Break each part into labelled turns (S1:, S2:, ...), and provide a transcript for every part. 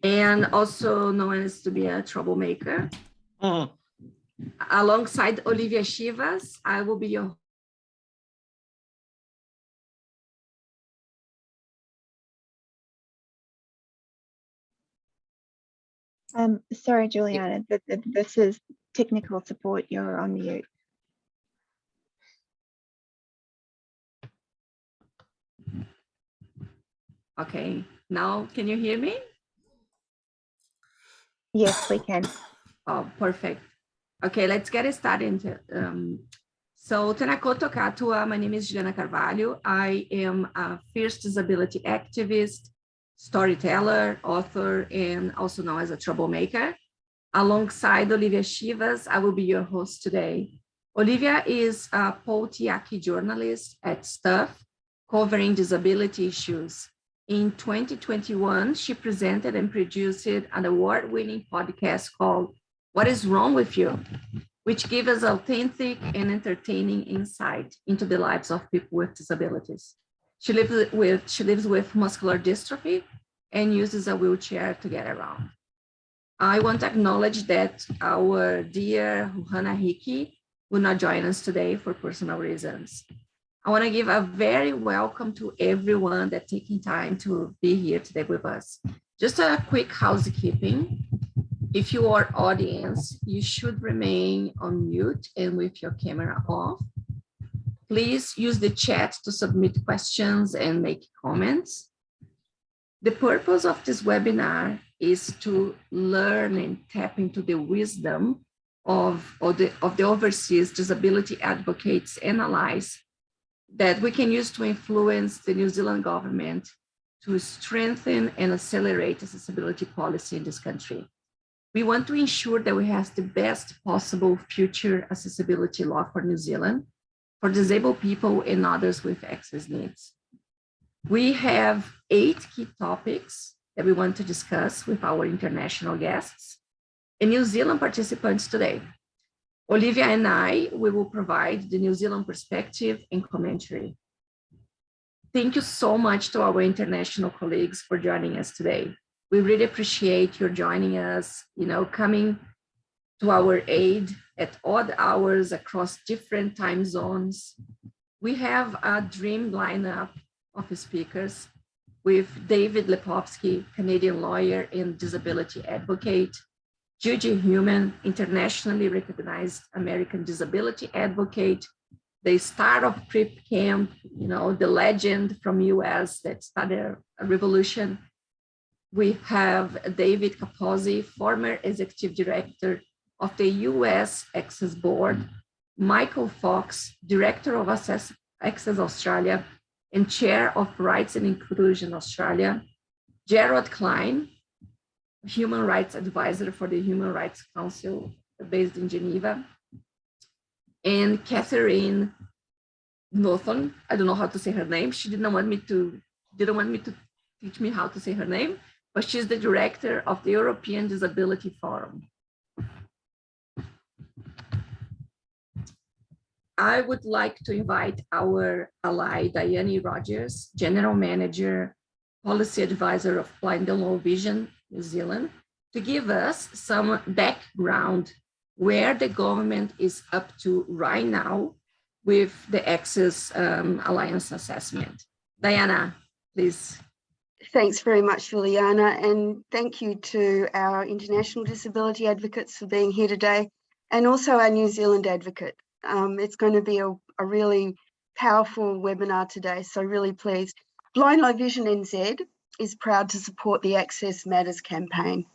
S1: and also known as to be a troublemaker. Alongside Olivia Shivas, I will be your
S2: sorry, Juliana, this is technical support. You're on mute.
S1: Okay, now can you hear me?
S2: Yes, we can.
S1: Oh, perfect. Okay, let's get started. So, tēnā koutou katoa, my name is Juliana Carvalho. I am a fierce disability activist, storyteller, author, and also known as a troublemaker. Alongside Olivia Shivas, I will be your host today. Olivia is a Poutiaki journalist at Stuff, covering disability issues. In 2021, she presented and produced an award-winning podcast called What is Wrong with You?, which gives us authentic and entertaining insight into the lives of people with disabilities. She lives with muscular dystrophy and uses a wheelchair to get around. I want to acknowledge that our dear Hannah Hickey will not join us today for personal reasons. I want to give a very welcome to everyone that's taking time to be here today with us. Just a quick housekeeping. If you are audience, you should remain on mute and with your camera off. Please use the chat to submit questions and make comments. The purpose of this webinar is to learn and tap into the wisdom of the overseas disability advocates and allies that we can use to influence the New Zealand government to strengthen and accelerate accessibility policy in this country. We want to ensure that we have the best possible future accessibility law for New Zealand, for disabled people and others with access needs. We have 8 key topics that we want to discuss with our international guests and New Zealand participants today. Olivia and I, we will provide the New Zealand perspective and commentary. Thank you so much to our international colleagues for joining us today. We really appreciate your joining us, coming to our aid at odd hours across different time zones. We have a dream lineup of speakers with David Lepofsky, Canadian lawyer and disability advocate, Judy Human, internationally recognized American disability advocate, the star of PrEP Camp, the legend from US that started a revolution. We have David Capozzi, former executive director of the US Access Board, Michael Fox, director of Access Australia and chair of Rights and Inclusion Australia, Gerald Klein, human rights advisor for the Human Rights Council based in Geneva, and Catherine Norton. I don't know how to say her name. She didn't want me to teach me how to say her name, but she's the director of the European Disability Forum. I would like to invite our ally, Diane Rogers, General Manager, Policy Advisor of Blind and Low Vision New Zealand, to give us some background where the government is up to right now with the Access Alliance assessment. Diana, please.
S3: Thanks very much, Juliana, and thank you to our international disability advocates for being here today, and also our New Zealand advocate. It's going to be a really powerful webinar today, so really pleased. Blind Low Vision NZ is proud to support the Access Matters campaign.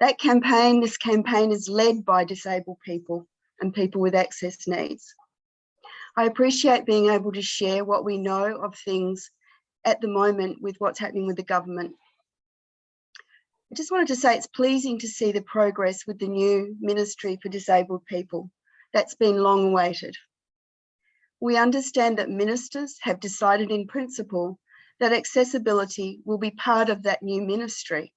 S3: This campaign is led by disabled people and people with access needs. I appreciate being able to share what we know of things at the moment with what's happening with the government. I just wanted to say it's pleasing to see the progress with the new Ministry for Disabled People. That's been long awaited. We understand that ministers have decided in principle that accessibility will be part of that new ministry.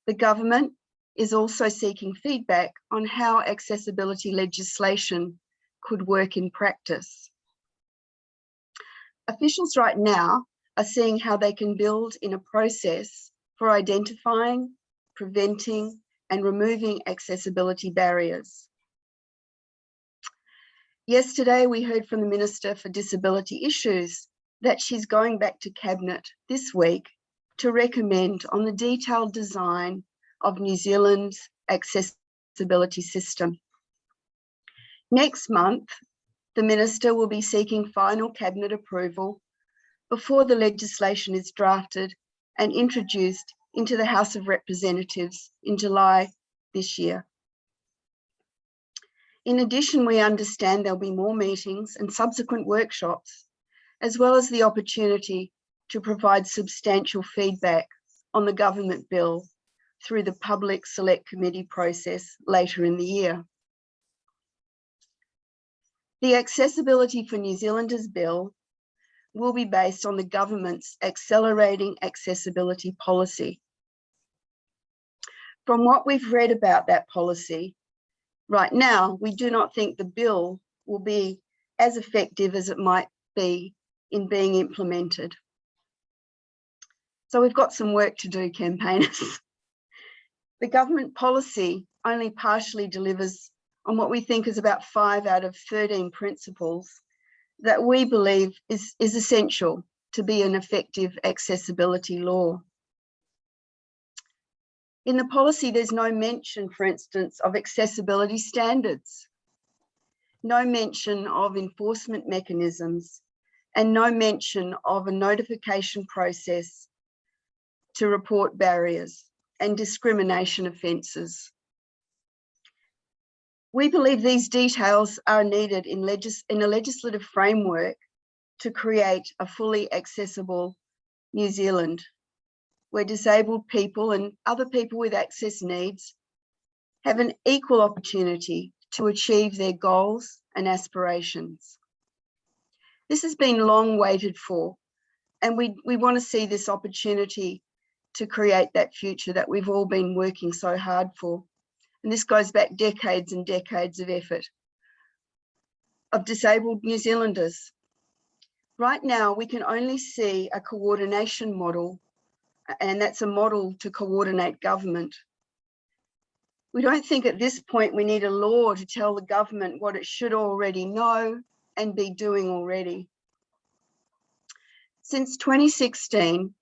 S3: The government is also seeking feedback on how accessibility legislation could work in practice. Officials right now are seeing how they can build in a process for identifying, preventing, and removing accessibility barriers. Yesterday, we heard from the Minister for Disability Issues that she's going back to Cabinet this week to recommend on the detailed design of New Zealand's accessibility system. Next month, the Minister will be seeking final Cabinet approval before the legislation is drafted and introduced into the House of Representatives in July this year. In addition, we understand there'll be more meetings and subsequent workshops, as well as the opportunity to provide substantial feedback on the government bill through the Public Select Committee process later in the year. The Accessibility for New Zealanders bill will be based on the government's Accelerating Accessibility Policy. From what we've read about that policy, right now, we do not think the bill will be as effective as it might be in being implemented. So we've got some work to do, campaigners. The government policy only partially delivers on what we think is about 5 out of 13 principles that we believe is essential to be an effective accessibility law. In the policy, there's no mention, for instance, of accessibility standards, no mention of enforcement mechanisms, and no mention of a notification process to report barriers and discrimination offences. We believe these details are needed in a legislative framework to create a fully accessible New Zealand, where disabled people and other people with access needs have an equal opportunity to achieve their goals and aspirations. This has been long waited for, and we want to see this opportunity to create that future that we've all been working so hard for. And this goes back decades and decades of effort of disabled New Zealanders. Right now, we can only see a coordination model, and that's a model to coordinate government. We don't think at this point we need a law to tell the government what it should already know and be doing already. Since 2016,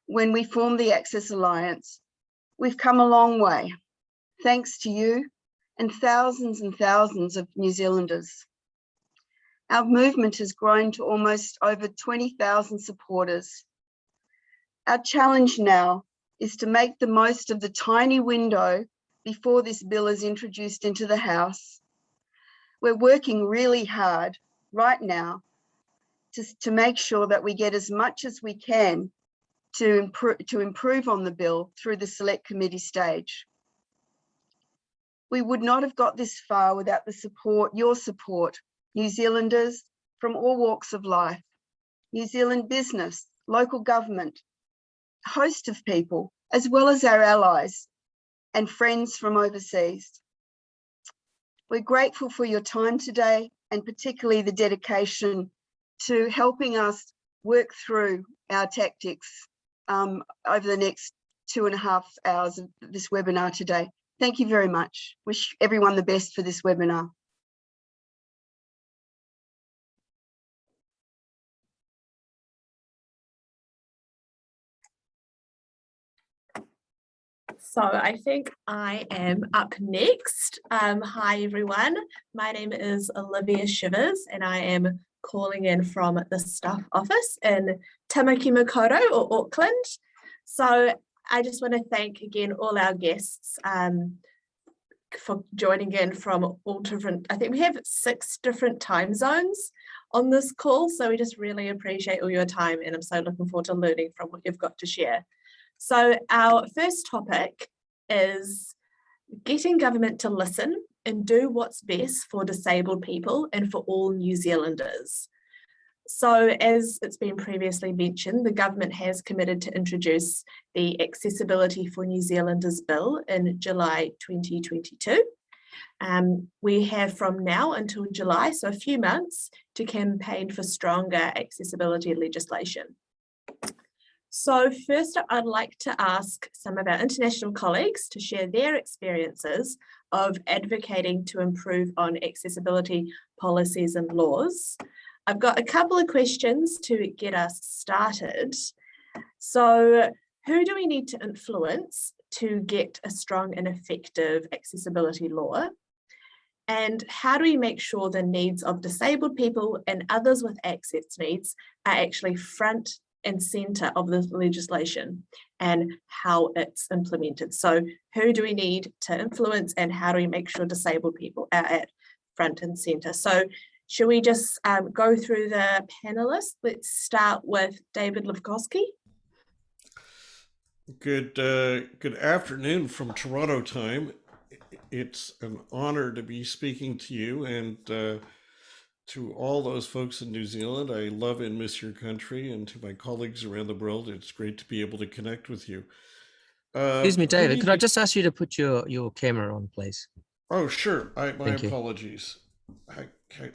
S3: when we formed the Access Alliance, we've come a long way, thanks to you and thousands of New Zealanders. Our movement has grown to almost over 20,000 supporters. Our challenge now is to make the most of the tiny window before this bill is introduced into the House. We're working really hard right now to make sure that we get as much as we can to improve on the bill through the Select Committee stage. We would not have got this far without the support, your support, New Zealanders from all walks of life, New Zealand business, local government, a host of people, as well as our allies and friends from overseas. We're grateful for your time today, and particularly the dedication to helping us work through our tactics over the next 2.5 hours of this webinar today. Thank you very much. Wish everyone the best for this webinar.
S4: So I think I am up next. Hi everyone, my name is Olivia Shivers and I am calling in from the staff office in Tamaki Makaurau or Auckland. So I just want to thank again all our guests for joining in from all different, I think we have 6 different time zones on this call. So we just really appreciate all your time and I'm so looking forward to learning from what you've got to share. So our first topic is getting government to listen and do what's best for disabled people and for all New Zealanders. So as it's been previously mentioned, the government has committed to introduce the Accessibility for New Zealanders Bill in July 2022. We have from now until July, so a few months, to campaign for stronger accessibility legislation. So first, I'd like to ask some of our international colleagues to share their experiences of advocating to improve on accessibility policies and laws. I've got a couple of questions to get us started. So who do we need to influence to get a strong and effective accessibility law? And how do we make sure the needs of disabled people and others with access needs are actually front and center of the legislation and how it's implemented? So who do we need to influence and how do we make sure disabled people are at front and center? So should we just go through the panelists? Let's start with David Lepofsky.
S5: Good afternoon from Toronto time. It's an honor to be speaking to you and to all those folks in New Zealand. I love and miss your country, and to my colleagues around the world, it's great to be able to connect with you.
S6: Excuse me, David, could I just ask you to put your camera on, please?
S5: Oh, sure. My
S6: Thank you.
S5: apologies. Okay.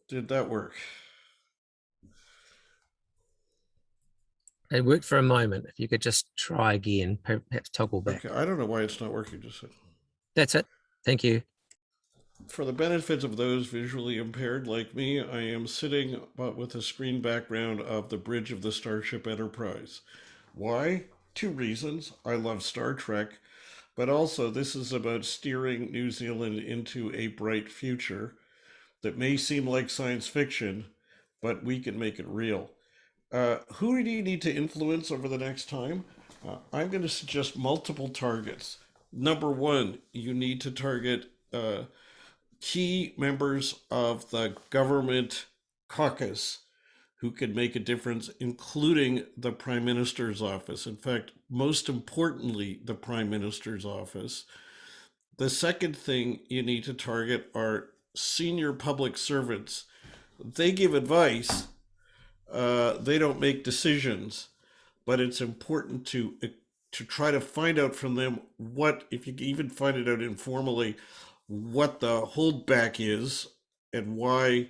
S5: Did that work?
S6: It worked for a moment. If you could just try again, perhaps toggle back.
S5: Okay, I don't know why it's not working. Just
S6: That's it. Thank you.
S5: for the benefits of those visually impaired like me, I am sitting with a screen background of the bridge of the Starship Enterprise. Why? Two reasons. I love Star Trek, but also this is about steering New Zealand into a bright future that may seem like science fiction, but we can make it real. Who do you need to influence over the next time? I'm going to suggest multiple targets. Number one, you need to target key members of the government caucus who can make a difference, including the Prime Minister's office. In fact, most importantly, the Prime Minister's office. The second thing you need to target are senior public servants. They give advice. They don't make decisions, but it's important to try to find out from them what, if you can even find it out informally, what the holdback is and why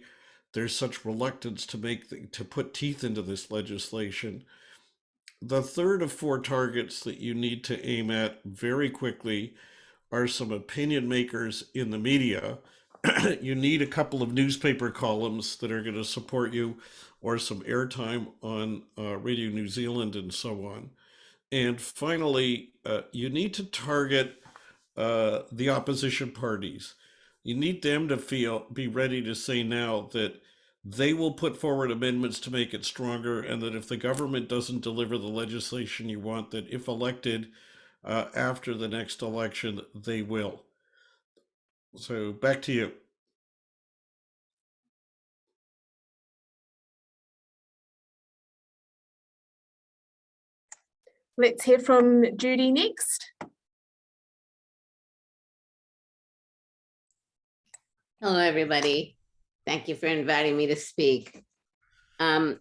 S5: there's such reluctance to put teeth into this legislation. The third of four targets that you need to aim at very quickly are some opinion makers in the media. You need a couple of newspaper columns that are going to support you, or some airtime on Radio New Zealand and so on. And finally, you need to target the opposition parties. You need them to be ready to say now that they will put forward amendments to make it stronger, and that if the government doesn't deliver the legislation you want, that if elected after the next election, they will. So back to you.
S4: Let's hear from Judy next.
S7: Hello, everybody. Thank you for inviting me to speak. Who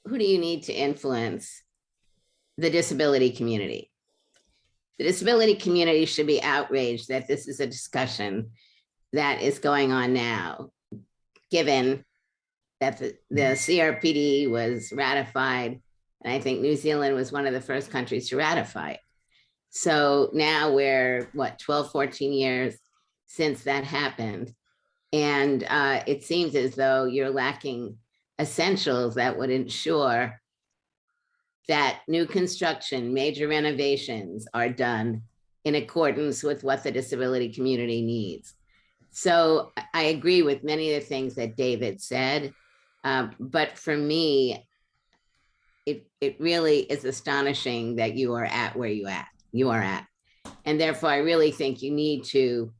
S7: do you need to influence? The disability community. The disability community should be outraged that this is a discussion that is going on now, given that the CRPD was ratified, and I think New Zealand was one of the first countries to ratify it. So now we're, 12, 14 years since that happened. And it seems as though you're lacking essentials that would ensure that new construction, major renovations are done in accordance with what the disability community needs. So I agree with many of the things that David said, but for me, it really is astonishing that you are at where you are at. And therefore, I really think you need to,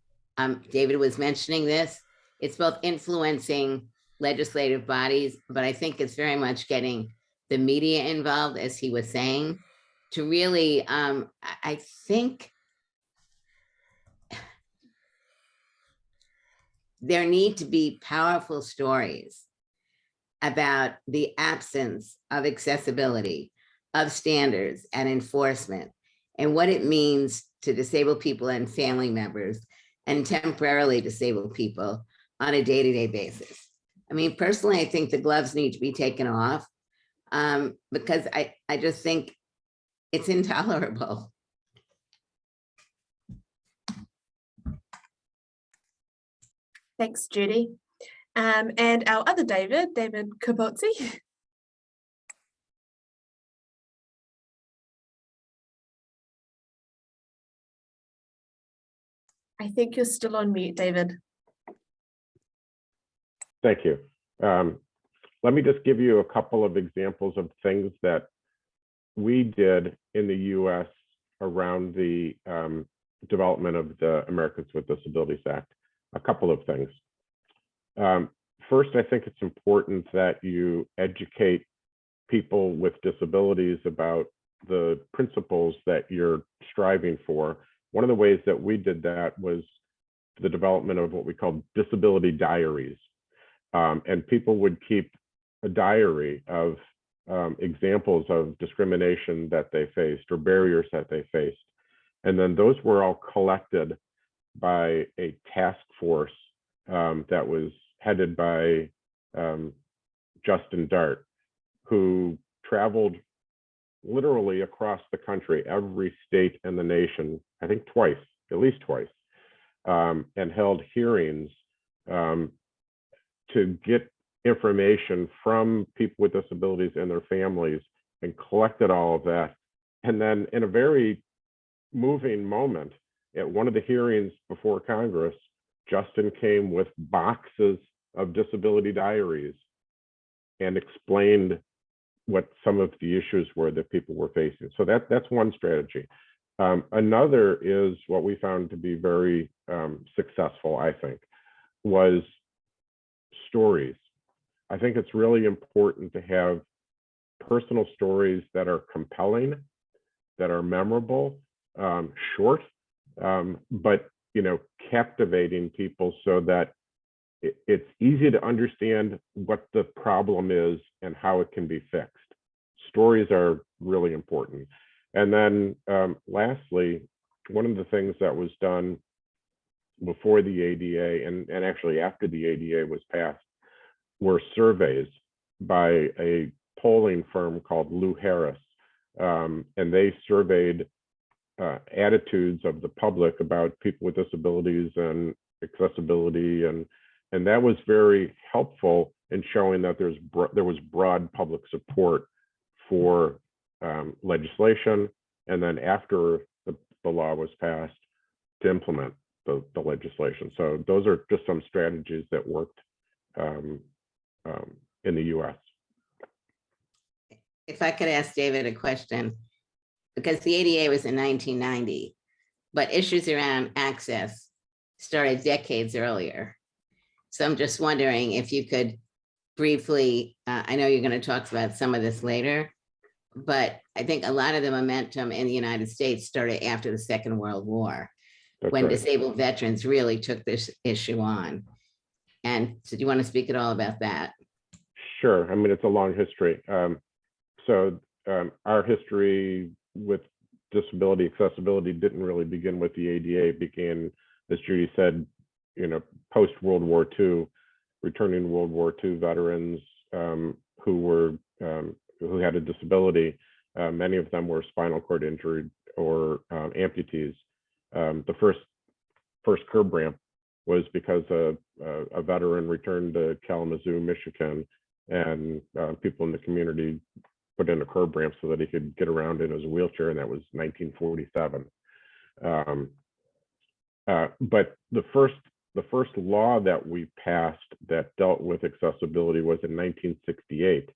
S7: David was mentioning this, it's both influencing legislative bodies, but I think it's very much getting the media involved, as he was saying, to really, I think there need to be powerful stories about the absence of accessibility, of standards and enforcement, and what it means to disabled people and family members and temporarily disabled people on a day-to-day basis. I mean, personally, I think the gloves need to be taken off because I just think it's intolerable.
S4: Thanks, Judy. And our other David Capozzi. I think you're still on mute, David.
S8: Thank you. Let me just give you a couple of examples of things that we did in the US around the development of the Americans with Disabilities Act. A couple of things. First, I think it's important that you educate people with disabilities about the principles that you're striving for. One of the ways that we did that was the development of what we call disability diaries. And people would keep a diary of examples of discrimination that they faced or barriers that they faced. And then those were all collected by a task force that was headed by Justin Dart, who traveled literally across the country, every state in the nation, I think twice, at least twice, and held hearings to get information from people with disabilities and their families and collected all of that. And then in a very moving moment, at one of the hearings before Congress, Justin came with boxes of disability diaries and explained what some of the issues were that people were facing. So that's one strategy. Another is what we found to be very successful, I think, was stories. I think it's really important to have personal stories that are compelling, that are memorable, short, but captivating people so that it's easy to understand what the problem is and how it can be fixed. Stories are really important. And then lastly, one of the things that was done before the ADA and actually after the ADA was passed were surveys by a polling firm called Lou Harris. And they surveyed attitudes of the public about people with disabilities and accessibility, and that was very helpful in showing that there was broad public support for legislation, and then after the law was passed, to implement the legislation. So those are just some strategies that worked in the US.
S7: If I could ask David a question, because the ADA was in 1990, but issues around access started decades earlier. So I'm just wondering if you could briefly, I know you're going to talk about some of this later, but I think a lot of the momentum in the United States started after the Second World War, when disabled veterans really took this issue on. And so do you want to speak at all about that?
S8: Sure. I mean, it's a long history. Our history with disability accessibility didn't really begin with the ADA. It began, as Judy said, post World War II, returning World War II veterans who had a disability. Many of them were spinal cord injured or amputees. The first curb ramp was because a veteran returned to Kalamazoo, Michigan, and people in the community put in a curb ramp so that he could get around in his wheelchair, and that was 1947. But the first law that we passed that dealt with accessibility was in 1968,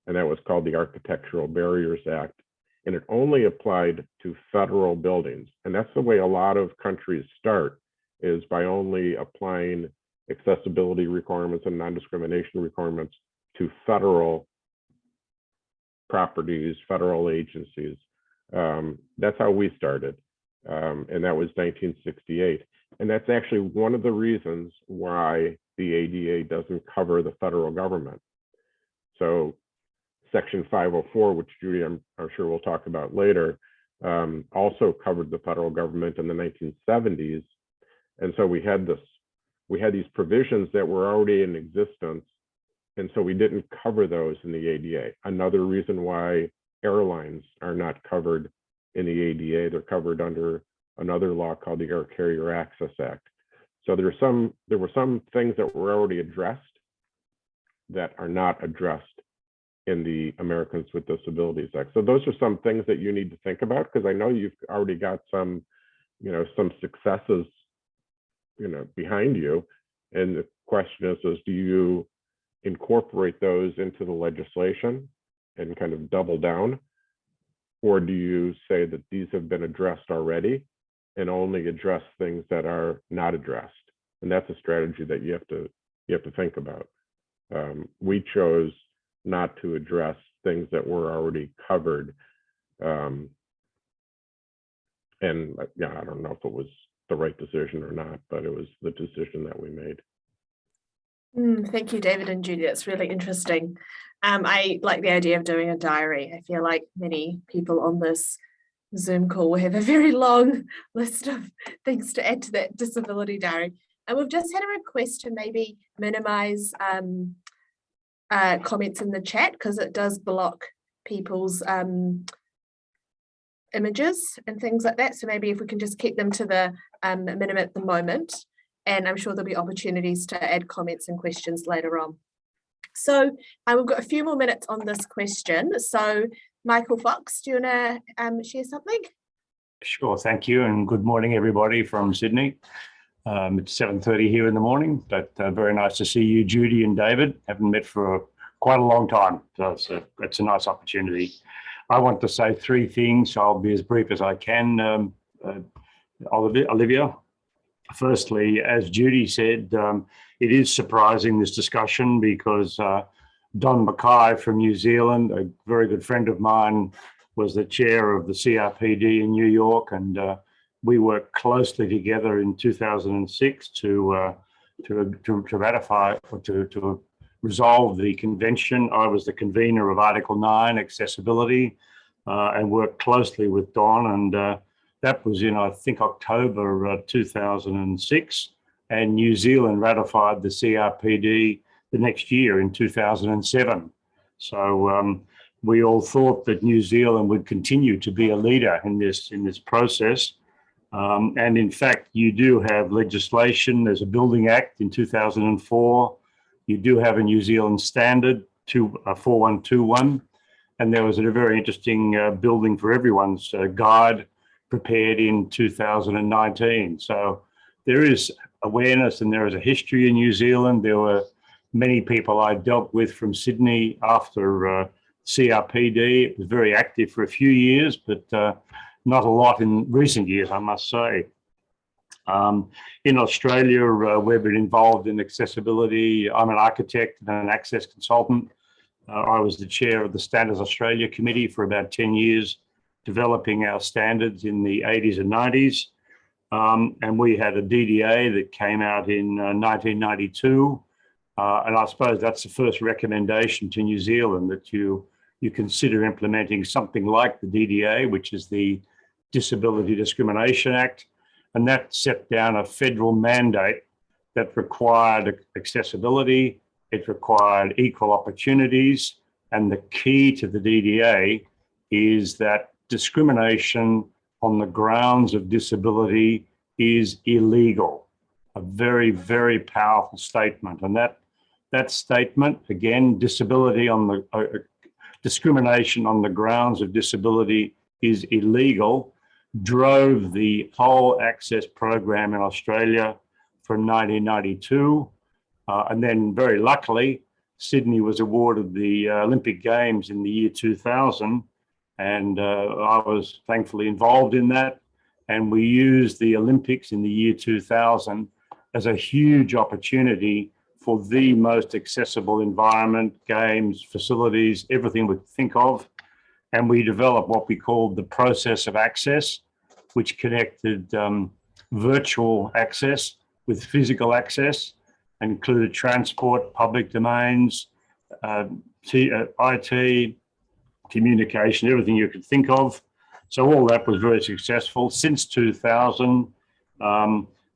S8: and that was called the Architectural Barriers Act, and it only applied to federal buildings. And that's the way a lot of countries start, is by only applying accessibility requirements and non-discrimination requirements to federal properties, federal agencies. That's how we started, and that was 1968. And that's actually one of the reasons why the ADA doesn't cover the federal government. So Section 504, which Judy, I'm sure we'll talk about later, also covered the federal government in the 1970s. And so we had these provisions that were already in existence And so we didn't cover those in the ADA. Another reason why airlines are not covered in the ADA, they're covered under another law called the Air Carrier Access Act. So there were some things that were already addressed that are not addressed in the Americans with Disabilities Act. So those are some things that you need to think about, because I know you've already got some, some successes, behind you. And the question is do you incorporate those into the legislation and kind of double down? Or do you say that these have been addressed already and only address things that are not addressed? And that's a strategy that you have to think about. We chose not to address things that were already covered. And yeah, I don't know if it was the right decision or not, but it was the decision that we made.
S4: Thank you, David and Judy. It's really interesting. I like the idea of doing a diary. I feel like many people on this Zoom call will have a very long list of things to add to that disability diary. And we've just had a request to maybe minimize comments in the chat, because it does block people's images and things like that. So maybe if we can just keep them to the minimum at the moment, and I'm sure there'll be opportunities to add comments and questions later on. So we've got a few more minutes on this question. So Michael Fox, do you want to share something?
S9: Sure, thank you, and good morning everybody from Sydney. It's 7:30 here in the morning, but very nice to see you, Judy and David. Haven't met for quite a long time, so it's a nice opportunity. I want to say three things, so I'll be as brief as I can, Olivia. Firstly, as Judy said, it is surprising, this discussion, because Don Mackay from New Zealand, a very good friend of mine, was the chair of the CRPD in New York, and we worked closely together in 2006 to ratify or to resolve the convention. I was the convener of Article 9, accessibility, and worked closely with Don, and that was in, I think, October 2006, and New Zealand ratified the CRPD the next year in 2007. So we all thought that New Zealand would continue to be a leader in this process. And in fact, you do have legislation. There's a Building Act in 2004. You do have a New Zealand standard, 4121. And there was a very interesting Building for Everyone's guide prepared in 2019. So there is awareness and there is a history in New Zealand. There were many people I dealt with from Sydney after CRPD. It was very active for a few years, but not a lot in recent years, I must say. In Australia, we've been involved in accessibility. I'm an architect and an access consultant. I was the chair of the Standards Australia Committee for about 10 years, developing our standards in the 80s and 90s. And we had a DDA that came out in 1992. And I suppose that's the first recommendation to New Zealand, that you consider implementing something like the DDA, which is the Disability Discrimination Act. And that set down a federal mandate that required accessibility, it required equal opportunities. And the key to the DDA is that discrimination on the grounds of disability is illegal. A very, very powerful statement. And that statement, again, discrimination on the grounds of disability is illegal, drove the whole access program in Australia from 1992. And then very luckily, Sydney was awarded the Olympic Games in the year 2000. And I was thankfully involved in that. And we used the Olympics in the year 2000 as a huge opportunity for the most accessible environment, games, facilities, everything we could think of. And we developed what we called the process of access, which connected virtual access with physical access, and included transport, public domains, IT, communication, everything you could think of. So all that was very successful. Since 2000,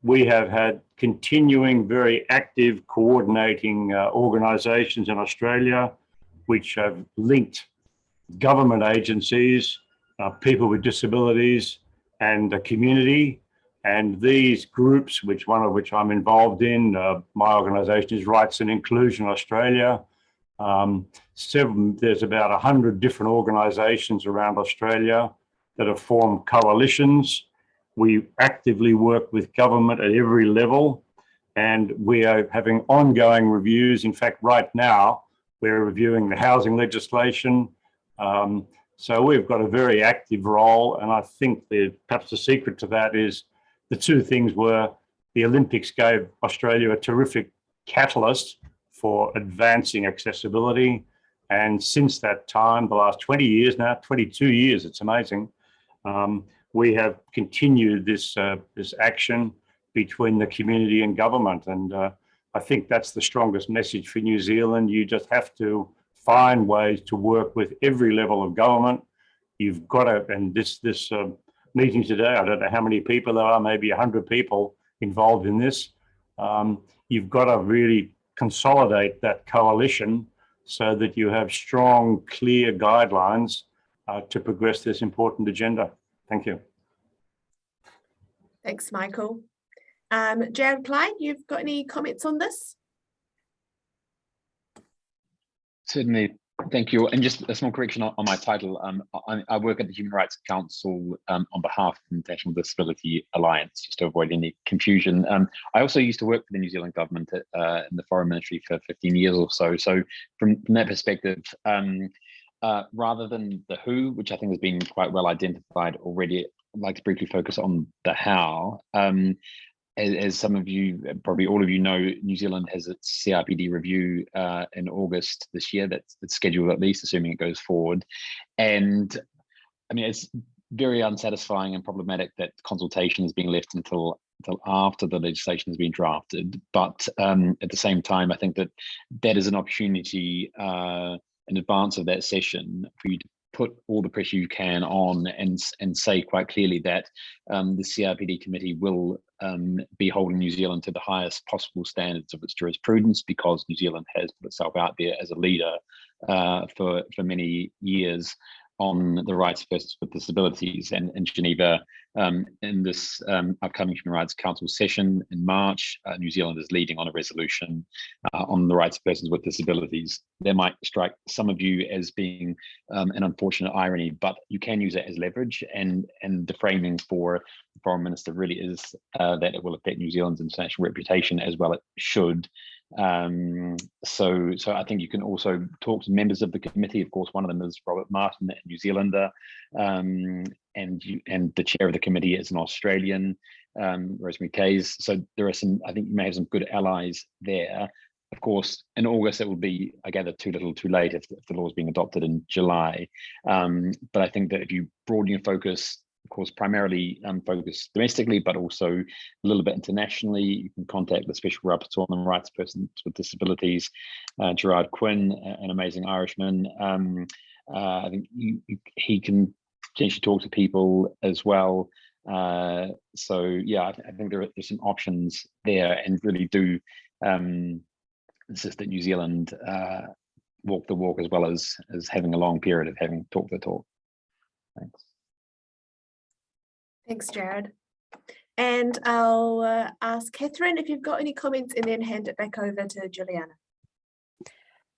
S9: we have had continuing, very active coordinating organisations in Australia, which have linked government agencies, people with disabilities, and the community. And these groups, one of which I'm involved in, my organisation is Rights and Inclusion Australia. There's about 100 different organisations around Australia that have formed coalitions. We actively work with government at every level, and we are having ongoing reviews. In fact, right now, we're reviewing the housing legislation. So we've got a very active role, and I think perhaps the secret to that is the two things were the Olympics gave Australia a terrific catalyst for advancing accessibility. And since that time, the last 20 years now, 22 years, it's amazing, we have continued this action between the community and government. And I think that's the strongest message for New Zealand. You just have to find ways to work with every level of government. You've got to, and this meeting today, I don't know how many people there are, maybe 100 people involved in this. You've got to really consolidate that coalition so that you have strong, clear guidelines to progress this important agenda. Thank you.
S4: Thanks, Michael. Jared Clyde, you've got any comments on this?
S10: Certainly, thank you. And just a small correction on my title. I work at the Human Rights Council on behalf of the International Disability Alliance, just to avoid any confusion. I also used to work for the New Zealand government in the Foreign Ministry for 15 years or so. So from that perspective, rather than the who, which I think has been quite well identified already, I'd like to briefly focus on the how. As some of you, probably all of you know, New Zealand has its CRPD review in August this year. That's scheduled, at least, assuming it goes forward. And I mean, it's very unsatisfying and problematic that consultation is being left until after the legislation has been drafted. But at the same time, I think that is an opportunity in advance of that session for you to put all the pressure you can on and say quite clearly that the CRPD committee will be holding New Zealand to the highest possible standards of its jurisprudence, because New Zealand has put itself out there as a leader for many years on the rights of persons with disabilities. And in Geneva, in this upcoming Human Rights Council session in March, New Zealand is leading on a resolution on the rights of persons with disabilities. That might strike some of you as being an unfortunate irony, but you can use it as leverage. And the framing for the Foreign Minister really is that it will affect New Zealand's international reputation, as well it should. So I think you can also talk to members of the committee. Of course, one of them is Robert Martin, a New Zealander, and the chair of the committee is an Australian, Rosemary Kays. So there are some, I think you may have some good allies there. Of course, in August, it will be, I gather, too little too late if the law is being adopted in July. But I think that if you broaden your focus, of course, primarily focused domestically, but also a little bit internationally, you can contact the Special Rapporteur on the Rights of Persons with Disabilities, Gerard Quinn, an amazing Irishman. I think he can potentially talk to people as well. So yeah, I think there's some options there, and really do insist that New Zealand walk the walk, as well as having a long period of having talked the talk. Thanks.
S4: Thanks, Jared. And I'll ask Catherine if you've got any comments, and then hand it back over to Juliana.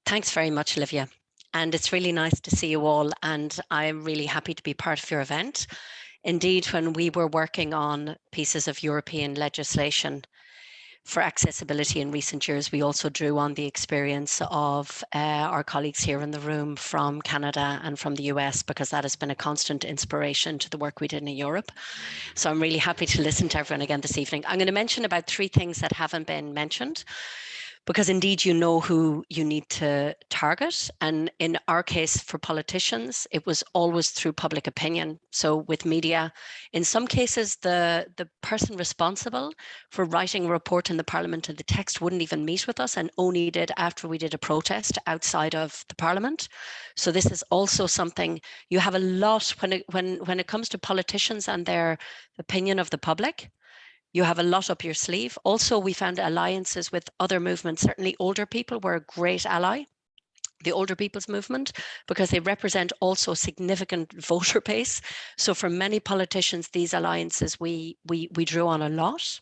S11: Thanks very much, Olivia. And it's really nice to see you all, and I'm really happy to be part of your event. Indeed, when we were working on pieces of European legislation for accessibility in recent years, we also drew on the experience of our colleagues here in the room from Canada and from the US, because that has been a constant inspiration to the work we did in Europe. So I'm really happy to listen to everyone again this evening. I'm going to mention about 3 things that haven't been mentioned, because indeed you know who you need to target. And in our case, for politicians, it was always through public opinion. So with media, in some cases, the person responsible for writing a report in the Parliament and the text wouldn't even meet with us, and only did after we did a protest outside of the Parliament. So this is also something you have a lot when it comes to politicians and their opinion of the public. you have a lot up your sleeve. Also, we found alliances with other movements. Certainly older people were a great ally, the older people's movement, because they represent also a significant voter base. So for many politicians, these alliances, we drew on a lot.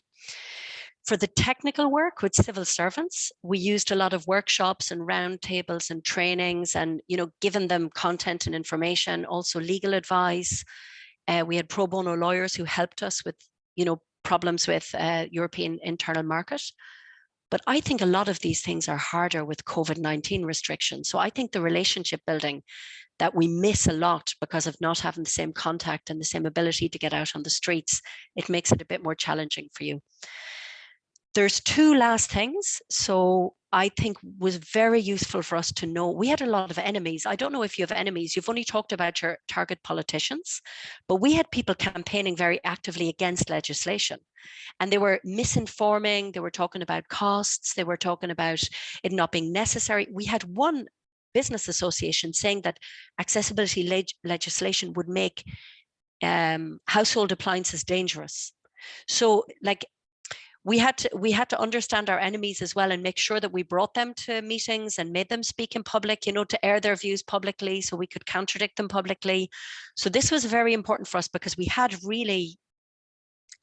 S11: For the technical work with civil servants, we used a lot of workshops and roundtables and trainings and, given them content and information, also legal advice. We had pro bono lawyers who helped us with, problems with European internal market. But I think a lot of these things are harder with COVID-19 restrictions. So I think the relationship building that we miss a lot because of not having the same contact and the same ability to get out on the streets, it makes it a bit more challenging for you. There's two last things. So I think was very useful for us to know. We had a lot of enemies. I don't know if you have enemies. You've only talked about your target politicians, but we had people campaigning very actively against legislation. And they were misinforming. They were talking about costs. They were talking about it not being necessary. We had one business association saying that accessibility legislation would make household appliances dangerous. So we had to understand our enemies as well and make sure that we brought them to meetings and made them speak in public, to air their views publicly so we could contradict them publicly. So this was very important for us because we had really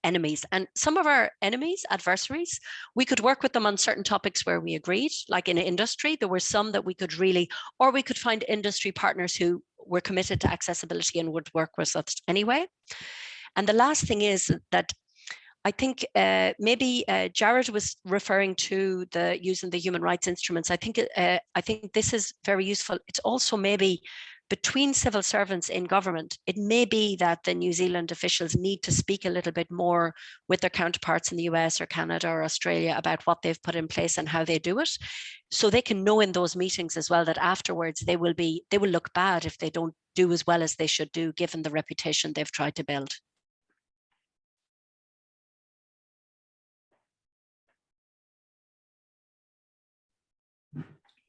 S11: enemies, and some of our enemies, adversaries, we could work with them on certain topics where we agreed, like in industry, there were some that we could really, or we could find industry partners who were committed to accessibility and would work with us anyway. And the last thing is that I think maybe Jared was referring to using the human rights instruments. I think this is very useful. It's also maybe between civil servants in government, it may be that the New Zealand officials need to speak a little bit more with their counterparts in the US or Canada or Australia about what they've put in place and how they do it. So they can know in those meetings as well that afterwards they will look bad if they don't do as well as they should do, given the reputation they've tried to build.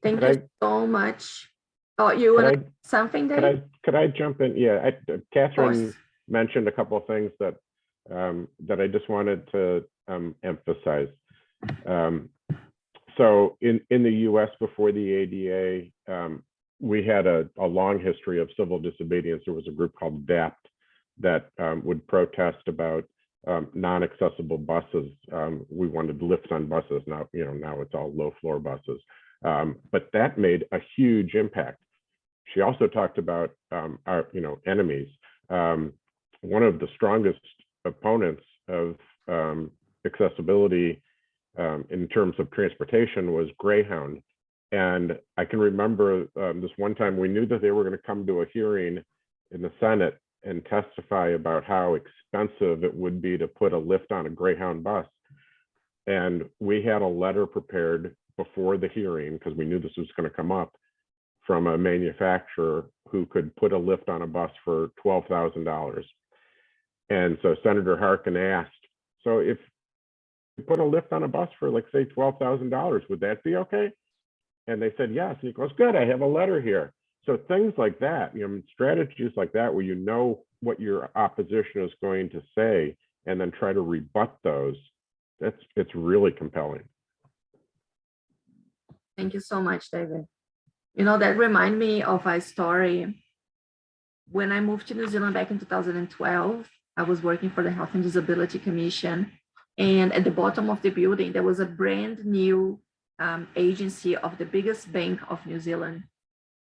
S1: Thank you so much. Oh, you want to something, Dave?
S8: Could I jump in? Yeah, Catherine mentioned a couple of things that I just wanted to emphasize. So in the U.S. before the ADA, we had a long history of civil disobedience. There was a group called DAPT that would protest about non-accessible buses. We wanted lifts on buses. Now it's all low-floor buses. But that made a huge impact. She also talked about our enemies. One of the strongest opponents of accessibility in terms of transportation was Greyhound. And I can remember this one time we knew that they were going to come to a hearing in the Senate and testify about how expensive it would be to put a lift on a Greyhound bus. And we had a letter prepared before the hearing because we knew this was going to come up from a manufacturer who could put a lift on a bus for $12,000. And so Senator Harkin asked, so if you put a lift on a bus for like say $12,000, would that be okay? And they said yes. And he goes, good, I have a letter here. So things like that, strategies like that where you know what your opposition is going to say and then try to rebut those, it's really compelling.
S1: Thank you so much, David. That reminds me of a story. When I moved to New Zealand back in 2012, I was working for the Health and Disability Commission. And at the bottom of the building, there was a brand new agency of the biggest bank of New Zealand.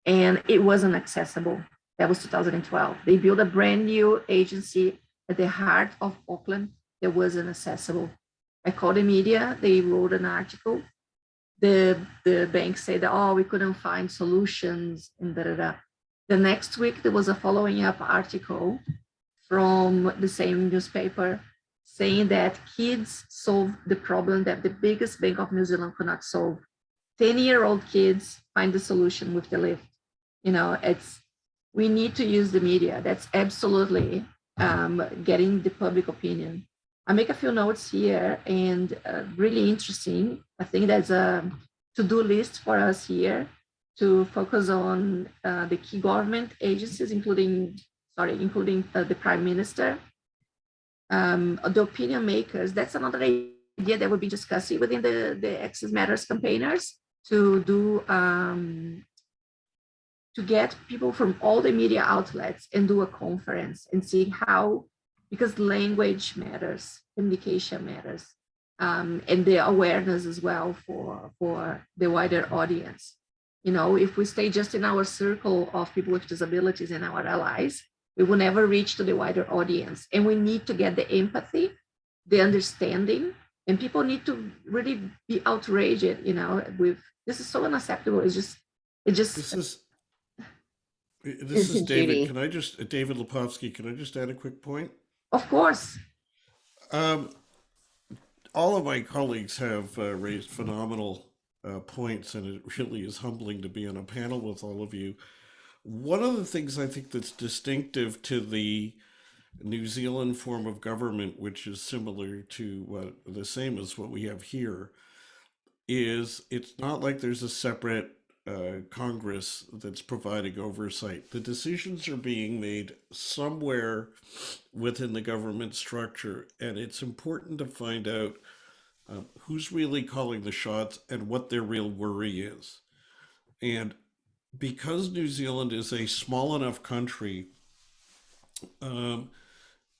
S1: And it wasn't accessible. That was 2012. They built a brand new agency at the heart of Auckland that wasn't accessible. I called the media, they wrote an article. The bank said, oh, we couldn't find solutions and da-da-da. The next week, there was a following up article from the same newspaper saying that kids solved the problem that the biggest bank of New Zealand could not solve. 10-year-old kids find the solution with the lift. We need to use the media. That's absolutely getting the public opinion. I make a few notes here and really interesting. I think there's a to-do list for us here to focus on the key government agencies, including the Prime Minister. the opinion makers. That's another idea that we'll be discussing within the Access Matters campaigners to do to get people from all the media outlets and do a conference and see how, because language matters, communication matters, and the awareness as well for the wider audience. You know, if we stay just in our circle of people with disabilities and our allies, we will never reach to the wider audience. And we need to get the empathy, the understanding, and people need to really be outraged, you know, with, this is so unacceptable. This
S5: is David.
S7: Judy.
S5: Can I just, David Lepofsky, can I just add a quick point?
S1: Of course.
S5: All of my colleagues have raised phenomenal points, and it really is humbling to be on a panel with all of you. One of the things I think that's distinctive to the New Zealand form of government, which is similar to the same as what we have here, is it's not like there's a separate Congress that's providing oversight. The decisions are being made somewhere within the government structure, and it's important to find out who's really calling the shots and what their real worry is. And because New Zealand is a small enough country, and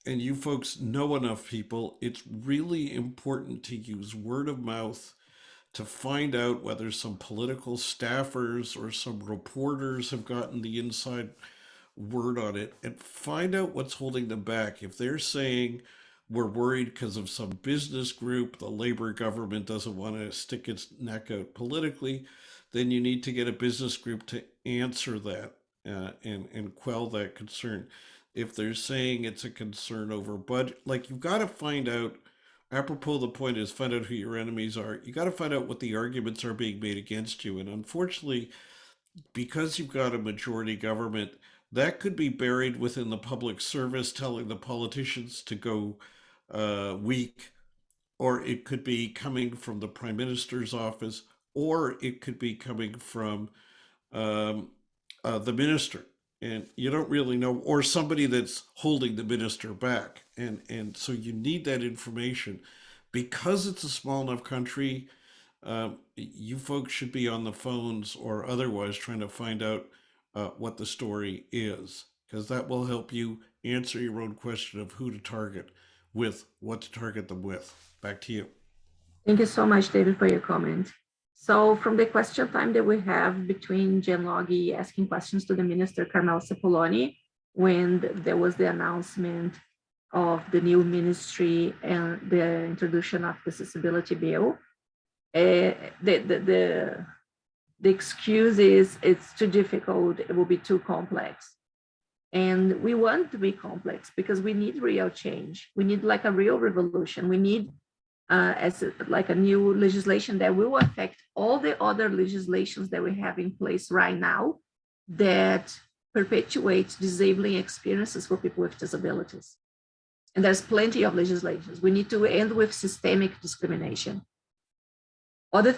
S5: you folks know enough people, it's really important to use word of mouth to find out whether some political staffers or some reporters have gotten the inside word on it, and find out what's holding them back. If they're saying we're worried because of some business group, the Labor government doesn't want to stick its neck out politically, then you need to get a business group to answer that and quell that concern. If they're saying it's a concern over budget, like, you've got to find out, apropos the point is find out who your enemies are. You got to find out what the arguments are being made against you. And unfortunately, because you've got a majority government, that could be buried within the public service telling the politicians to go weak, or it could be coming from the Prime Minister's office, or it could be coming from the minister. And you don't really know, or somebody that's holding the minister back. And so you need that information. Because it's a small enough country, you folks should be on the phones or otherwise trying to find out what the story is, because that will help you answer your own question of who to target with, what to target them with. Back to you.
S1: Thank you so much, David, for your comment. So from the question time that we have between Jen Logie asking questions to the Minister Carmel Sepuloni, when there was the announcement of the new ministry and the introduction of the disability bill, the excuse is it's too difficult, it will be too complex. And we want to be complex because we need real change. We need like a real revolution. We need like a new legislation that will affect all the other legislations that we have in place right now that perpetuates disabling experiences for people with disabilities. And there's plenty of legislations. We need to end with systemic discrimination. Other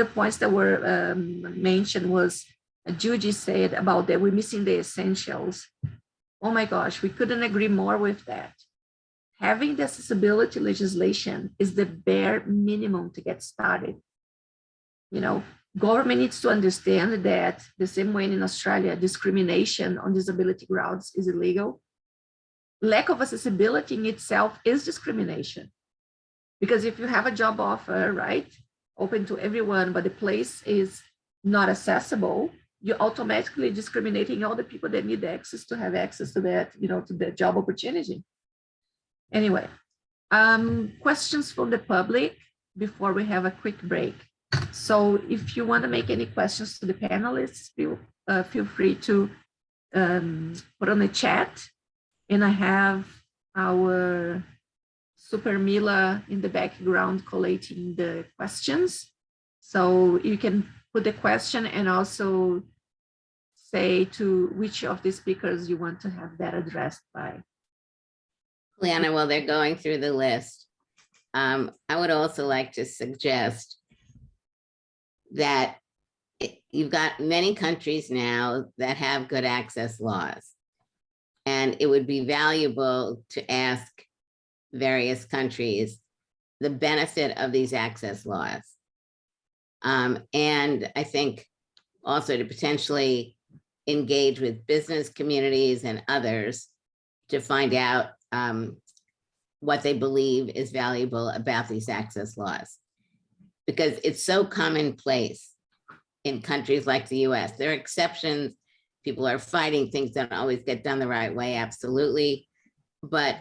S1: points that were mentioned was, Judy said about that we're missing the essentials. Oh my gosh, we couldn't agree more with that. Having the accessibility legislation is the bare minimum to get started. You know, government needs to understand that the same way in Australia, discrimination on disability grounds is illegal. Lack of accessibility in itself is discrimination. Because if you have a job offer, right, open to everyone, but the place is not accessible, you're automatically discriminating all the people that need access to have access to that, you know, to the job opportunity. Anyway, questions from the public before we have a quick break. So if you want to make any questions to the panelists, feel free to put on the chat. And I have our Super Mila in the background collating the questions. So you can put the question and also say to which of the speakers you want to have that addressed by.
S7: Juliana, while they're going through the list, I would also like to suggest that you've got many countries now that have good access laws. And it would be valuable to ask various countries the benefit of these access laws. And I think also to potentially engage with business communities and others to find out what they believe is valuable about these access laws. Because it's so commonplace in countries like the US. There are exceptions. People are fighting, things don't always get done the right way, absolutely. But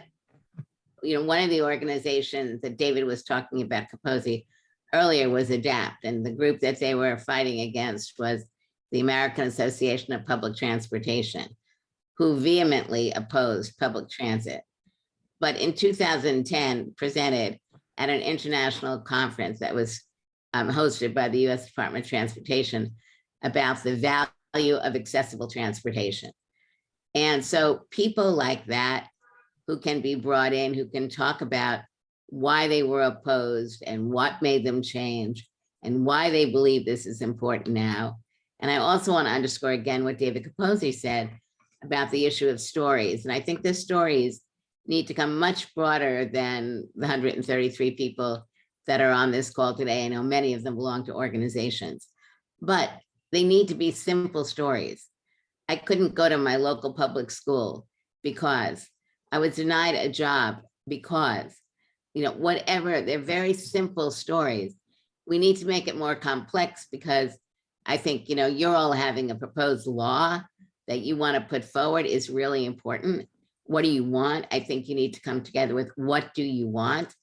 S7: one of the organizations that David was talking about, Capozzi, earlier was ADAPT, and the group that they were fighting against was the American Association of Public Transportation, who vehemently opposed public transit. But in 2010, presented at an international conference that was hosted by the US Department of Transportation about the value of accessible transportation. And so people like that who can be brought in, who can talk about why they were opposed and what made them change and why they believe this is important now. And I also want to underscore again what David Capozzi said about the issue of stories. And I think the stories need to come much broader than the 133 people that are on this call today. I know many of them belong to organizations, but they need to be simple stories. I couldn't go to my local public school because I was denied a job because, whatever, they're very simple stories. We need to make it more complex because I think, you're all having a proposed law that you want to put forward is really important. What do you want? I think you need to come together with what do you want,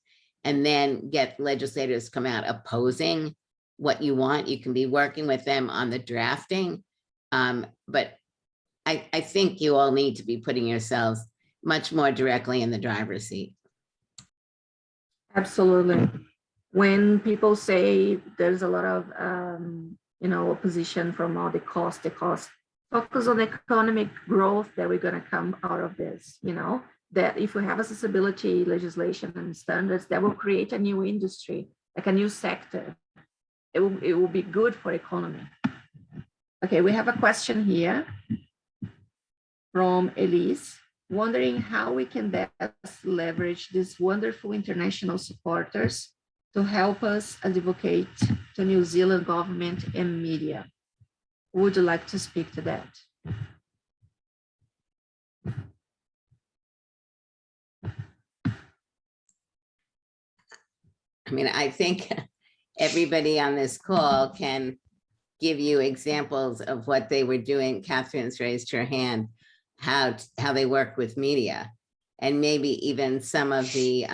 S7: and then get legislators to come out opposing what you want. You can be working with them on the drafting. But I think you all need to be putting yourselves much more directly in the driver's seat.
S1: Absolutely. When people say there's a lot of, opposition from all the cost, focus on economic growth that we're going to come out of this, that if we have accessibility legislation and standards, that will create a new industry, like a new sector. It will be good for economy. Okay, we have a question here from Elise, wondering how we can best leverage these wonderful international supporters to help us advocate to New Zealand government and media. Would you like to speak to that?
S7: I think everybody on this call can give you examples of what they were doing. Catherine's raised her hand, how they work with media, and maybe even some of the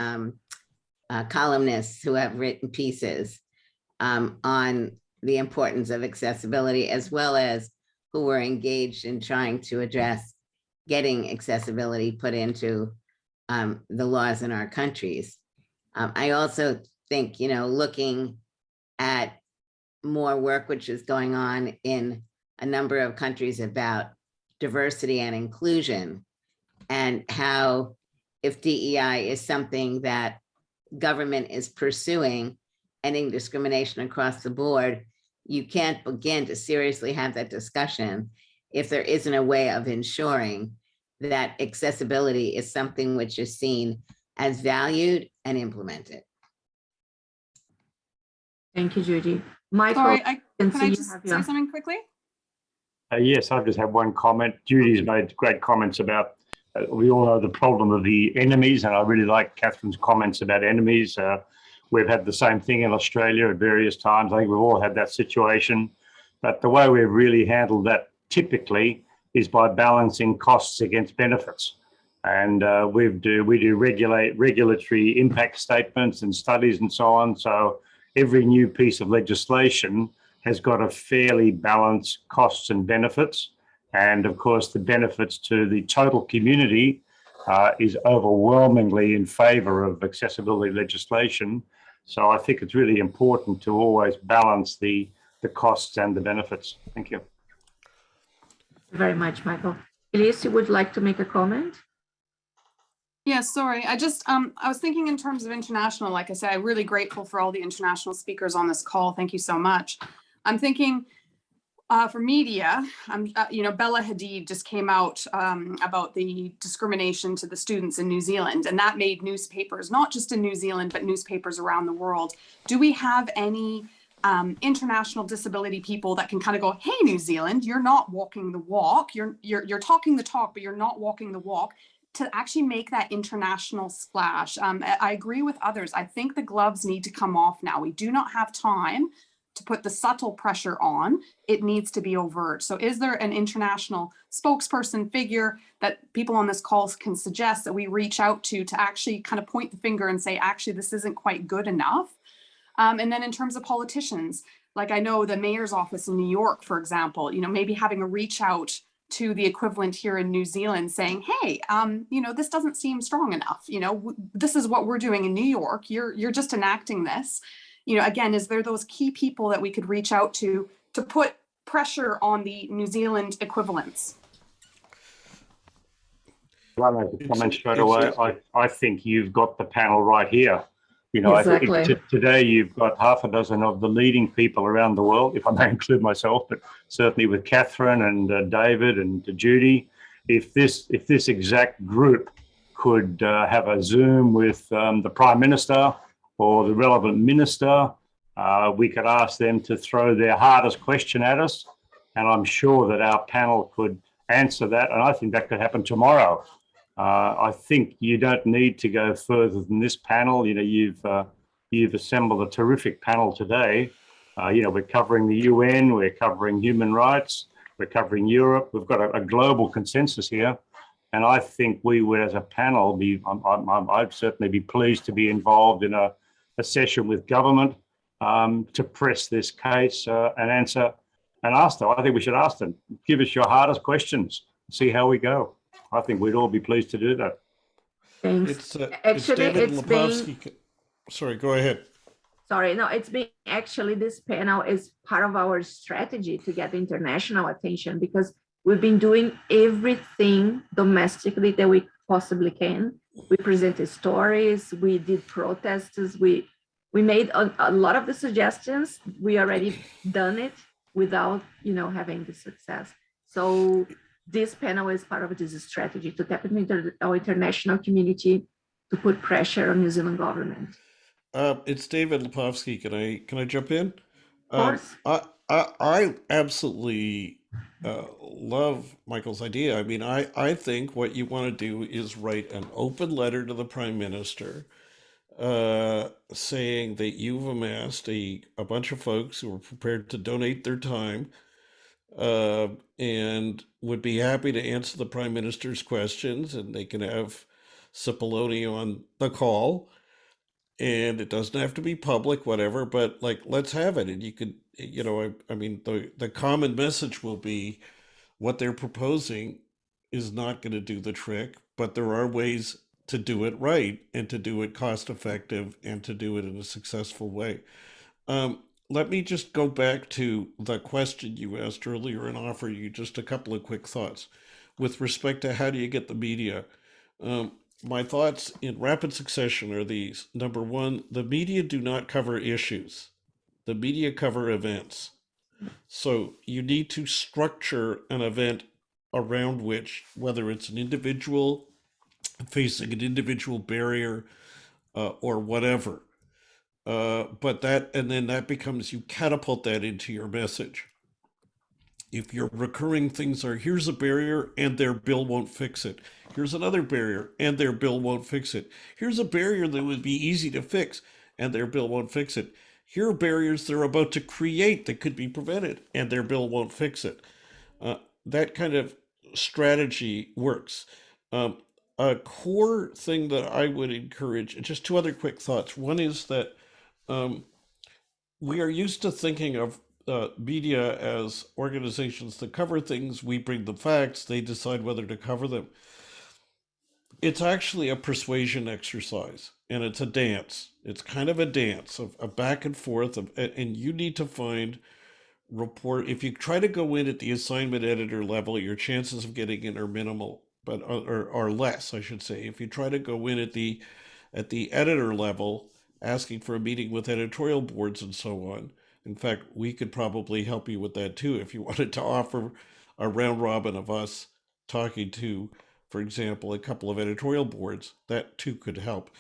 S7: columnists who have written pieces on the importance of accessibility, as well as who were engaged in trying to address getting accessibility put into the laws in our countries. I also think, looking at more work which is going on in a number of countries about diversity and inclusion, and how if DEI is something that government is pursuing, ending discrimination across the board, you can't begin to seriously have that discussion if there isn't a way of ensuring that accessibility is something which is seen as valued and implemented.
S1: Thank you, Judy. Michael,
S12: sorry, can I just say something quickly?
S9: Yes, I've just had one comment. Judy's made great comments about, we all know the problem of the enemies, and I really like Catherine's comments about enemies. We've had the same thing in Australia at various times. I think we've all had that situation. But the way we've really handled that typically is by balancing costs against benefits. And we do regulatory impact statements and studies and so on. So every new piece of legislation has got a fairly balanced costs and benefits. And of course, the benefits to the total community is overwhelmingly in favor of accessibility legislation. So I think it's really important to always balance the costs and the benefits. Thank you.
S1: Very much, Michael. Elise, you would like to make a comment?
S12: Yeah, sorry. I was thinking in terms of international, like I said, I'm really grateful for all the international speakers on this call. Thank you so much. I'm thinking For media, Bella Hadid just came out about the discrimination to the students in New Zealand, and that made newspapers, not just in New Zealand, but newspapers around the world. Do we have any international disability people that can kind of go, hey, New Zealand, you're not walking the walk, you're talking the talk, but you're not walking the walk, to actually make that international splash? I agree with others. I think the gloves need to come off now. We do not have time to put the subtle pressure on. It needs to be overt. So is there an international spokesperson figure that people on this call can suggest that we reach out to actually kind of point the finger and say, actually, this isn't quite good enough? And then in terms of politicians, like I know the mayor's office in New York, for example, maybe having a reach out to the equivalent here in New Zealand saying, hey, this doesn't seem strong enough. This is what we're doing in New York. You're just enacting this. Again, is there those key people that we could reach out to put pressure on the New Zealand equivalents?
S9: Well, I make a comment straight away. I think you've got the panel right here.
S1: Exactly.
S9: I think today you've got half a dozen of the leading people around the world, if I may include myself, but certainly with Catherine and David and Judy. If this exact group could have a Zoom with the Prime Minister or the relevant minister, we could ask them to throw their hardest question at us, and I'm sure that our panel could answer that, and I think that could happen tomorrow. I think you don't need to go further than this panel. You've assembled a terrific panel today. We're covering the UN, we're covering human rights, we're covering Europe. We've got a global consensus here. And I think we would, as a panel, I'd certainly be pleased to be involved in a session with government to press this case and answer and ask them. I think we should ask them, give us your hardest questions, see how we go. I think we'd all be pleased to do that.
S1: Thanks.
S5: It's David Lepofsky. Sorry, go ahead.
S1: Sorry, no, this panel is part of our strategy to get international attention, because we've been doing everything domestically that we possibly can. We presented stories, we did protests, we made a lot of the suggestions. We already done it without, having the success. So this panel is part of this strategy to tap into our international community to put pressure on New Zealand government.
S5: It's David Lepofsky. Can I jump in?
S1: Of course.
S5: I absolutely love Michael's idea. I mean, I think what you want to do is write an open letter to the Prime Minister saying that you've amassed a bunch of folks who are prepared to donate their time and would be happy to answer the Prime Minister's questions, and they can have Cipollone on the call, and it doesn't have to be public, whatever, but let's have it. And you could, the common message will be what they're proposing is not going to do the trick, but there are ways to do it right and to do it cost effective and to do it in a successful way. Let me just go back to the question you asked earlier and offer you just a couple of quick thoughts with respect to how do you get the media. My thoughts in rapid succession are these. Number one, the media do not cover issues. The media cover events. So you need to structure an event around which, whether it's an individual facing an individual barrier or whatever, then that becomes, you catapult that into your message. If your recurring things are, here's a barrier and their bill won't fix it. Here's another barrier and their bill won't fix it. Here's a barrier that would be easy to fix and their bill won't fix it. Here are barriers they're about to create that could be prevented and their bill won't fix it. That kind of strategy works. A core thing that I would encourage, just two other quick thoughts. One is that we are used to thinking of media as organizations that cover things. We bring the facts, they decide whether to cover them. It's actually a persuasion exercise, and it's a dance. It's kind of a dance of a back and forth, and you need to find report. If you try to go in at the assignment editor level, your chances of getting in are minimal, but are less, I should say. If you try to go in at the editor level, asking for a meeting with editorial boards and so on, In fact, we could probably help you with that too if you wanted to offer a round robin of us talking to, for example, a couple of editorial boards. That too could help.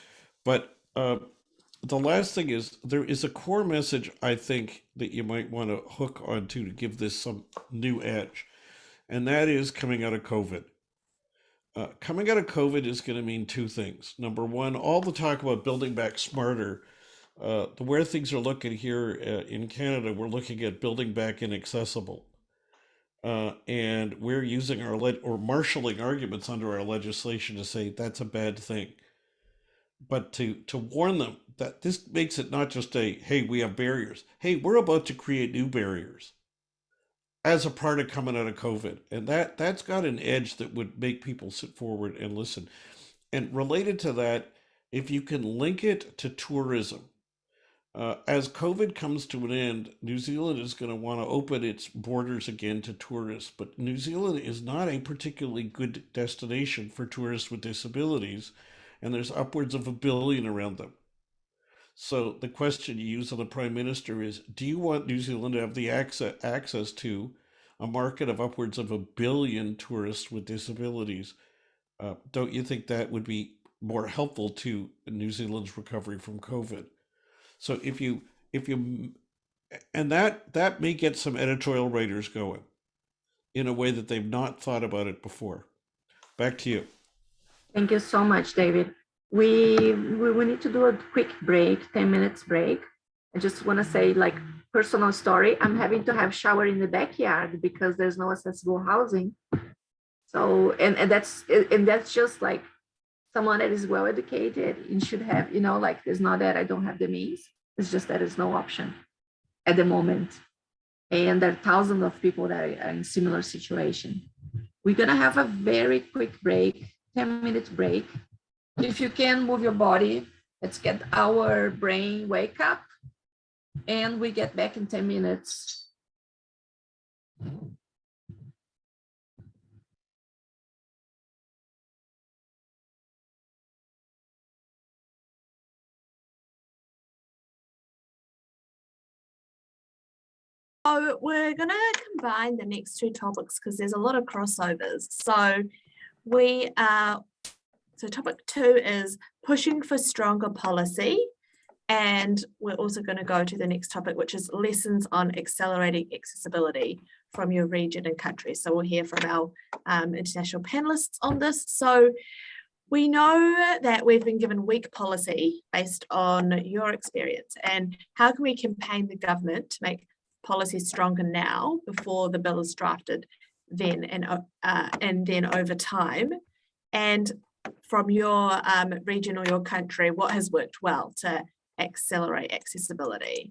S5: But the last thing is, there is a core message I think that you might want to hook onto to give this some new edge, and that is coming out of COVID. Coming out of COVID is going to mean two things. Number one, all the talk about building back smarter. The where things are looking here in Canada, we're looking at building back inaccessible. And we're using or marshaling arguments under our legislation to say that's a bad thing. But to warn them that this makes it not just a, hey, we have barriers. Hey, we're about to create new barriers as a part of coming out of COVID. And that's got an edge that would make people sit forward and listen. And related to that, if you can link it to tourism, as COVID comes to an end, New Zealand is going to want to open its borders again to tourists, but New Zealand is not a particularly good destination for tourists with disabilities, and there's upwards of 1 billion around them. So the question you use on the Prime Minister is, do you want New Zealand to have the access to a market of upwards of 1 billion tourists with disabilities? Don't you think that would be more helpful to New Zealand's recovery from COVID? So if you, and that may get some editorial writers going in a way that they've not thought about it before. Back to you.
S1: Thank you so much, David. We need to do a quick break, 10 minutes break. I just want to say, like, personal story. I'm having to have shower in the backyard because there's no accessible housing. So, and that's just like someone that is well educated and should have, like, it's not that I don't have the means. It's just that it's no option at the moment. And there are thousands of people that are in similar situation. We're going to have a very quick break, 10-minute break. If you can move your body, let's get our brain wake up, and we get back in 10 minutes.
S4: So we're going to combine the next two topics because there's a lot of crossovers. So topic 2 is pushing for stronger policy. And we're also going to go to the next topic, which is lessons on accelerating accessibility from your region and country. So we'll hear from our international panelists on this. So we know that we've been given weak policy based on your experience, and how can we campaign the government to make policy stronger now before the bill is drafted then and then over time? And from your region or your country, what has worked well to accelerate accessibility?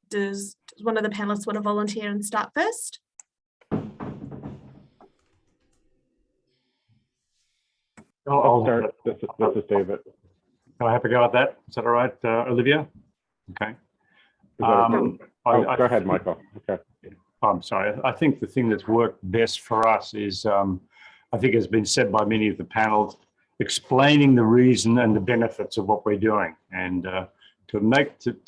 S4: Does one of the panelists want to volunteer and start first?
S9: I'll
S8: start. This is David.
S9: Can I have a go at that? Is that all right, Olivia? Okay.
S8: Go ahead, Michael. Okay.
S9: I'm sorry. I think the thing that's worked best for us is, I think has been said by many of the panels, explaining the reason and the benefits of what we're doing. And to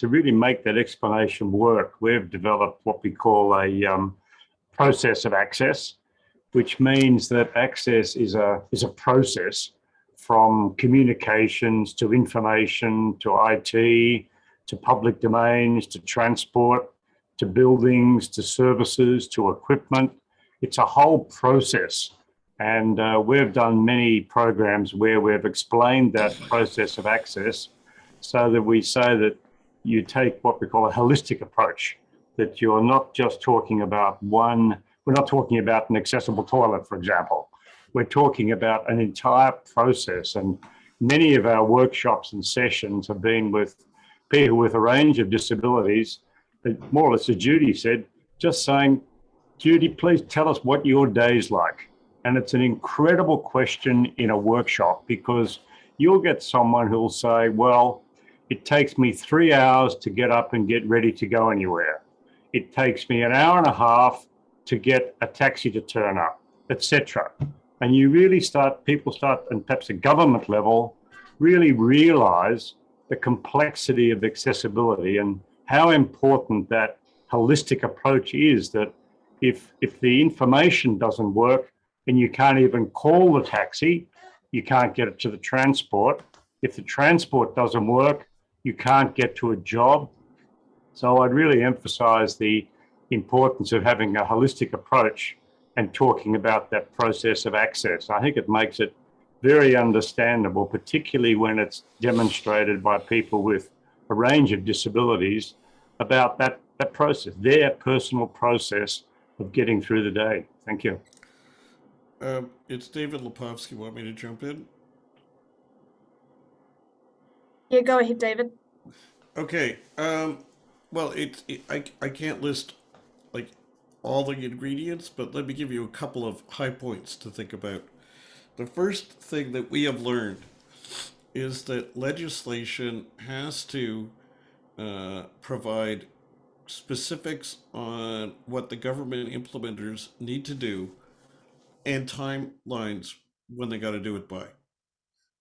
S9: really make that explanation work, we've developed what we call a process of access, which means that access is a process from communications to information to IT to public domains to transport to buildings to services to equipment. It's a whole process. And we've done many programs where we've explained that process of access so that we say that you take what we call a holistic approach, that you're not just talking about we're not talking about an accessible toilet, for example. We're talking about an entire process. And many of our workshops and sessions have been with people with a range of disabilities, more or less as Judy said, just saying, Judy, please tell us what your day's like. And it's an incredible question in a workshop, because you'll get someone who'll say, well, it takes me 3 hours to get up and get ready to go anywhere. It takes me an hour and a half to get a taxi to turn up, etc. And you really people start, and perhaps at government level, really realize the complexity of accessibility and how important that holistic approach is, that if the information doesn't work and you can't even call the taxi, you can't get it to the transport. If the transport doesn't work, you can't get to a job. So I'd really emphasize the importance of having a holistic approach and talking about that process of access. I think it makes it very understandable, particularly when it's demonstrated by people with a range of disabilities, about that process, their personal process of getting through the day. Thank you.
S5: It's David Lepofsky. Want me to jump in?
S4: Yeah, go ahead, David.
S5: Okay. Well, I can't list like all the ingredients, but let me give you a couple of high points to think about. The first thing that we have learned is that legislation has to provide specifics on what the government implementers need to do and timelines when they got to do it by.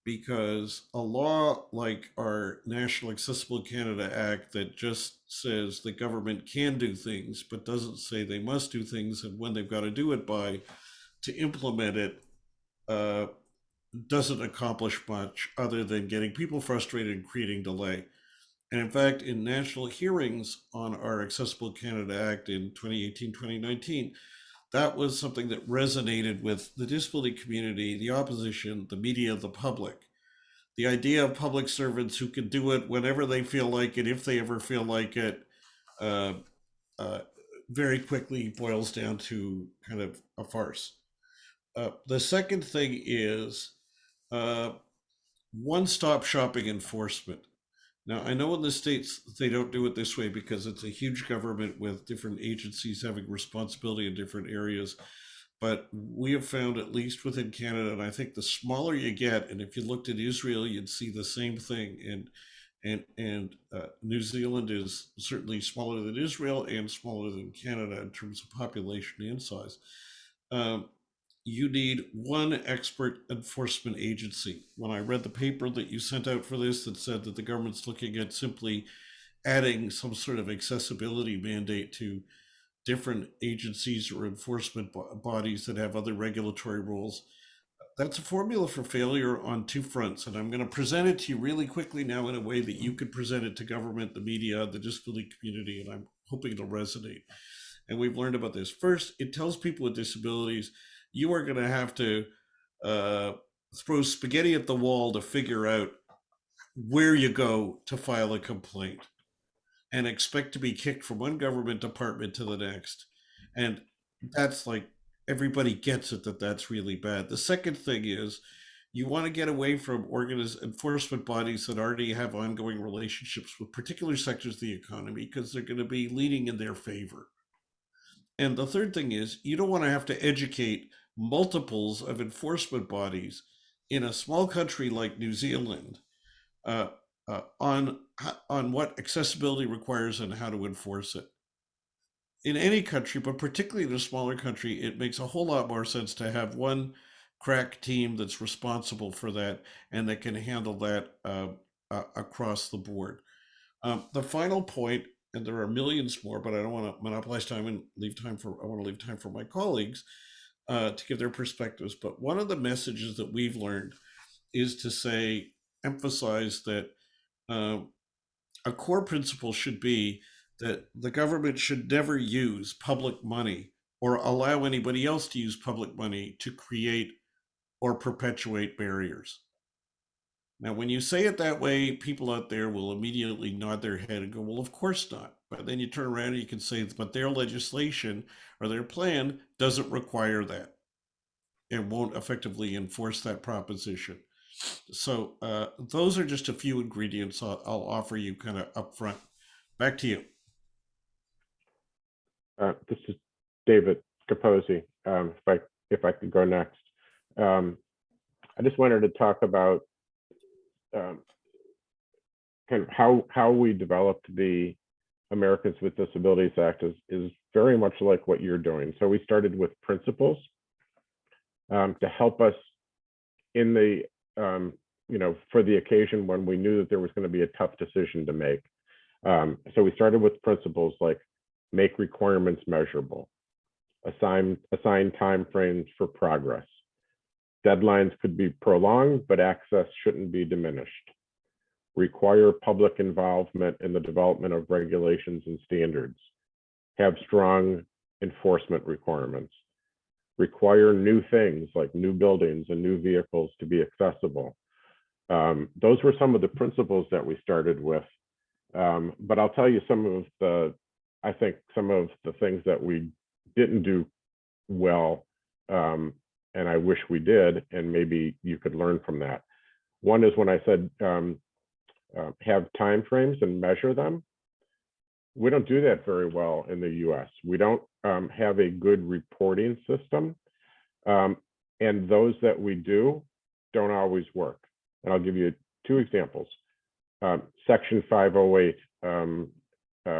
S5: Because a law like our National Accessible Canada Act that just says the government can do things, but doesn't say they must do things and when they've got to do it by to implement it, doesn't accomplish much other than getting people frustrated and creating delay. And in fact, in national hearings on our Accessible Canada Act in 2018, 2019, that was something that resonated with the disability community, the opposition, the media, the public. The idea of public servants who can do it whenever they feel like it, if they ever feel like it, very quickly boils down to kind of a farce. The second thing is one-stop shopping enforcement. Now, I know in the States they don't do it this way because it's a huge government with different agencies having responsibility in different areas. But we have found, at least within Canada, and I think the smaller you get, and if you looked at Israel, you'd see the same thing. And New Zealand is certainly smaller than Israel and smaller than Canada in terms of population and size. You need one expert enforcement agency. When I read the paper that you sent out for this that said that the government's looking at simply adding some sort of accessibility mandate to different agencies or enforcement bodies that have other regulatory rules, that's a formula for failure on two fronts. And I'm going to present it to you really quickly now in a way that you could present it to government, the media, the disability community, and I'm hoping it'll resonate. And we've learned about this. First, it tells people with disabilities, you are going to have to throw spaghetti at the wall to figure out where you go to file a complaint and expect to be kicked from one government department to the next. And that's like, everybody gets it that that's really bad. The second thing is you want to get away from enforcement bodies that already have ongoing relationships with particular sectors of the economy because they're going to be leaning in their favor. And the third thing is you don't want to have to educate multiples of enforcement bodies in a small country like New Zealand on what accessibility requires and how to enforce it. In any country, but particularly in a smaller country, it makes a whole lot more sense to have one crack team that's responsible for that and that can handle that across the board. The final point, and there are millions more, but I don't want to monopolize time and I want to leave time for my colleagues to give their perspectives. But one of the messages that we've learned is to emphasize that a core principle should be that the government should never use public money or allow anybody else to use public money to create or perpetuate barriers. Now, when you say it that way, people out there will immediately nod their head and go, well, of course not. But then you turn around and you can say, but their legislation or their plan doesn't require that. It won't effectively enforce that proposition. So those are just a few ingredients I'll offer you kind of upfront. Back to you.
S8: This is David Capozzi. If I could go next. I just wanted to talk about kind of how we developed the Americans with Disabilities Act is very much like what you're doing. So we started with principles to help us in the for the occasion when we knew that there was going to be a tough decision to make. So we started with principles like make requirements measurable, assign timeframes for progress. Deadlines could be prolonged, but access shouldn't be diminished. Require public involvement in the development of regulations and standards. Have strong enforcement requirements. Require new things like new buildings and new vehicles to be accessible. Those were some of the principles that we started with. But I'll tell you I think some of the things that we didn't do well, and I wish we did, and maybe you could learn from that. One is when I said have timeframes and measure them. We don't do that very well in the US. We don't have a good reporting system. And those that we do don't always work. And I'll give you 2 examples. Section 508,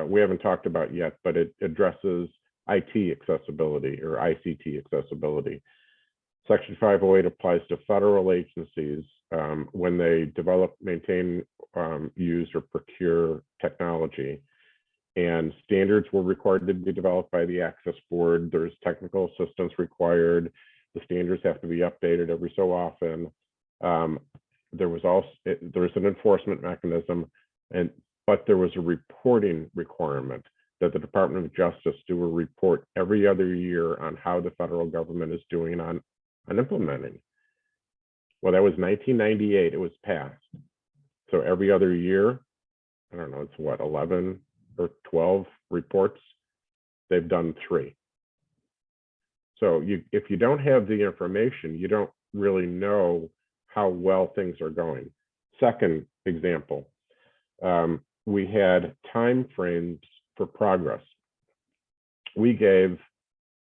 S8: we haven't talked about yet, but it addresses IT accessibility or ICT accessibility. Section 508 applies to federal agencies when they develop, maintain, use, or procure technology. And standards were required to be developed by the Access Board. There's technical assistance required. The standards have to be updated every so often. There's an enforcement mechanism, but there was a reporting requirement that the Department of Justice do a report every other year on how the federal government is doing on implementing. Well, that was 1998, it was passed. So every other year, I don't know, it's what, 11 or 12 reports? They've done 3. So if you don't have the information, you don't really know how well things are going. Second example, we had time frames for progress. We gave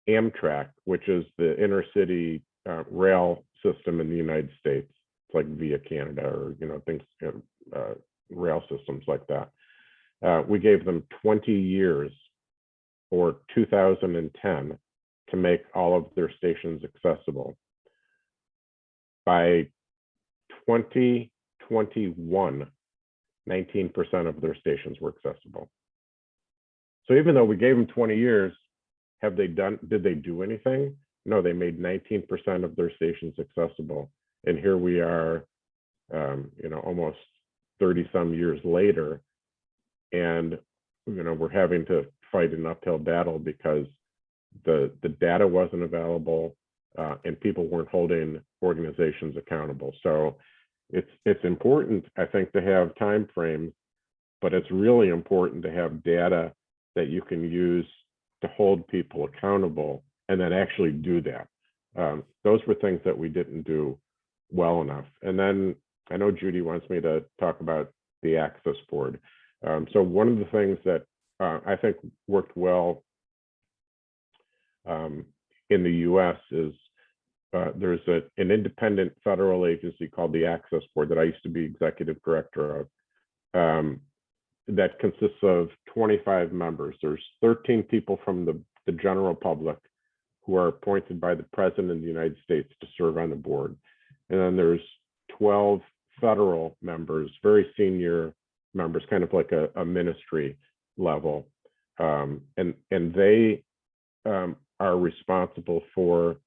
S8: Amtrak, which is the inner city rail system in the United States, it's like Via Canada or things, rail systems like that. We gave them 20 years or 2010 to make all of their stations accessible. By 2021, 19% of their stations were accessible. So even though we gave them 20 years, did they do anything? No, they made 19% of their stations accessible. And here we are, almost 30 some years later, and we're having to fight an uphill battle because the data wasn't available and people weren't holding organizations accountable. So it's important, I think, to have time frames, but it's really important to have data that you can use to hold people accountable and then actually do that. Those were things that we didn't do well enough. And then I know Judy wants me to talk about the Access Board. So one of the things that I think worked well in the US is there's an independent federal agency called the Access Board that I used to be executive director of, that consists of 25 members. There's 13 people from the general public who are appointed by the President of the United States to serve on the board. And then there's 12 federal members, very senior members, kind of like a ministry level. And they are responsible for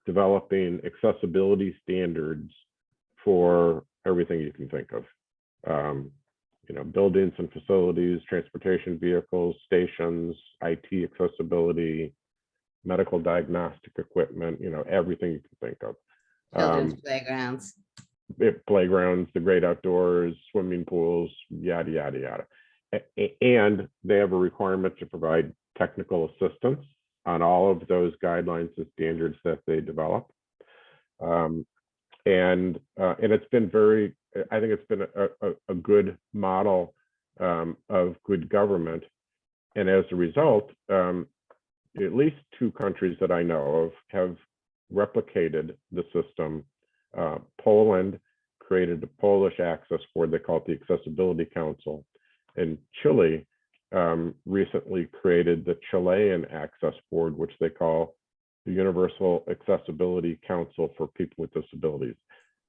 S8: developing accessibility standards for everything you can think of. Buildings and facilities, transportation vehicles, stations, IT accessibility, medical diagnostic equipment, everything you can think of.
S7: Children's playgrounds.
S8: Playgrounds, the great outdoors, swimming pools, yada, yada, yada. And they have a requirement to provide technical assistance on all of those guidelines and standards that they develop. And it's been I think it's been a good model of good government. And as a result, at least 2 countries that I know of have replicated the system. Poland created a Polish Access Board, they call it the Accessibility Council. And Chile recently created the Chilean Access Board, which they call the Universal Accessibility Council for People with Disabilities.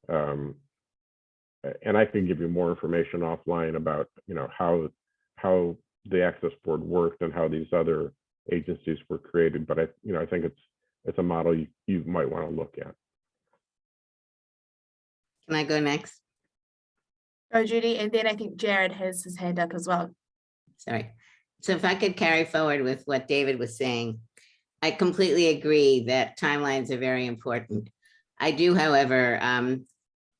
S8: And I can give you more information offline about how how the Access Board worked and how these other agencies were created. But I think it's a model you might want to look at.
S7: Can I go next?
S4: Go, Judy, and then I think Jared has his hand up as well.
S7: Sorry. So if I could carry forward with what David was saying, I completely agree that timelines are very important. I do, however,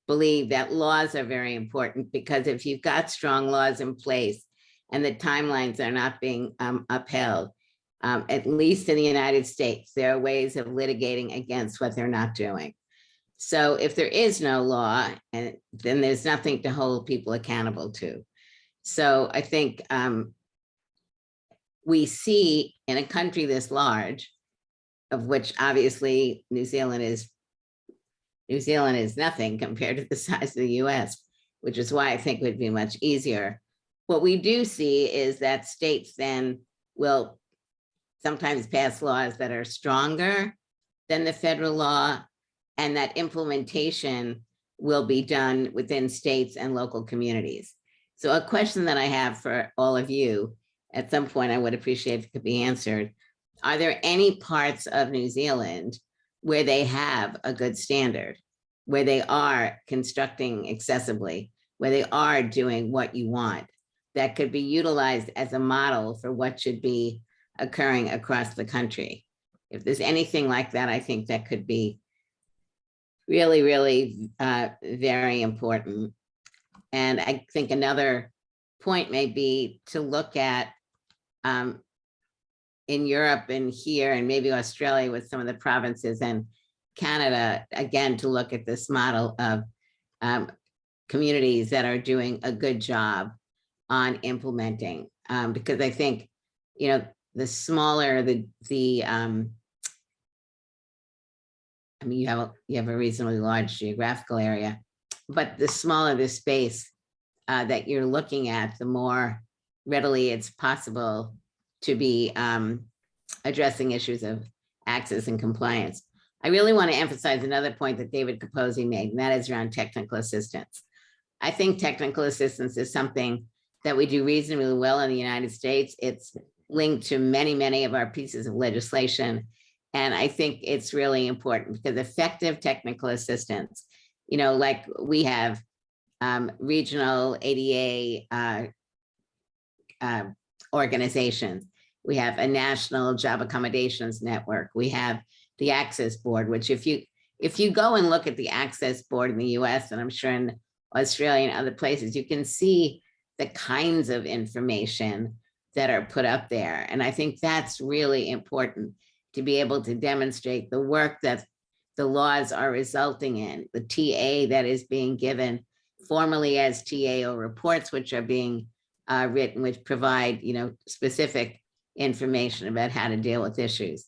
S7: believe that laws are very important, because if you've got strong laws in place and the timelines are not being upheld, at least in the United States, there are ways of litigating against what they're not doing. So if there is no law, and then there's nothing to hold people accountable to. So I think we see in a country this large, of which obviously New Zealand is nothing compared to the size of the US, which is why I think it would be much easier. What we do see is that states then will sometimes pass laws that are stronger than the federal law, and that implementation will be done within states and local communities. So a question that I have for all of you, at some point I would appreciate if it could be answered. Are there any parts of New Zealand where they have a good standard, where they are constructing accessibly, where they are doing what you want, that could be utilized as a model for what should be occurring across the country? If there's anything like that, I think that could be really, really very important. And I think another point may be to look at in Europe and here and maybe Australia with some of the provinces, and Canada, again, to look at this model of communities that are doing a good job on implementing. Because I think, the smaller I mean, you have a reasonably large geographical area, but the smaller the space that you're looking at, the more readily it's possible to be addressing issues of access and compliance. I really want to emphasize another point that David Capozzi made, and that is around technical assistance. I think technical assistance is something that we do reasonably well in the United States. It's linked to many, many of our pieces of legislation. And I think it's really important because effective technical assistance, like we have regional ADA organizations. We have a national job accommodations network. We have the Access Board, which if you go and look at the Access Board in the US, and I'm sure in Australia and other places, you can see the kinds of information that are put up there. And I think that's really important, to be able to demonstrate the work that the laws are resulting in, the TA that is being given formally as TAO reports, which are being written, which provide, specific information about how to deal with issues.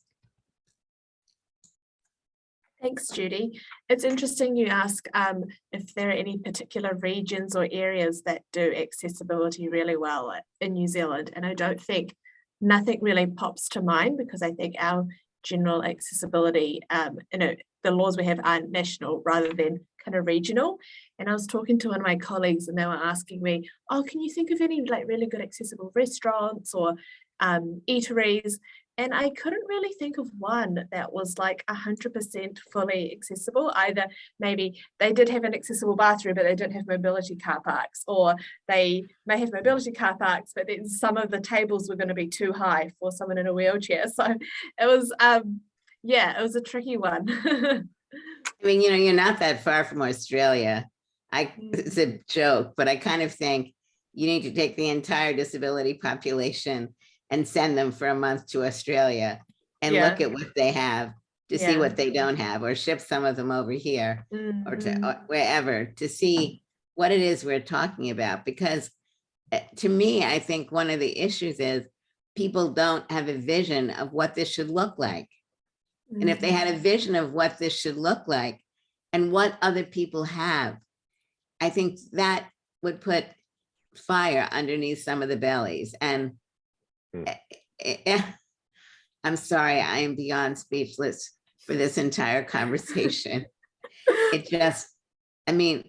S4: Thanks, Judy. It's interesting you ask if there are any particular regions or areas that do accessibility really well in New Zealand. And I don't think nothing really pops to mind, because I think our general accessibility, the laws we have are national rather than kind of regional. And I was talking to one of my colleagues and they were asking me, oh, can you think of any really good accessible restaurants or eateries? And I couldn't really think of one that was 100% fully accessible. Either maybe they did have an accessible bathroom, but they didn't have mobility car parks, or they may have mobility car parks, but then some of the tables were going to be too high for someone in a wheelchair. So it was, it was a tricky one.
S7: I mean, you're not that far from Australia. It's a joke, but I kind of think you need to take the entire disability population and send them for a month to Australia and look at what they have to see what they don't have, or ship some of them over here or to wherever to see what it is we're talking about. Because to me, I think one of the issues is people don't have a vision of what this should look like. And if they had a vision of what this should look like and what other people have, I think that would put fire underneath some of the bellies. And I'm sorry, I am beyond speechless for this entire conversation. It just, when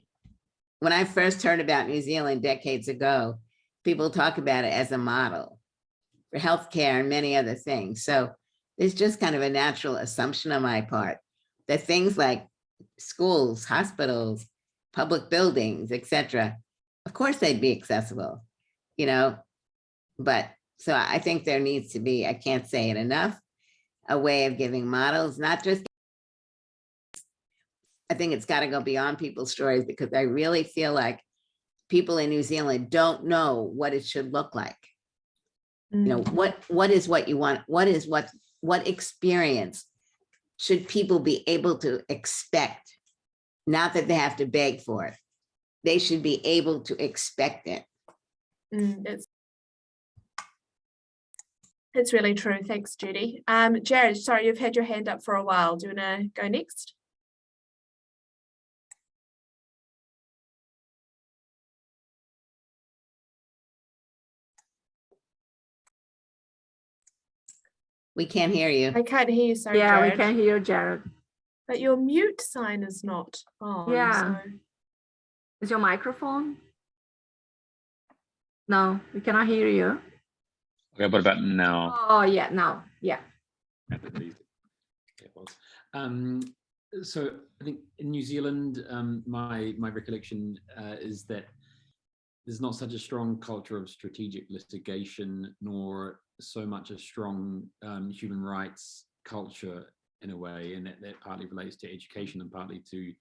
S7: I first heard about New Zealand decades ago, people talk about it as a model for healthcare and many other things. So it's just kind of a natural assumption on my part that things like schools, hospitals, public buildings, etc., of course they'd be accessible, you know, but so I think there needs to be, I can't say it enough, a way of giving models, not just, I think it's got to go beyond people's stories, because I really feel like people in New Zealand don't know what it should look like. You know, what is what you want? What experience should people be able to expect? Not that they have to beg for it. They should be able to expect it.
S4: It's really true. Thanks, Judy. Jared, sorry, you've had your hand up for a while. Do you want to go next?
S7: We can't hear you.
S4: I can't hear you, sorry,
S1: Yeah,
S4: Jared.
S1: we can hear Jared.
S4: But your mute sign is not on.
S1: Yeah.
S4: So.
S1: Is your microphone? No, we cannot hear you.
S10: Okay, what about now?
S1: Oh, yeah, now, yeah.
S13: So I think in New Zealand, my recollection is that there's not such a strong culture of strategic litigation, nor so much a strong human rights culture in a way, and that partly relates to education and partly to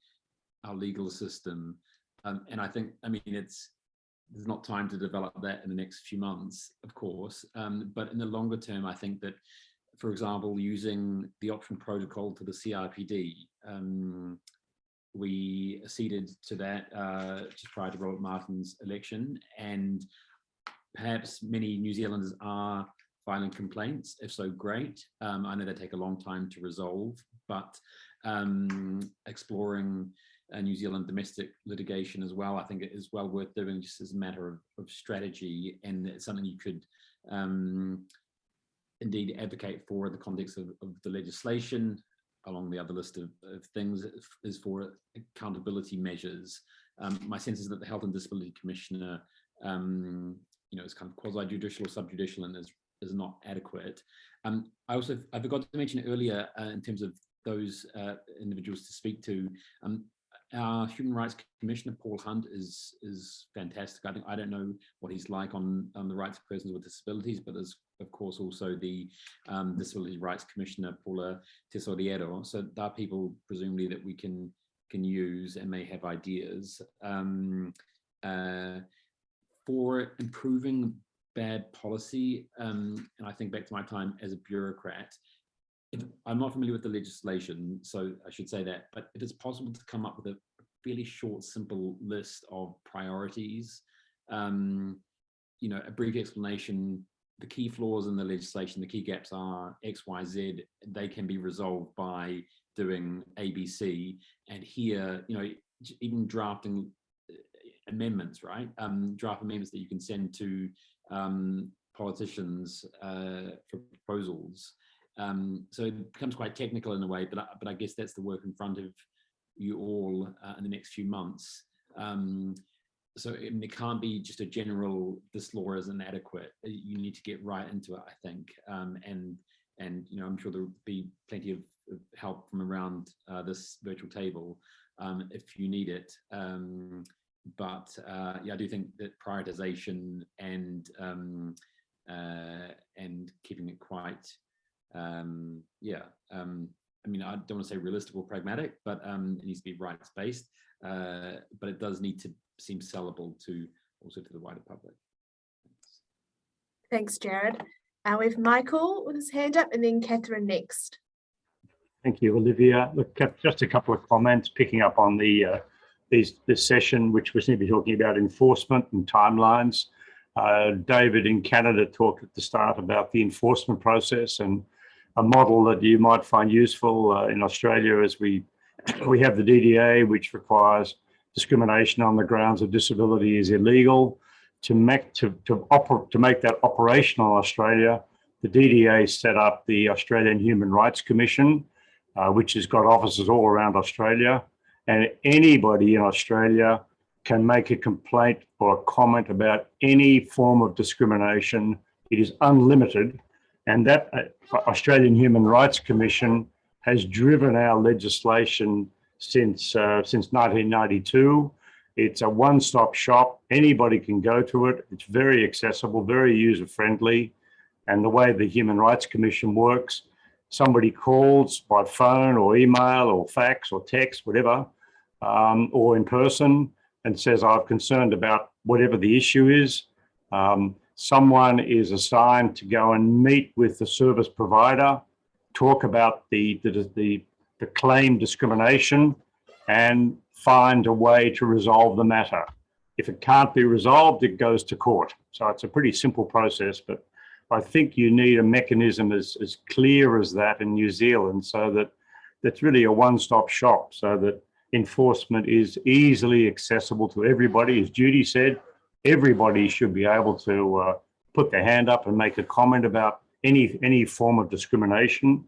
S13: our legal system. And I think, I mean, there's not time to develop that in the next few months, of course, but in the longer term, I think that, for example, using the option protocol to the CRPD, we acceded to that just prior to Robert Martin's election, and perhaps many New Zealanders are filing complaints. If so, great. I know they take a long time to resolve, but exploring New Zealand domestic litigation as well, I think it is well worth doing, just as a matter of strategy, and it's something you could indeed advocate for in the context of the legislation. Along the other list of things is for accountability measures. My sense is that the Health and Disability Commissioner, you know, is kind of quasi-judicial or sub-judicial and is not adequate. I forgot to mention earlier in terms of those individuals to speak to. Our Human Rights Commissioner, Paul Hunt, is fantastic. I don't know what he's like on the rights of persons with disabilities, but there's of course also the Disability Rights Commissioner, Paula Tesoriero. So there are people presumably that we can use and may have ideas for improving bad policy. And I think back to my time as a bureaucrat. I'm not familiar with the legislation, so I should say that, but if it's possible to come up with a fairly short, simple list of priorities, you know, a brief explanation, the key flaws in the legislation, the key gaps are X, Y, Z, they can be resolved by doing ABC, and here, you know, even drafting amendments, right? Draft amendments that you can send to politicians for proposals. So it becomes quite technical in a way, but I guess that's the work in front of you all in the next few months. So I mean, it can't be just a general, this law is inadequate. You need to get right into it, I think. And you know, I'm sure there'll be plenty of help from around this virtual table if you need it. But yeah, I do think that prioritization and keeping it quite I mean, I don't want to say realistic or pragmatic, but it needs to be rights-based, but it does need to seem sellable to also to the wider public.
S4: Thanks, Jared. We have Michael with his hand up, and then Catherine next.
S9: Thank you, Olivia. Look, just a couple of comments picking up on this session, which was going to be talking about enforcement and timelines. David in Canada talked at the start about the enforcement process, and a model that you might find useful in Australia is we have the DDA, which requires discrimination on the grounds of disability is illegal. To make that operational in Australia, the DDA set up the Australian Human Rights Commission, which has got offices all around Australia, and anybody in Australia can make a complaint or a comment about any form of discrimination. It is unlimited, and that Australian Human Rights Commission has driven our legislation since 1992. It's a one-stop shop. Anybody can go to it. It's very accessible, very user-friendly. And the way the Human Rights Commission works, somebody calls by phone or email or fax or text, whatever, or in person, and says, I'm concerned about whatever the issue is. Someone is assigned to go and meet with the service provider, talk about the claim discrimination, and find a way to resolve the matter. If it can't be resolved, it goes to court. So it's a pretty simple process, but I think you need a mechanism as clear as that in New Zealand, so that that's really a one-stop shop, so that enforcement is easily accessible to everybody. As Judy said, everybody should be able to put their hand up and make a comment about any form of discrimination.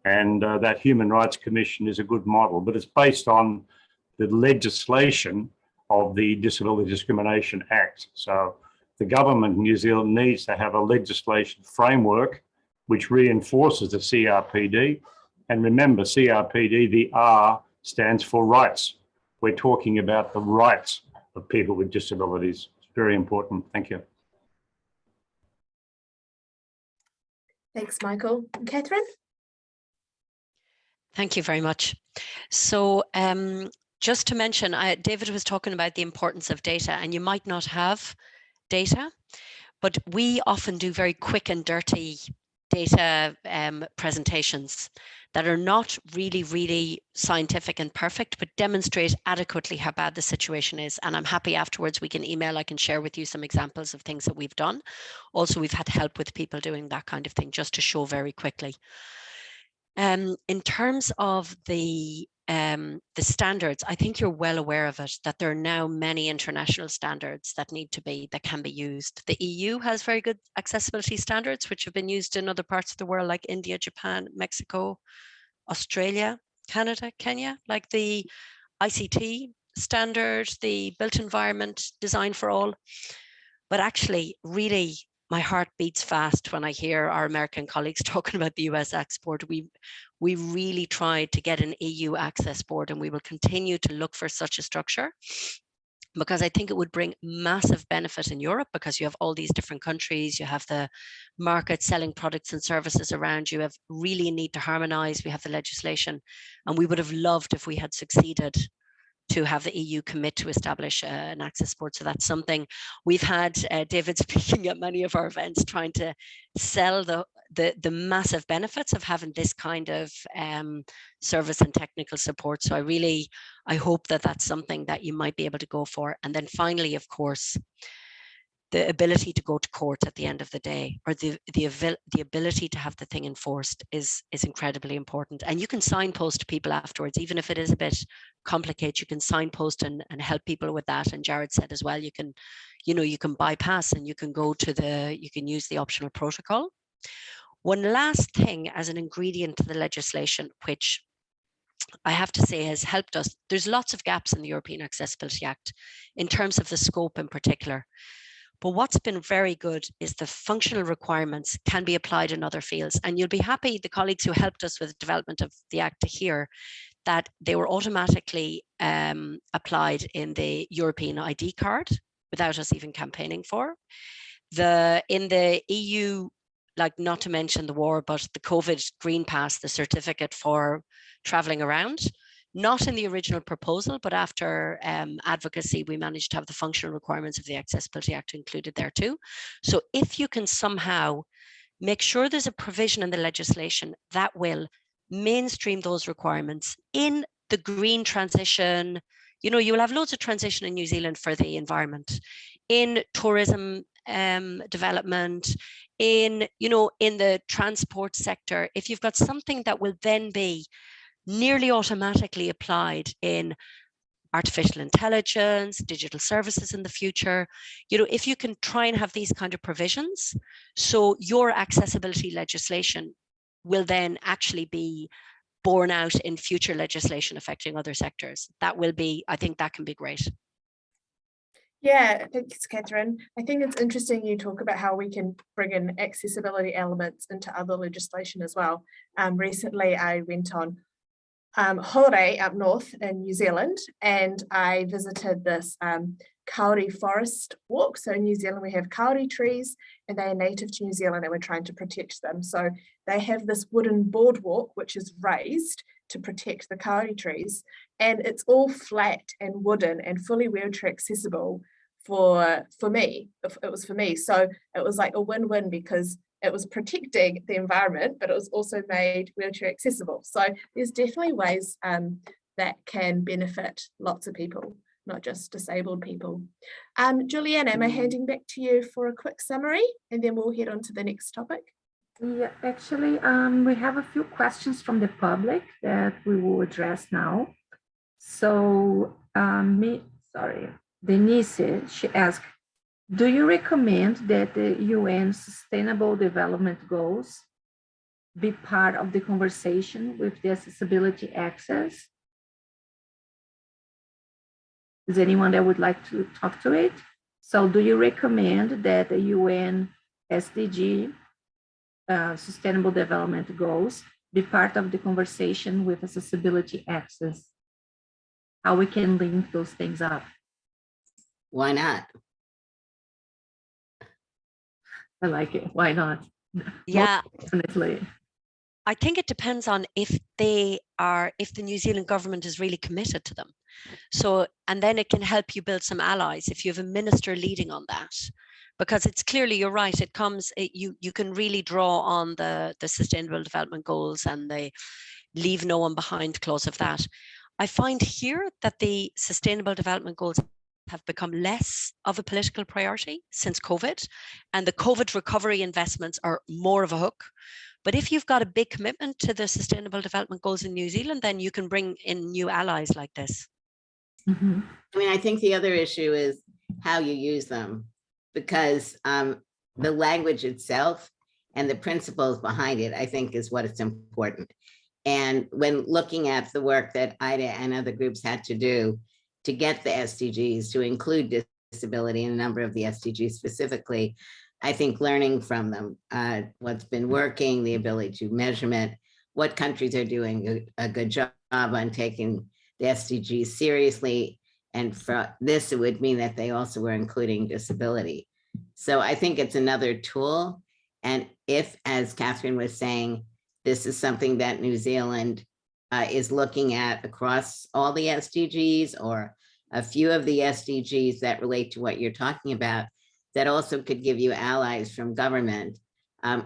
S9: And that Human Rights Commission is a good model, but it's based on the legislation of the Disability Discrimination Act. So the government in New Zealand needs to have a legislation framework which reinforces the CRPD. And remember, CRPD, the R stands for rights. We're talking about the rights of people with disabilities. It's very important. Thank you.
S4: Thanks, Michael. Catherine?
S11: Thank you very much. So just to mention, David was talking about the importance of data, and you might not have data, but we often do very quick and dirty data presentations that are not really scientific and perfect, but demonstrate adequately how bad the situation is. And I'm happy afterwards we can email, I can share with you some examples of things that we've done. Also, we've had help with people doing that kind of thing, just to show very quickly. In terms of the standards, I think you're well aware of it, that there are now many international standards that can be used. The EU has very good accessibility standards, which have been used in other parts of the world, like India, Japan, Mexico, Australia, Canada, Kenya, like the ICT standard, the built environment design for all. But actually, really, my heart beats fast when I hear our American colleagues talking about the US Access Board. We really tried to get an EU Access Board, and we will continue to look for such a structure, because I think it would bring massive benefit in Europe, because you have all these different countries, you have the market selling products and services around, you have really need to harmonize, we have the legislation, and we would have loved if we had succeeded to have the EU commit to establish an access board. So that's something we've had David speaking at many of our events, trying to sell the massive benefits of having this kind of service and technical support. So I hope that that's something that you might be able to go for. And then finally, of course, the ability to go to court at the end of the day, or the ability to have the thing enforced is incredibly important. And you can signpost people afterwards, even if it is a bit complicated, you can signpost and help people with that. And Jared said as well, you can bypass and you can use the optional protocol. One last thing as an ingredient to the legislation, which I have to say has helped us. There's lots of gaps in the European Accessibility Act in terms of the scope in particular. But what's been very good is the functional requirements can be applied in other fields. And you'll be happy, the colleagues who helped us with the development of the Act, to hear that they were automatically applied in the European ID card without us even campaigning for. In the EU, like, not to mention the war, but the COVID Green Pass, the certificate for traveling around, not in the original proposal, but after advocacy, we managed to have the functional requirements of the Accessibility Act included there too. So if you can somehow make sure there's a provision in the legislation that will mainstream those requirements in the green transition, you will have loads of transition in New Zealand for the environment, in tourism development, in the transport sector. If you've got something that will then be nearly automatically applied in artificial intelligence, digital services in the future, if you can try and have these kind of provisions, so your accessibility legislation will then actually be borne out in future legislation affecting other sectors. That will be, I think that can be great.
S4: Yeah, thanks, Catherine. I think it's interesting you talk about how we can bring in accessibility elements into other legislation as well. Recently, I went on holiday up north in New Zealand, and I visited this kauri forest walk. So in New Zealand, we have kauri trees, and they are native to New Zealand, and we're trying to protect them. So they have this wooden boardwalk, which is raised to protect the kauri trees, and it's all flat and wooden and fully wheelchair accessible for me. It was for me. So it was like a win-win, because it was protecting the environment, but it was also made wheelchair accessible. So there's definitely ways that can benefit lots of people, not just disabled people. Juliana, am I handing back to you for a quick summary, and then we'll head on to the next topic?
S1: Yeah, actually, we have a few questions from the public that we will address now. So, Denise, she asked, do you recommend that the UN Sustainable Development Goals be part of the conversation with the accessibility access? Is anyone that would like to talk to it? So do you recommend that the UN SDG, Sustainable Development Goals, be part of the conversation with accessibility access? How we can link those things up?
S7: Why not?
S1: I like it. Why not?
S11: Yeah,
S1: definitely.
S11: I think it depends on if the New Zealand government is really committed to them. So, and then it can help you build some allies if you have a minister leading on that, because it's clearly, you're right, you can really draw on the Sustainable Development Goals and the leave no one behind clause of that. I find here that the Sustainable Development Goals have become less of a political priority since COVID, and the COVID recovery investments are more of a hook. But if you've got a big commitment to the Sustainable Development Goals in New Zealand, then you can bring in new allies like this.
S1: Mm-hmm.
S7: I mean, I think the other issue is how you use them, because the language itself and the principles behind it, I think, is what is important. And when looking at the work that IDA and other groups had to do to get the SDGs to include disability in a number of the SDGs specifically, I think learning from them, what's been working, the ability to measurement, what countries are doing a good job on taking the SDGs seriously. And for this, it would mean that they also were including disability. So I think it's another tool. And if, as Catherine was saying, this is something that New Zealand is looking at across all the SDGs, or a few of the SDGs that relate to what you're talking about, that also could give you allies from government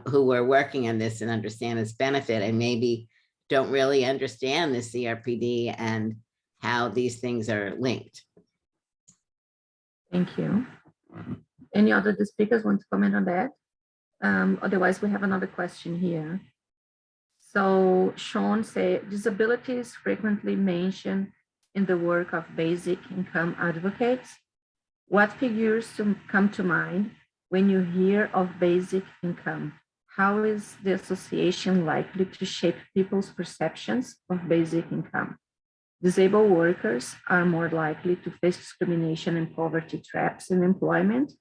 S7: who are working on this and understand its benefit, and maybe don't really understand the CRPD and how these things are linked.
S1: Thank you. Any other speakers want to comment on that? Otherwise, we have another question here. So Sean said, disability is frequently mentioned in the work of basic income advocates. What figures come to mind when you hear of basic income? How is the association likely to shape people's perceptions of basic income? Disabled workers are more likely to face discrimination and poverty traps in employment,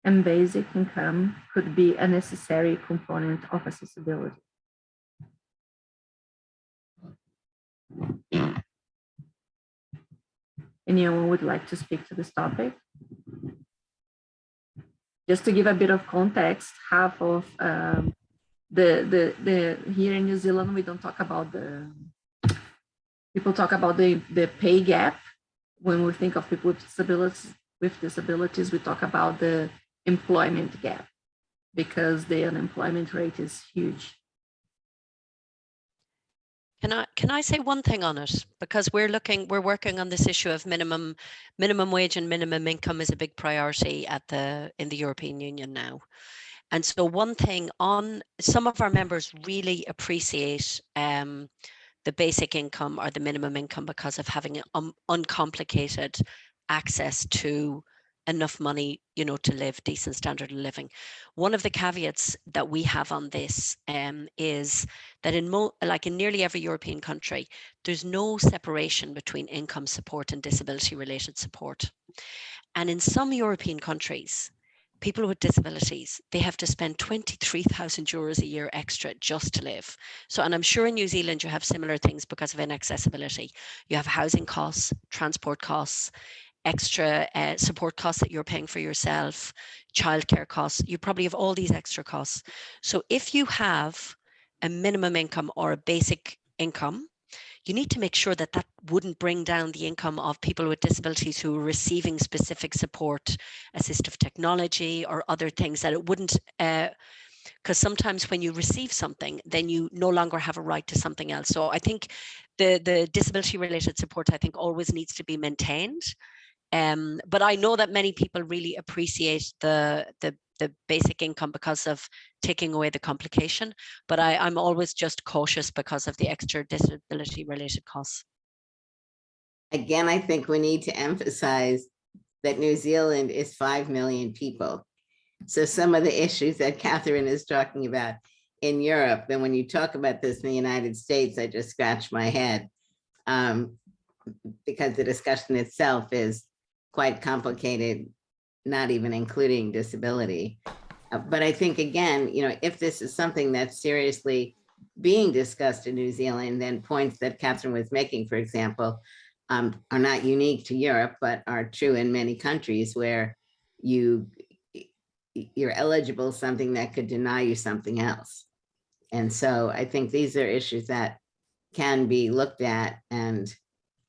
S1: and basic income could be a necessary component of accessibility. Anyone would like to speak to this topic? Just to give a bit of context, half of here in New Zealand, we don't talk about people talk about the pay gap. When we think of people with disabilities, we talk about the employment gap, because the unemployment rate is huge.
S11: Can I say one thing on it? Because we're working on this issue of minimum wage and minimum income is a big priority in the European Union now. And so one thing, on some of our members really appreciate the basic income or the minimum income because of having uncomplicated access to enough money, you know, to live decent standard of living. One of the caveats that we have on this is that in nearly every European country, there's no separation between income support and disability related support. And in some European countries, people with disabilities, they have to spend 23,000 euros a year extra just to live. So, and I'm sure in New Zealand, you have similar things because of inaccessibility. You have housing costs, transport costs, extra support costs that you're paying for yourself, childcare costs. You probably have all these extra costs. So if you have a minimum income or a basic income, you need to make sure that that wouldn't bring down the income of people with disabilities who are receiving specific support, assistive technology or other things, that it wouldn't, because sometimes when you receive something, then you no longer have a right to something else. So I think the disability related support, I think, always needs to be maintained. But I know that many people really appreciate the basic income because of taking away the complication, but I'm always just cautious because of the extra disability related costs.
S7: Again, I think we need to emphasize that New Zealand is 5 million people. So some of the issues that Catherine is talking about in Europe, and when you talk about this in the United States, I just scratch my head because the discussion itself is quite complicated, not even including disability. But I think, again, you know, if this is something that's seriously being discussed in New Zealand, then points that Catherine was making, for example, are not unique to Europe, but are true in many countries where you're eligible something that could deny you something else. And so I think these are issues that can be looked at and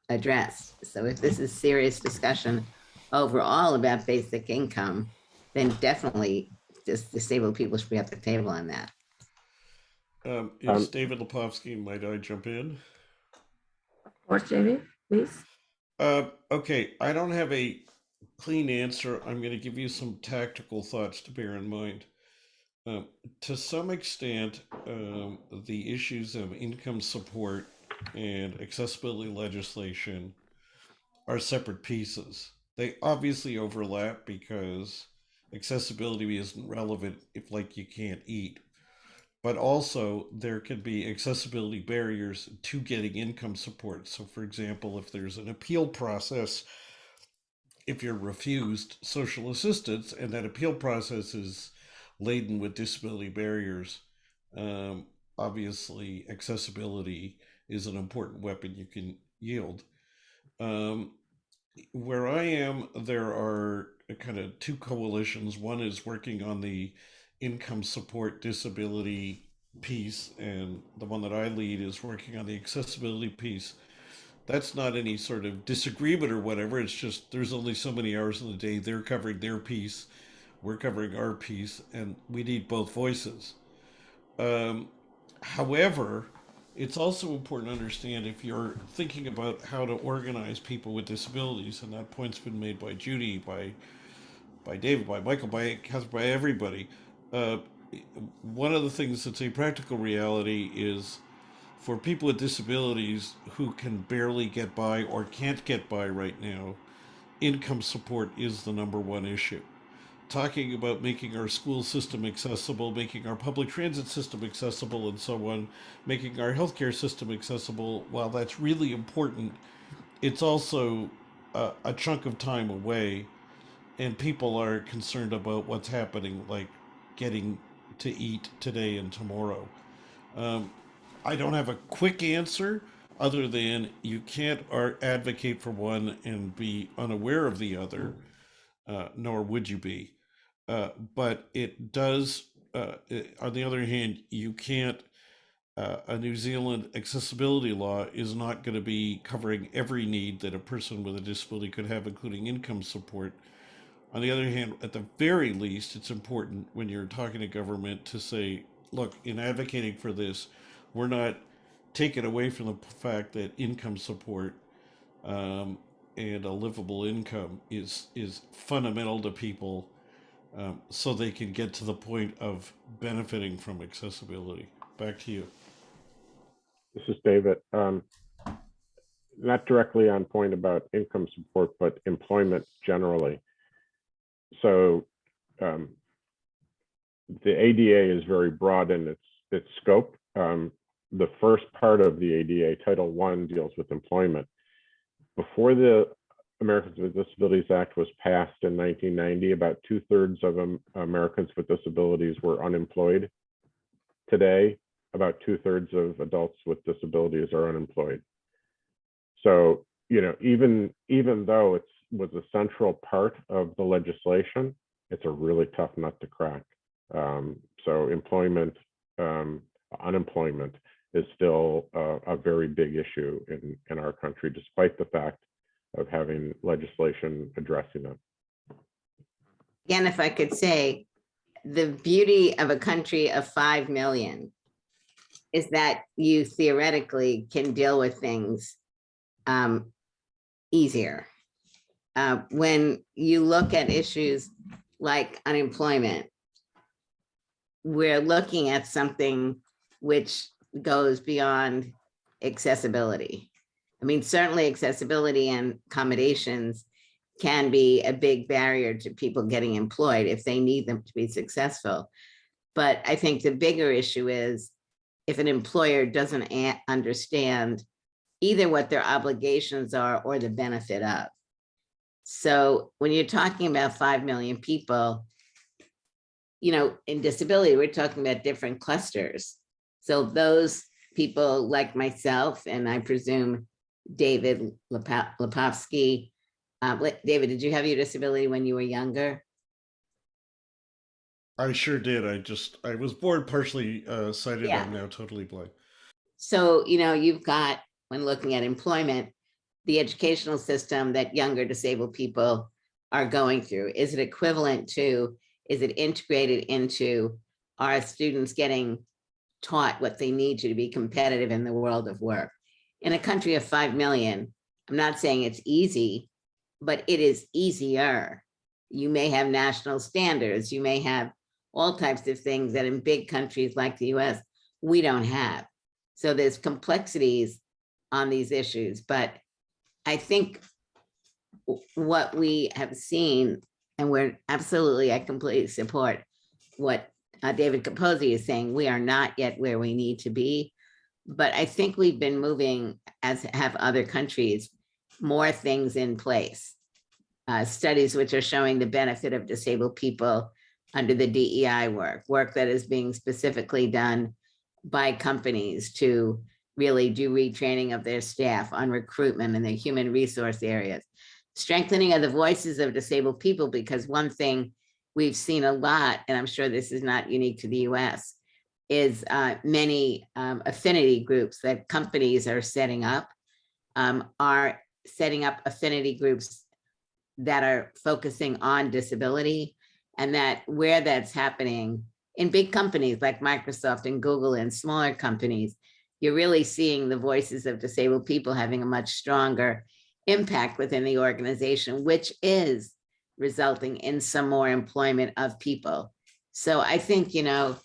S7: addressed. So if this is serious discussion overall about basic income, then definitely just disabled people should be at the table on that.
S5: Is David Lepofsky, might I jump in?
S1: Of course, Jamie, please.
S5: Okay, I don't have a clean answer. I'm going to give you some tactical thoughts to bear in mind. To some extent, the issues of income support and accessibility legislation are separate pieces. They obviously overlap because accessibility isn't relevant if, like, you can't eat. But also there can be accessibility barriers to getting income support. So for example, if there's an appeal process, if you're refused social assistance and that appeal process is laden with disability barriers, obviously accessibility is an important weapon you can yield. Where I am, there are kind of two coalitions. One is working on the income support disability piece, and the one that I lead is working on the accessibility piece. That's not any sort of disagreement or whatever. It's just there's only so many hours in the day. They're covering their piece, we're covering our piece, and we need both voices. However, it's also important to understand if you're thinking about how to organize people with disabilities, and that point's been made by Judy, by David, by Michael, by Catherine, by everybody. One of the things that's a practical reality is for people with disabilities who can barely get by or can't get by right now, income support is the number one issue. Talking about making our school system accessible, making our public transit system accessible, and so on, making our healthcare system accessible, while that's really important, it's also a chunk of time away, and people are concerned about what's happening, like getting to eat today and tomorrow. I don't have a quick answer other than you can't advocate for one and be unaware of the other, nor would you be. But it does, on the other hand, you can't, a New Zealand accessibility law is not going to be covering every need that a person with a disability could have, including income support. On the other hand, at the very least, it's important when you're talking to government to say, look, in advocating for this, we're not taking away from the fact that income support and a livable income is fundamental to people, so they can get to the point of benefiting from accessibility. Back to you.
S8: This is David. Not directly on point about income support, but employment generally. so the ADA is very broad in its scope. The first part of the ADA, Title I, deals with employment. Before the Americans with Disabilities Act was passed in 1990, about 2/3 of Americans with disabilities were unemployed. Today, about 2/3 of adults with disabilities are unemployed. So, you know, even though it was a central part of the legislation, it's a really tough nut to crack. So unemployment is still a very big issue in our country, despite the fact of having legislation addressing it.
S7: Again, if I could say, the beauty of a country of 5 million is that you theoretically can deal with things easier. When you look at issues like unemployment, we're looking at something which goes beyond accessibility. I mean, certainly accessibility and accommodations can be a big barrier to people getting employed if they need them to be successful. But I think the bigger issue is if an employer doesn't understand either what their obligations are or the benefit of. So when you're talking about 5 million people, you know, in disability, we're talking about different clusters. So those people like myself, and I presume David Lepofsky. David, did you have your disability when you were younger?
S5: I sure did. I was born partially sighted.
S7: Yeah.
S5: I'm now totally blind.
S7: So, you know, you've got, when looking at employment, the educational system that younger disabled people are going through. Is it equivalent to, is it integrated into, are students getting taught what they need to be competitive in the world of work? In a country of 5 million, I'm not saying it's easy, but it is easier. You may have national standards, you may have all types of things that in big countries like the US, we don't have. So there's complexities on these issues, but I think what we have seen, and I completely support what David Capozzi is saying, we are not yet where we need to be, but I think we've been moving, as have other countries, more things in place. Studies which are showing the benefit of disabled people under the DEI work that is being specifically done by companies to really do retraining of their staff on recruitment and the human resource areas. Strengthening of the voices of disabled people, because one thing we've seen a lot, and I'm sure this is not unique to the US, is many affinity groups that companies are setting up affinity groups that are focusing on disability, and that where that's happening in big companies like Microsoft and Google and smaller companies, you're really seeing the voices of disabled people having a much stronger impact within the organization, which is resulting in some more employment of people. So I think, you know,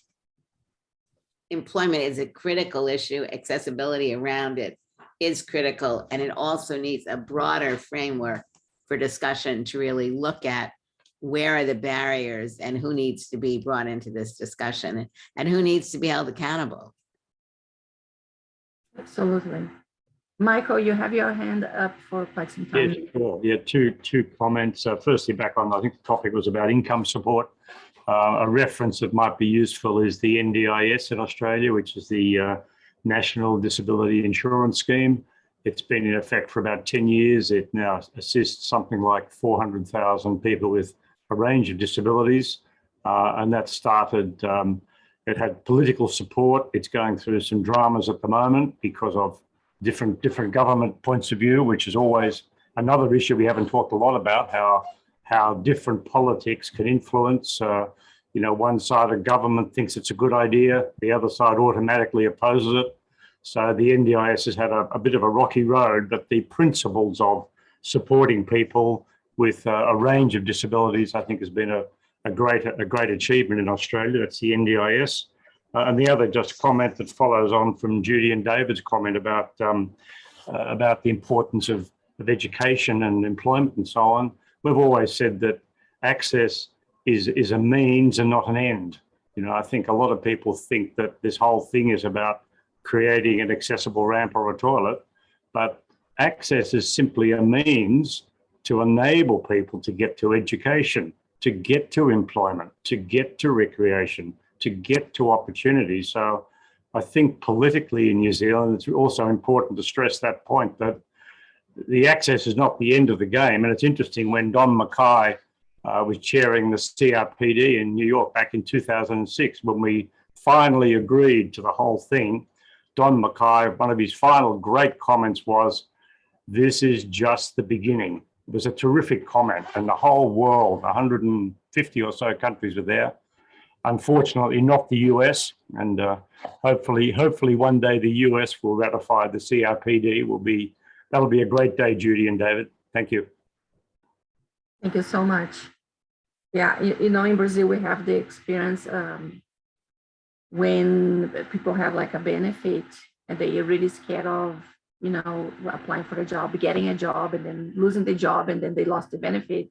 S7: employment is a critical issue. Accessibility around it is critical, and it also needs a broader framework for discussion to really look at where are the barriers and who needs to be brought into this discussion and who needs to be held accountable.
S1: Absolutely. Michael, you have your hand up for quite some time.
S9: Yes, sure. Yeah, two comments. Firstly, back on, I think the topic was about income support. A reference that might be useful is the NDIS in Australia, which is the National Disability Insurance Scheme. It's been in effect for about 10 years. It now assists something like 400,000 people with a range of disabilities. And that started, it had political support. It's going through some dramas at the moment because of different government points of view, which is always another issue we haven't talked a lot about, how different politics can influence. You know, one side of government thinks it's a good idea, the other side automatically opposes it. So the NDIS has had a bit of a rocky road, but the principles of supporting people with a range of disabilities, I think, has been a great achievement in Australia. That's the NDIS. And the other just comment that follows on from Judy and David's comment about the importance of education and employment and so on. We've always said that access is a means and not an end. You know, I think a lot of people think that this whole thing is about creating an accessible ramp or a toilet, but access is simply a means to enable people to get to education, to get to employment, to get to recreation, to get to opportunity. So I think politically in New Zealand, it's also important to stress that point, that the access is not the end of the game. And it's interesting, when Don Mackay was chairing the CRPD in New York back in 2006, when we finally agreed to the whole thing, Don Mackay, one of his final great comments was, "This is just the beginning." It was a terrific comment, and the whole world, 150 or so countries were there. Unfortunately, not the US, and hopefully one day the US will ratify the CRPD. That'll be a great day, Judy and David. Thank you.
S1: Thank you so much. Yeah, you know, in Brazil, we have the experience when people have like a benefit and they are really scared of, you know, applying for a job, getting a job, and then losing the job, and then they lost the benefit.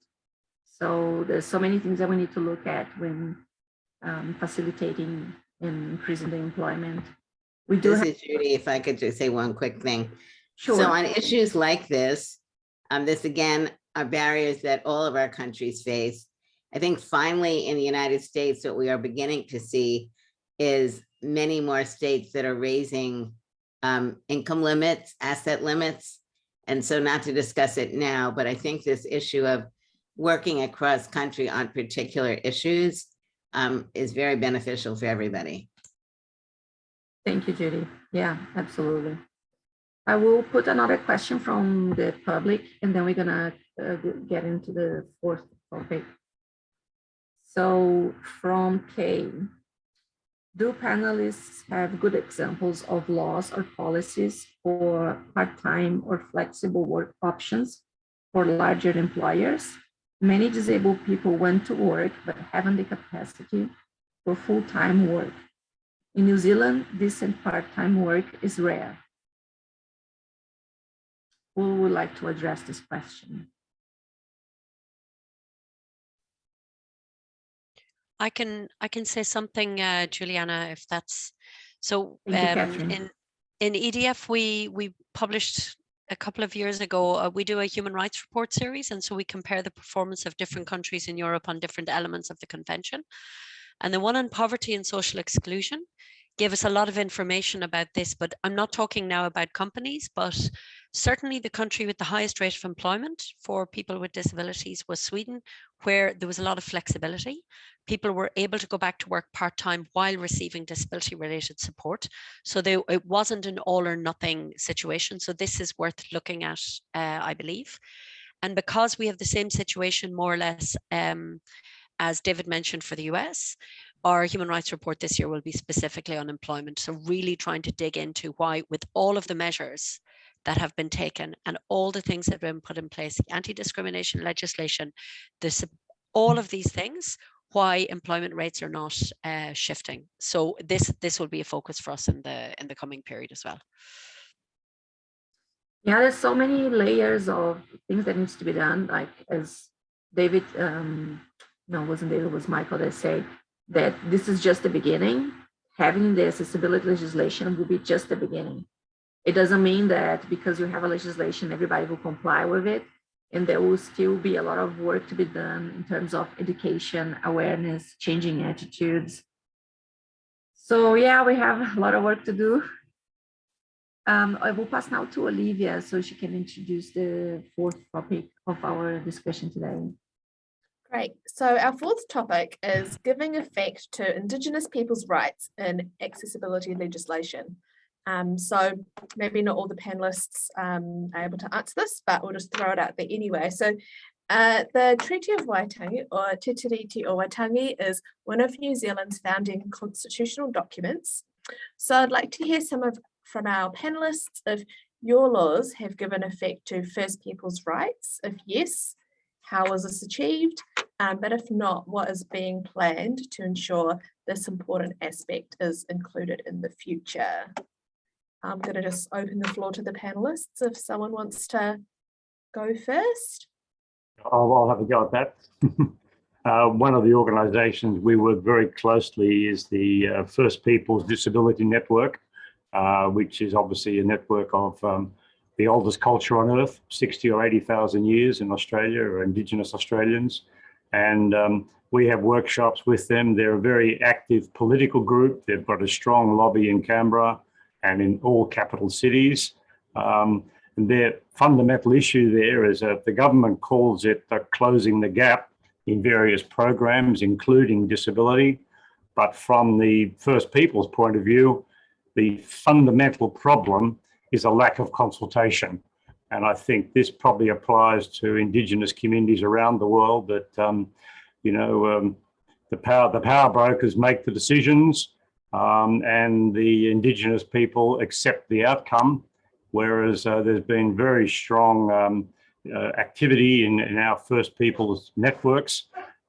S1: So there's so many things that we need to look at when facilitating and increasing the employment. We do.
S7: This is Judy. If I could just say one quick thing.
S1: Sure.
S7: So on issues like this, this again are barriers that all of our countries face. I think finally in the United States, what we are beginning to see is many more states that are raising income limits, asset limits. And so not to discuss it now, but I think this issue of working across country on particular issues is very beneficial for everybody.
S1: Thank you, Judy. Yeah, absolutely. I will put another question from the public, and then we're gonna get into the fourth topic. So from Kay, do panelists have good examples of laws or policies for part-time or flexible work options for larger employers? Many disabled people want to work, but haven't the capacity for full-time work. In New Zealand, decent part-time work is rare. Who would like to address this question?
S11: I can say something, Juliana, if that's so. In EDF, we published a couple of years ago. We do a human rights report series, and so we compare the performance of different countries in Europe on different elements of the convention. And the one on poverty and social exclusion gave us a lot of information about this, but I'm not talking now about companies, but certainly the country with the highest rate of employment for people with disabilities was Sweden, where there was a lot of flexibility. People were able to go back to work part-time while receiving disability-related support. So it wasn't an all or nothing situation. So this is worth looking at, I believe. And because we have the same situation more or less as David mentioned for the US, our human rights report this year will be specifically on employment. So really trying to dig into why, with all of the measures that have been taken and all the things that have been put in place, the anti-discrimination legislation, all of these things, why employment rates are not shifting. So this will be a focus for us in the coming period as well.
S1: Yeah, there's so many layers of things that needs to be done. Like as David, no, it wasn't David, it was Michael that said that this is just the beginning. Having the accessibility legislation will be just the beginning. It doesn't mean that because you have a legislation, everybody will comply with it. And there will still be a lot of work to be done in terms of education, awareness, changing attitudes. So yeah, we have a lot of work to do. I will pass now to Olivia so she can introduce the fourth topic of our discussion today.
S4: Great. So our fourth topic is giving effect to Indigenous people's rights in accessibility legislation. So maybe not all the panelists are able to answer this, but we'll just throw it out there anyway. So the Treaty of Waitangi, or Te Tiriti o Waitangi, is one of New Zealand's founding constitutional documents. So I'd like to hear from our panelists if your laws have given effect to First Peoples' rights. If yes, how was this achieved? But if not, what is being planned to ensure this important aspect is included in the future? I'm going to just open the floor to the panelists if someone wants to go first.
S9: I'll have a go at that. One of the organisations we work very closely is the First Peoples Disability Network, which is obviously a network of the oldest culture on earth, 60 or 80,000 years in Australia, or Indigenous Australians. And we have workshops with them. They're a very active political group. They've got a strong lobby in Canberra and in all capital cities. And their fundamental issue there is that the government calls it closing the gap in various programs, including disability. But from the First Peoples point of view, the fundamental problem is a lack of consultation. And I think this probably applies to Indigenous communities around the world, that, the power brokers make the decisions, and the Indigenous people accept the outcome, whereas there's been very strong activity in our First Peoples networks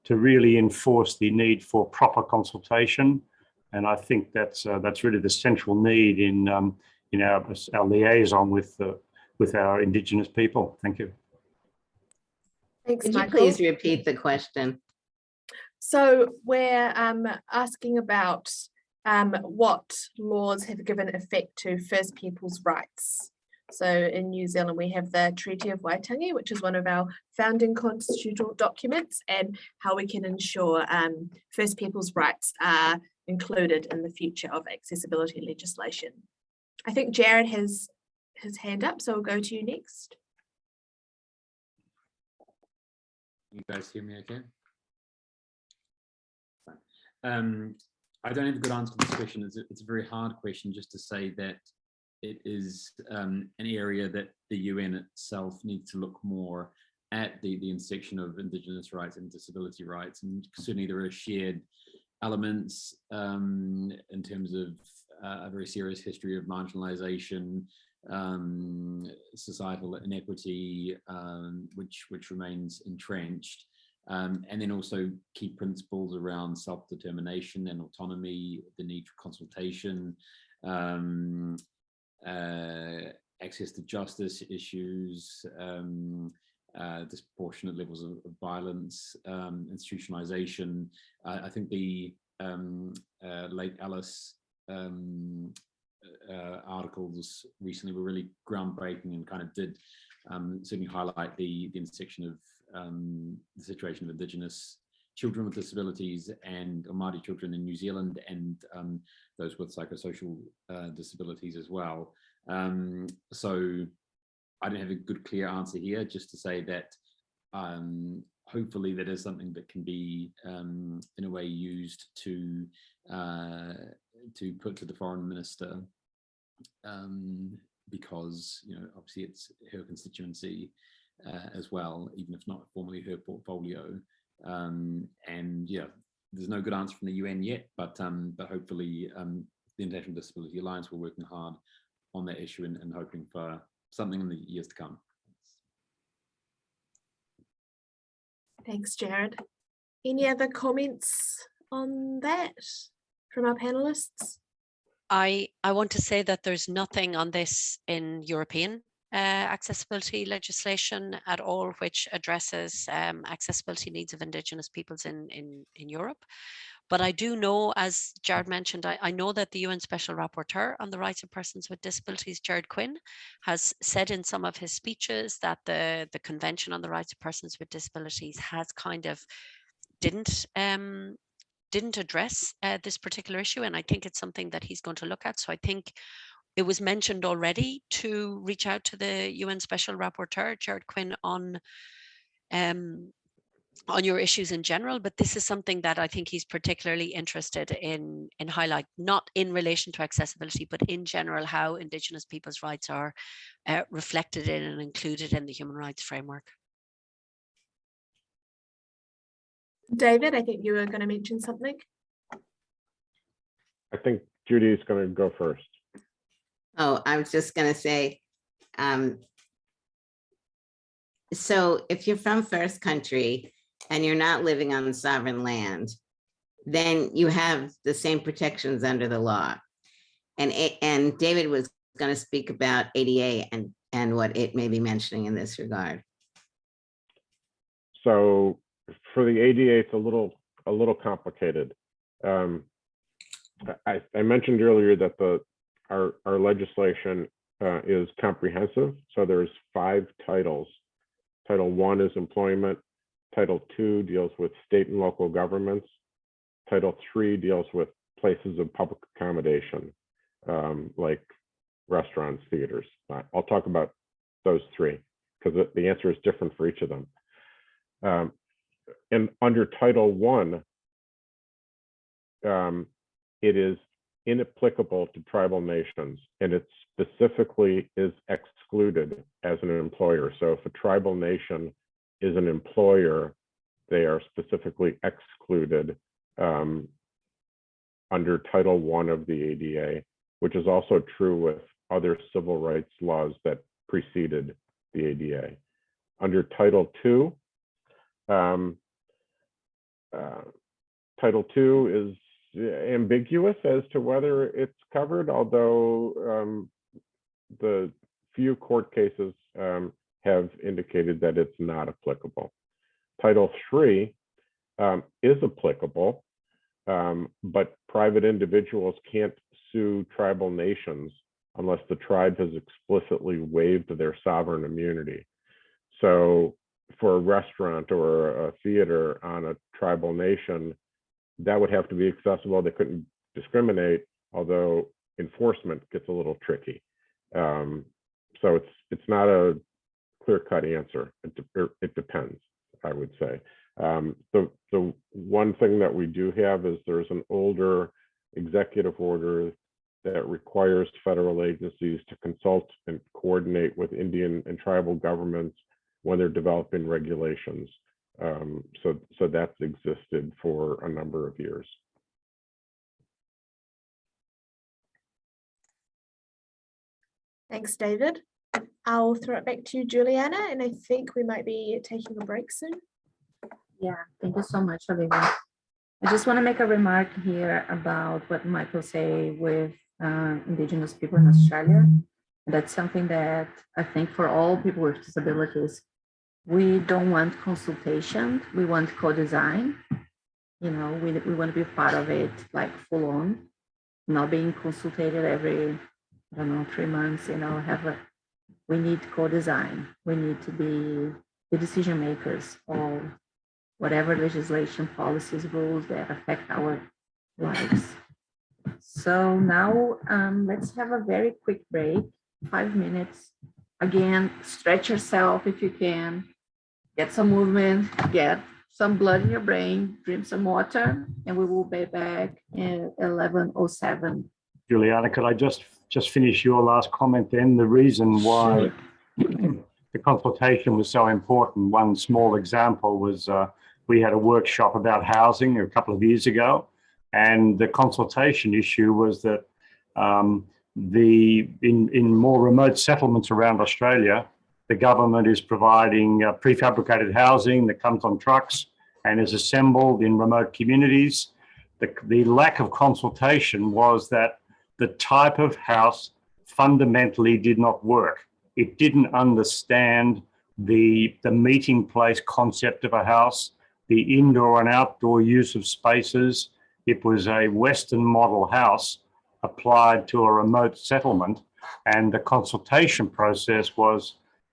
S9: to really enforce the need for proper consultation. And I think that's really the central need in our liaison with our Indigenous people. Thank you.
S4: Thanks,
S7: Could you
S4: Michael.
S7: please repeat the question?
S4: So we're asking about what laws have given effect to First Peoples' rights. So in New Zealand, we have the Treaty of Waitangi, which is one of our founding constitutional documents, and how we can ensure First Peoples' rights are included in the future of accessibility legislation. I think Jared has his hand up, so we'll go to you next.
S13: You guys hear me okay? I don't have a good answer to this question. It's a very hard question, just to say that it is an area that the UN itself needs to look more at the intersection of Indigenous rights and disability rights. And certainly there are shared elements in terms of a very serious history of marginalization, societal inequity, which remains entrenched. And then also key principles around self-determination and autonomy, the need for consultation, access to justice issues, disproportionate levels of violence, institutionalization. I think the late Alice articles recently were really groundbreaking and kind of did certainly highlight the intersection of the situation of Indigenous children with disabilities and Māori children in New Zealand, and those with psychosocial disabilities as well. So I don't have a good clear answer here, just to say that hopefully that is something that can be in a way used to put to the foreign minister, because obviously it's her constituency as well, even if not formally her portfolio. And yeah, there's no good answer from the UN yet, but hopefully the International Disability Alliance, we're working hard on that issue and hoping for something in the years to come.
S4: Thanks, Jared. Any other comments on that from our panelists?
S11: I want to say that there's nothing on this in European accessibility legislation at all, which addresses accessibility needs of Indigenous peoples in Europe. But I do know, as Jared mentioned, I know that the UN Special Rapporteur on the Rights of Persons with Disabilities, Jared Quinn, has said in some of his speeches that the Convention on the Rights of Persons with Disabilities has kind of didn't address this particular issue, and I think it's something that he's going to look at. So I think it was mentioned already to reach out to the UN Special Rapporteur, Jared Quinn, on your issues in general, but this is something that I think he's particularly interested in highlight, not in relation to accessibility, but in general, how Indigenous people's rights are reflected in and included in the human rights framework.
S4: David, I think you were going to mention something.
S8: I think Judy is going to go first.
S7: Oh, I was just going to say, so if you're from first country and you're not living on sovereign land, then you have the same protections under the law. And David was going to speak about ADA and what it may be mentioning in this regard.
S8: So for the ADA, it's a little complicated. I mentioned earlier that our legislation is comprehensive. So there's 5 titles. Title 1 is employment. Title 2 deals with state and local governments. Title 3 deals with places of public accommodation, like restaurants, theaters. I'll talk about those 3 because the answer is different for each of them. And under Title 1, it is inapplicable to tribal nations, and it specifically is excluded as an employer. So if a tribal nation is an employer, they are specifically excluded under Title 1 of the ADA, which is also true with other civil rights laws that preceded the ADA. Under Title 2, Title 2 is ambiguous as to whether it's covered, although the few court cases have indicated that it's not applicable. Title 3 is applicable, but private individuals can't sue tribal nations unless the tribe has explicitly waived their sovereign immunity. So for a restaurant or a theater on a tribal nation, that would have to be accessible. They couldn't discriminate, although enforcement gets a little tricky. So it's not a clear-cut answer. It depends, I would say. The one thing that we do have is there's an older executive order that requires federal agencies to consult and coordinate with Indian and tribal governments when they're developing regulations. So that's existed for a number of years.
S4: Thanks, David. I'll throw it back to you, Juliana, and I think we might be taking a break soon.
S1: Yeah, thank you so much, Olivia. I just want to make a remark here about what Michael said with Indigenous people in Australia. That's something that I think for all people with disabilities, we don't want consultation, we want co-design. You know, we want to be part of it, like full on, not being consulted every, I don't know, 3 months, you know, we need co-design. We need to be the decision makers of whatever legislation, policies, rules that affect our lives. So now let's have a very quick break, 5 minutes. Again, stretch yourself if you can, get some movement, get some blood in your brain, drink some water, and we will be back at 11:07.
S9: Juliana, could I just finish your last comment then? The reason why the consultation was so important, one small example was we had a workshop about housing a couple of years ago, and the consultation issue was that in more remote settlements around Australia, the government is providing prefabricated housing that comes on trucks and is assembled in remote communities. The lack of consultation was that the type of house fundamentally did not work. It didn't understand the meeting place concept of a house, the indoor and outdoor use of spaces. It was a Western model house applied to a remote settlement, and the consultation process was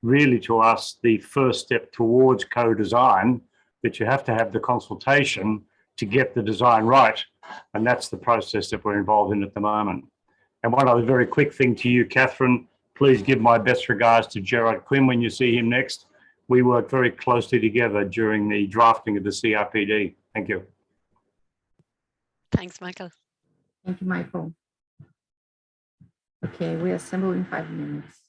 S9: really, to us, the first step towards co-design, that you have to have the consultation to get the design right. And that's the process that we're involved in at the moment. And one other very quick thing to you, Catherine, please give my best regards to Gerard Quinn when you see him next. We worked very closely together during the drafting of the CRPD. Thank you.
S11: Thanks, Michael.
S1: Thank you, Michael. Okay, we assemble in 5 minutes.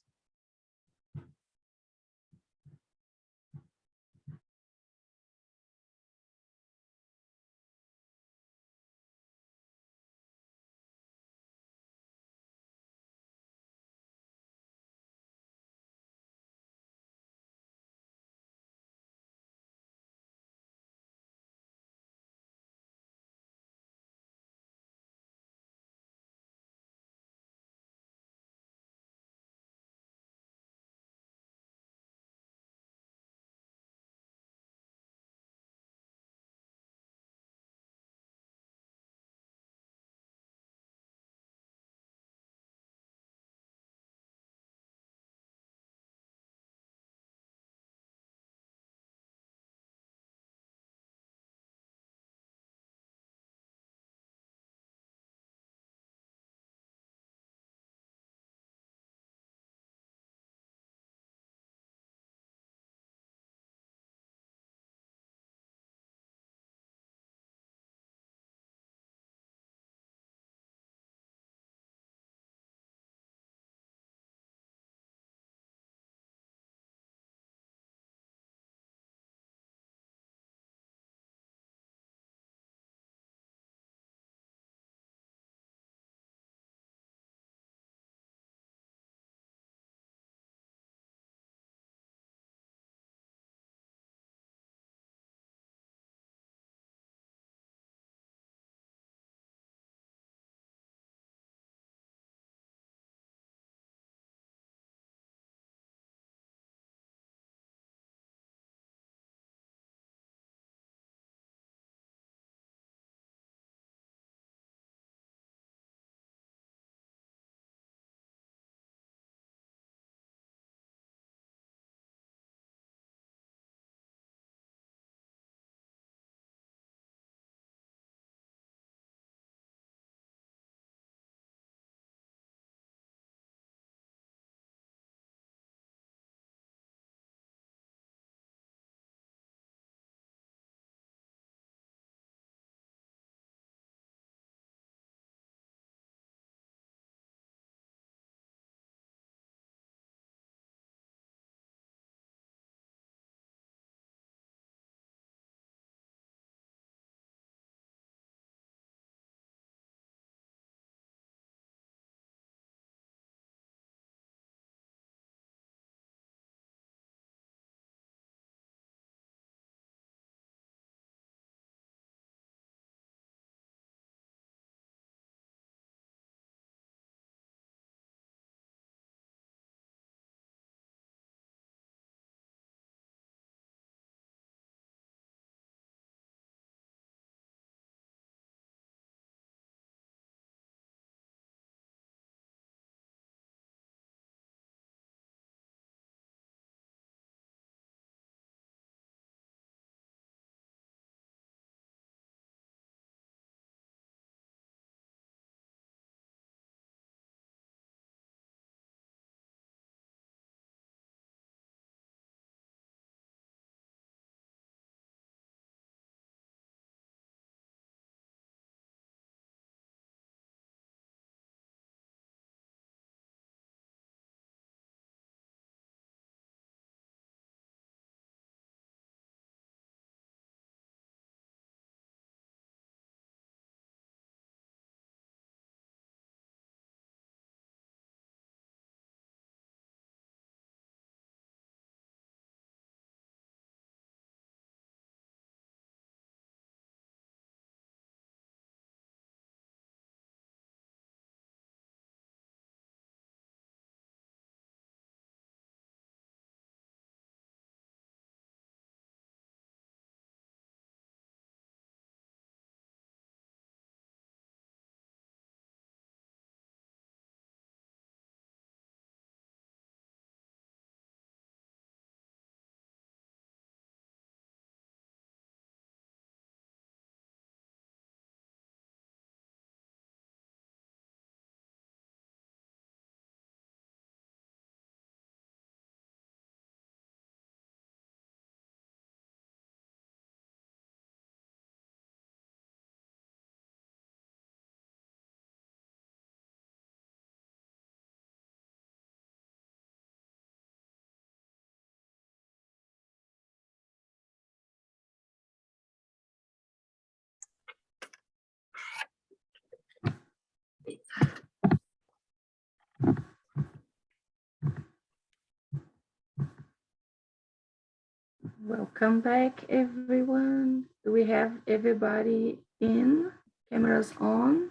S1: Welcome back, everyone. Do we have everybody in? Cameras on?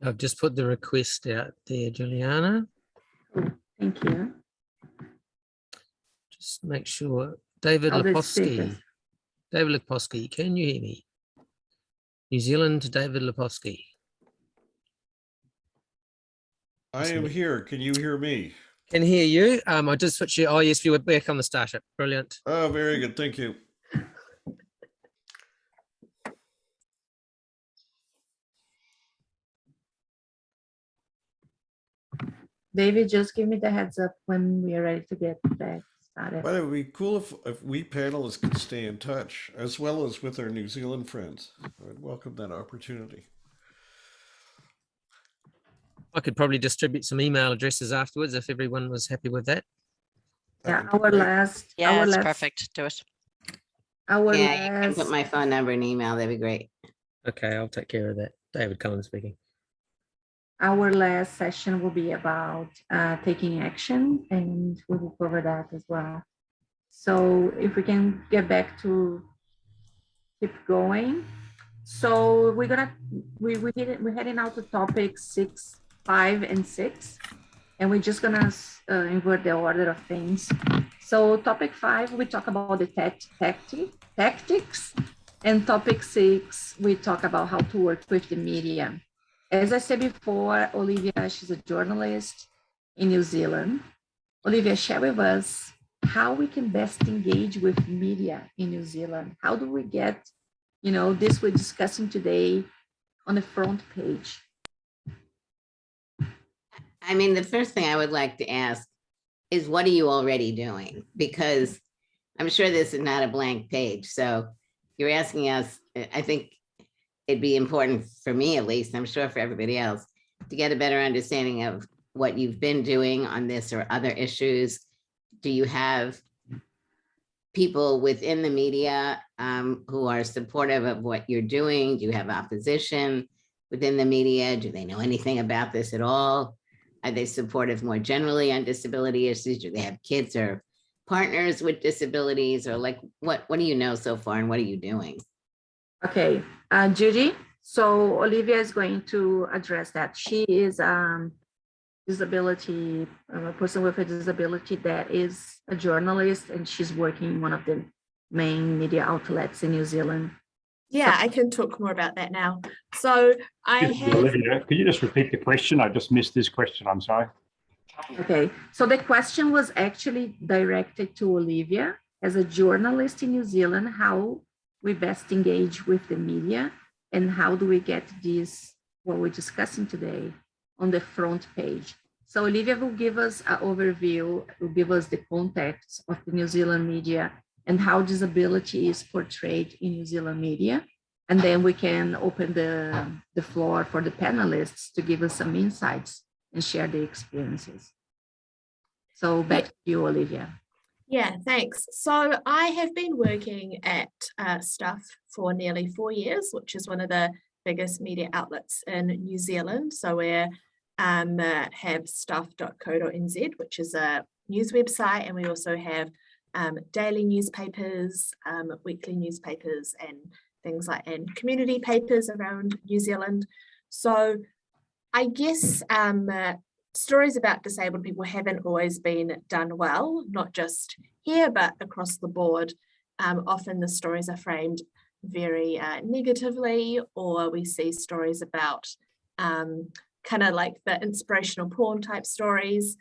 S6: I've just put the request out there, Juliana.
S1: Oh, thank you.
S6: Just make sure. David Lepofsky. David Lepofsky, can you hear me? New Zealand, David Lepofsky.
S5: I am here. Can you hear me?
S6: Can hear you. I just switched you. Oh, yes, you were back on the starship. Brilliant.
S5: Oh, very good. Thank you.
S1: David, just give me the heads up when we are ready to get back started.
S5: But it would be cool if we panelists could stay in touch, as well as with our New Zealand friends. I'd welcome that opportunity.
S6: I could probably distribute some email addresses afterwards if everyone was happy with that.
S1: Yeah, our last.
S11: Yeah, it's perfect. Do it.
S1: Our
S7: Yeah, you can
S1: last.
S7: put my phone number and email. That'd be great.
S6: Okay, I'll take care of that. David Cullen speaking.
S1: Our last session will be about taking action, and we will cover that as well. So if we can get back to keep going. So we're heading out to topics 6, 5, and 6, and we're just gonna invert the order of things. So topic 5, we talk about the tactics, and topic 6, we talk about how to work with the media. As I said before, Olivia, she's a journalist in New Zealand. Olivia, share with us how we can best engage with media in New Zealand. How do we get, this we're discussing today on the front page?
S7: I mean, the first thing I would like to ask is, what are you already doing? Because I'm sure this is not a blank page. So you're asking us, I think it'd be important for me, at least, I'm sure for everybody else, to get a better understanding of what you've been doing on this or other issues. Do you have people within the media who are supportive of what you're doing? Do you have opposition within the media? Do they know anything about this at all? Are they supportive more generally on disability issues? Do they have kids or partners with disabilities? Or like, what do you know so far and what are you doing?
S1: Okay, Judy, so Olivia is going to address that. She is a person with a disability that is a journalist, and she's working in one of the main media outlets in New Zealand.
S4: Yeah, I can talk more about that now. So
S9: Olivia, could you just repeat the question? I just missed this question, I'm sorry.
S1: Okay, so the question was actually directed to Olivia as a journalist in New Zealand, how we best engage with the media and how do we get this, what we're discussing today, on the front page. So Olivia will give us an overview, will give us the context of the New Zealand media and how disability is portrayed in New Zealand media. And then we can open the floor for the panelists to give us some insights and share their experiences. So back to you, Olivia.
S4: Yeah, thanks. So I have been working at Stuff for nearly 4 years, which is one of the biggest media outlets in New Zealand. So we have stuff.co.nz, which is a news website, and we also have daily newspapers, weekly newspapers, and things like and community papers around New Zealand. So I guess stories about disabled people haven't always been done well, not just here, but across the board. Often the stories are framed very negatively, or we see stories about kind of like the inspirational porn type stories.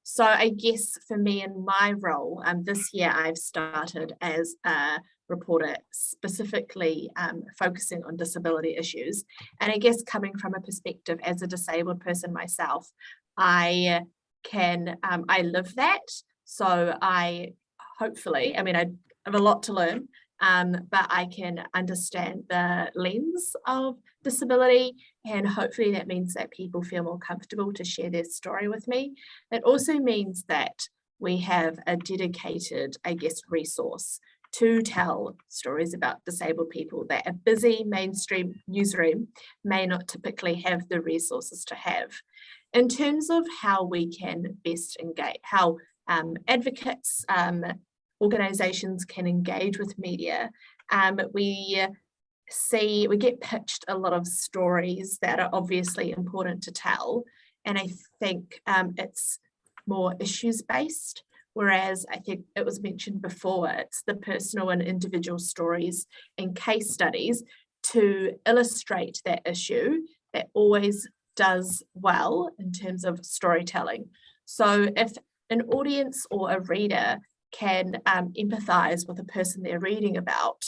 S4: So I guess for me in my role, this year I've started as a reporter specifically focusing on disability issues. And I guess coming from a perspective as a disabled person myself, I live that. So I have a lot to learn, but I can understand the lens of disability, and hopefully that means that people feel more comfortable to share their story with me. It also means that we have a dedicated, I guess, resource to tell stories about disabled people that a busy mainstream newsroom may not typically have the resources to have. In terms of how we can best engage, how advocates, organizations can engage with media, we get pitched a lot of stories that are obviously important to tell. And I think it's more issues based, whereas I think it was mentioned before, it's the personal and individual stories and case studies to illustrate that issue that always does well in terms of storytelling. So if an audience or a reader can empathize with the person they're reading about,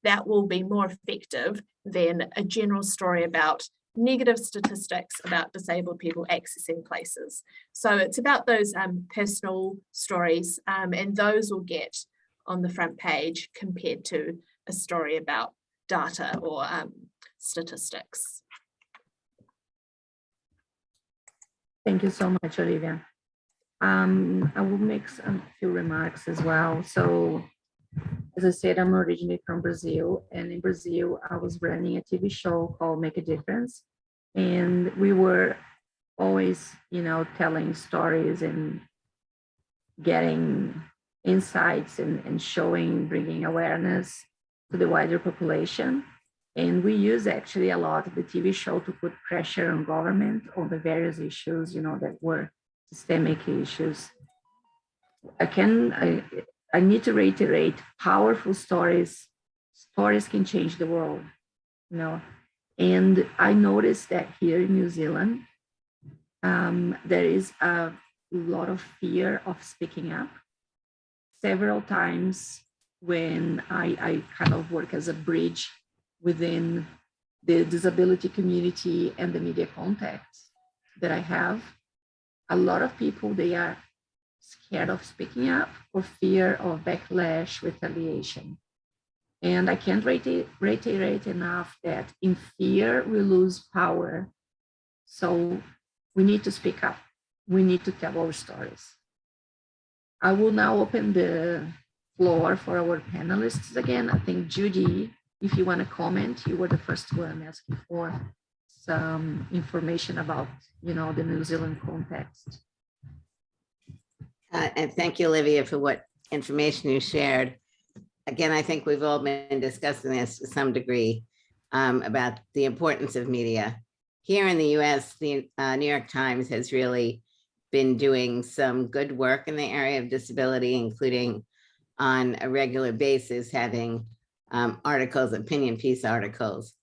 S4: that will be more effective than a general story about negative statistics about disabled people accessing places. So it's about those personal stories, and those will get on the front page compared to a story about data or statistics.
S1: Thank you so much, Olivia. I will make a few remarks as well. So, as I said, I'm originally from Brazil, and in Brazil, I was running a TV show called Make a Difference, and we were always, telling stories and getting insights and bringing awareness to the wider population. And we use actually a lot of the TV show to put pressure on government on the various issues, that were systemic issues. I need to reiterate, powerful stories can change the world, And I noticed that here in New Zealand, there is a lot of fear of speaking up. Several times when I kind of work as a bridge within the disability community and the media context that I have, a lot of people, they are scared of speaking up for fear of backlash, retaliation. And I can't reiterate enough that in fear, we lose power. So we need to speak up. We need to tell our stories. I will now open the floor for our panelists again. I think Judy, if you want to comment, you were the first one asking for some information about, the New Zealand context.
S7: And thank you, Olivia, for what information you shared. Again, I think we've all been discussing this to some degree about the importance of media. Here in the US, the New York Times has really been doing some good work in the area of disability, including on a regular basis having articles, opinion piece articles.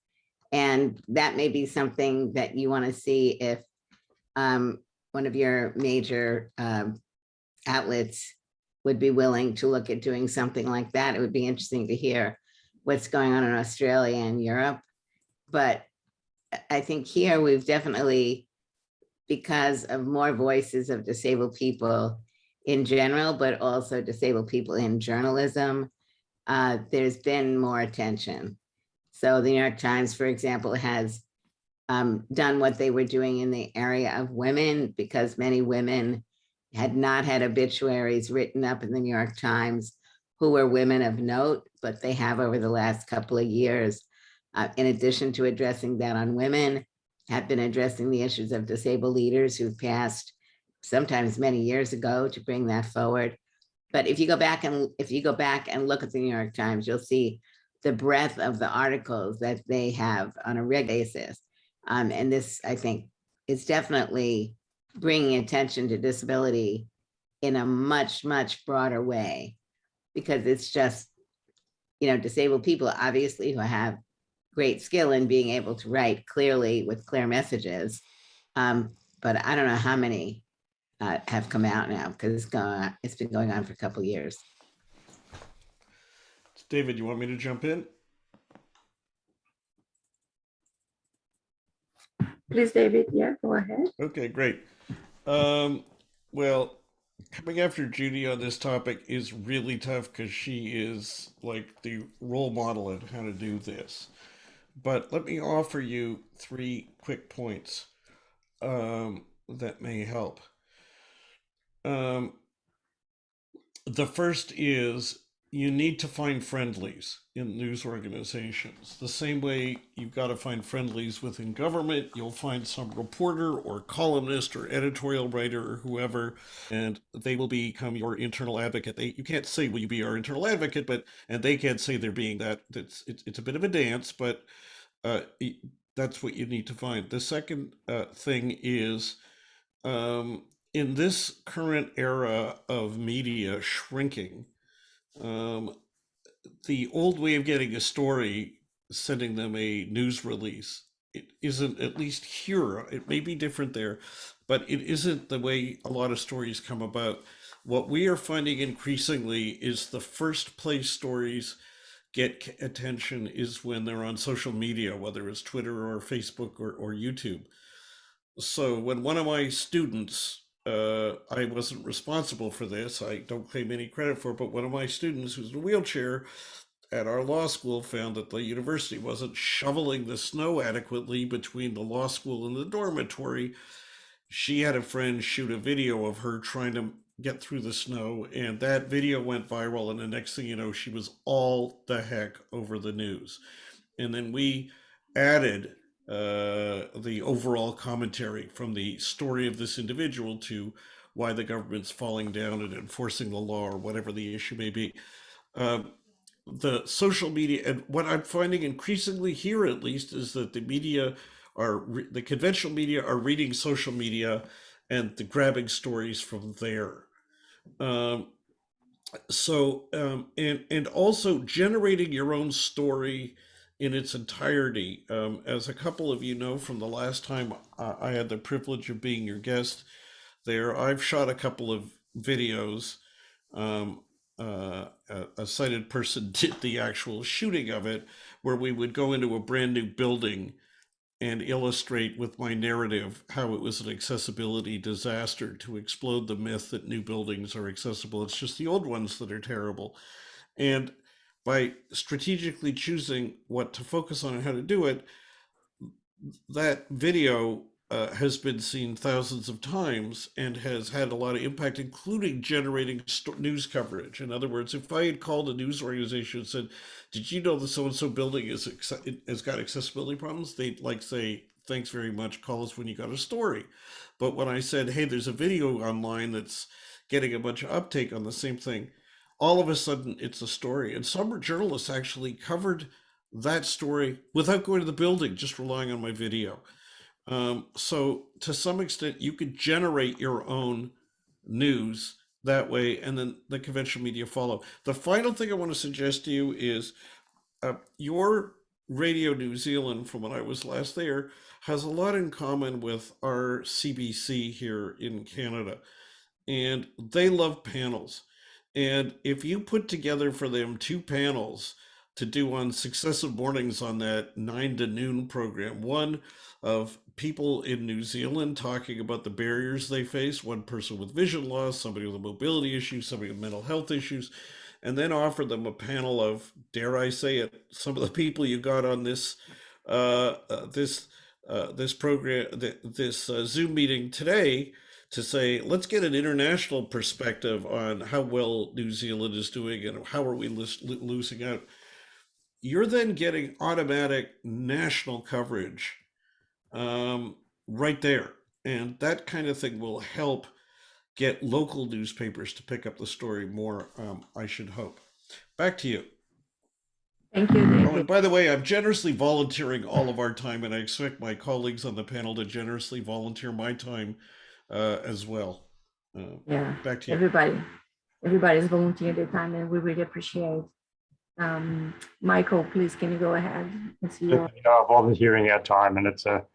S7: And that may be something that you want to see if one of your major outlets would be willing to look at doing something like that. It would be interesting to hear what's going on in Australia and Europe. But I think here we've definitely, because of more voices of disabled people in general, but also disabled people in journalism, there's been more attention. So the New York Times, for example, has done what they were doing in the area of women, because many women had not had obituaries written up in the New York Times who were women of note, but they have over the last couple of years, in addition to addressing that on women, have been addressing the issues of disabled leaders who've passed sometimes many years ago to bring that forward. But if you go back and look at the New York Times, you'll see the breadth of the articles that they have on a regular basis. And this, I think, is definitely bringing attention to disability in a much, much broader way, because it's just, disabled people, obviously, who have great skill in being able to write clearly with clear messages. But I don't know how many have come out now, because it's been going on for a couple of years.
S5: David, you want me to jump in?
S1: Please, David, yeah, go ahead.
S5: Okay, great. Well, coming after Judy on this topic is really tough because she is like the role model of how to do this. But let me offer you 3 quick points that may help. The first is you need to find friendlies in news organizations. The same way you've got to find friendlies within government, you'll find some reporter or columnist or editorial writer or whoever, and they will become your internal advocate. You can't say, will you be our internal advocate, and they can't say they're being that. It's a bit of a dance, but that's what you need to find. The second thing is, in this current era of media shrinking, the old way of getting a story, sending them a news release, it isn't, at least here, it may be different there, but it isn't the way a lot of stories come about. What we are finding increasingly is the first place stories get attention is when they're on social media, whether it's Twitter or Facebook or YouTube. So when one of my students, I wasn't responsible for this, I don't claim any credit for it, but one of my students who's in a wheelchair at our law school found that the university wasn't shoveling the snow adequately between the law school and the dormitory. She had a friend shoot a video of her trying to get through the snow, and that video went viral, and the next thing you know, she was all the heck over the news. And then we added the overall commentary from the story of this individual to why the government's falling down and enforcing the law or whatever the issue may be. The social media, and what I'm finding increasingly here at least, is that the media the conventional media are reading social media and the grabbing stories from there. And also generating your own story in its entirety. As a couple of you know from the last time I had the privilege of being your guest there, I've shot a couple of videos. A sighted person did the actual shooting of it, where we would go into a brand new building and illustrate with my narrative how it was an accessibility disaster, to explode the myth that new buildings are accessible. It's just the old ones that are terrible. And by strategically choosing what to focus on and how to do it, that video has been seen thousands of times and has had a lot of impact, including generating news coverage. In other words, if I had called a news organization and said, did you know the so-and-so building has got accessibility problems? They'd like say, thanks very much, call us when you got a story. But when I said, hey, there's a video online that's getting a bunch of uptake on the same thing, all of a sudden it's a story. And some journalists actually covered that story without going to the building, just relying on my video. So to some extent, you could generate your own news that way, and then the conventional media follow. The final thing I want to suggest to you is your Radio New Zealand, from when I was last there, has a lot in common with our CBC here in Canada, and they love panels. And if you put together for them 2 panels to do on successive mornings on that 9 to noon program, one of people in New Zealand talking about the barriers they face, one person with vision loss, somebody with a mobility issue, somebody with mental health issues, and then offer them a panel of, dare I say it, some of the people you got on this this program, this Zoom meeting today, to say, let's get an international perspective on how well New Zealand is doing and how are we losing out. You're then getting automatic national coverage right there. And that kind of thing will help get local newspapers to pick up the story more, I should hope. Back to you.
S1: Thank you, David.
S5: Oh, and by the way, I'm generously volunteering all of our time, and I expect my colleagues on the panel to generously volunteer my time as well.
S1: Yeah,
S5: back to you.
S1: Everybody's volunteering their time, and we really appreciate. Michael, please, can you go ahead?
S9: Volunteering our time, and it's a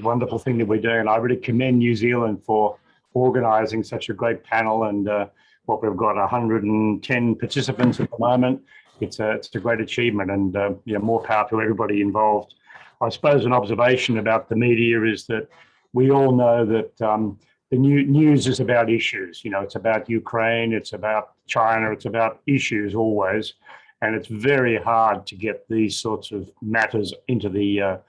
S9: wonderful thing that we're doing. And I really commend New Zealand for organising such a great panel, and what we've got 110 participants at the moment. It's a great achievement, and more power to everybody involved. I suppose an observation about the media is that we all know that the news is about issues. It's about Ukraine, it's about China, it's about issues always, and it's very hard to get these sorts of matters into the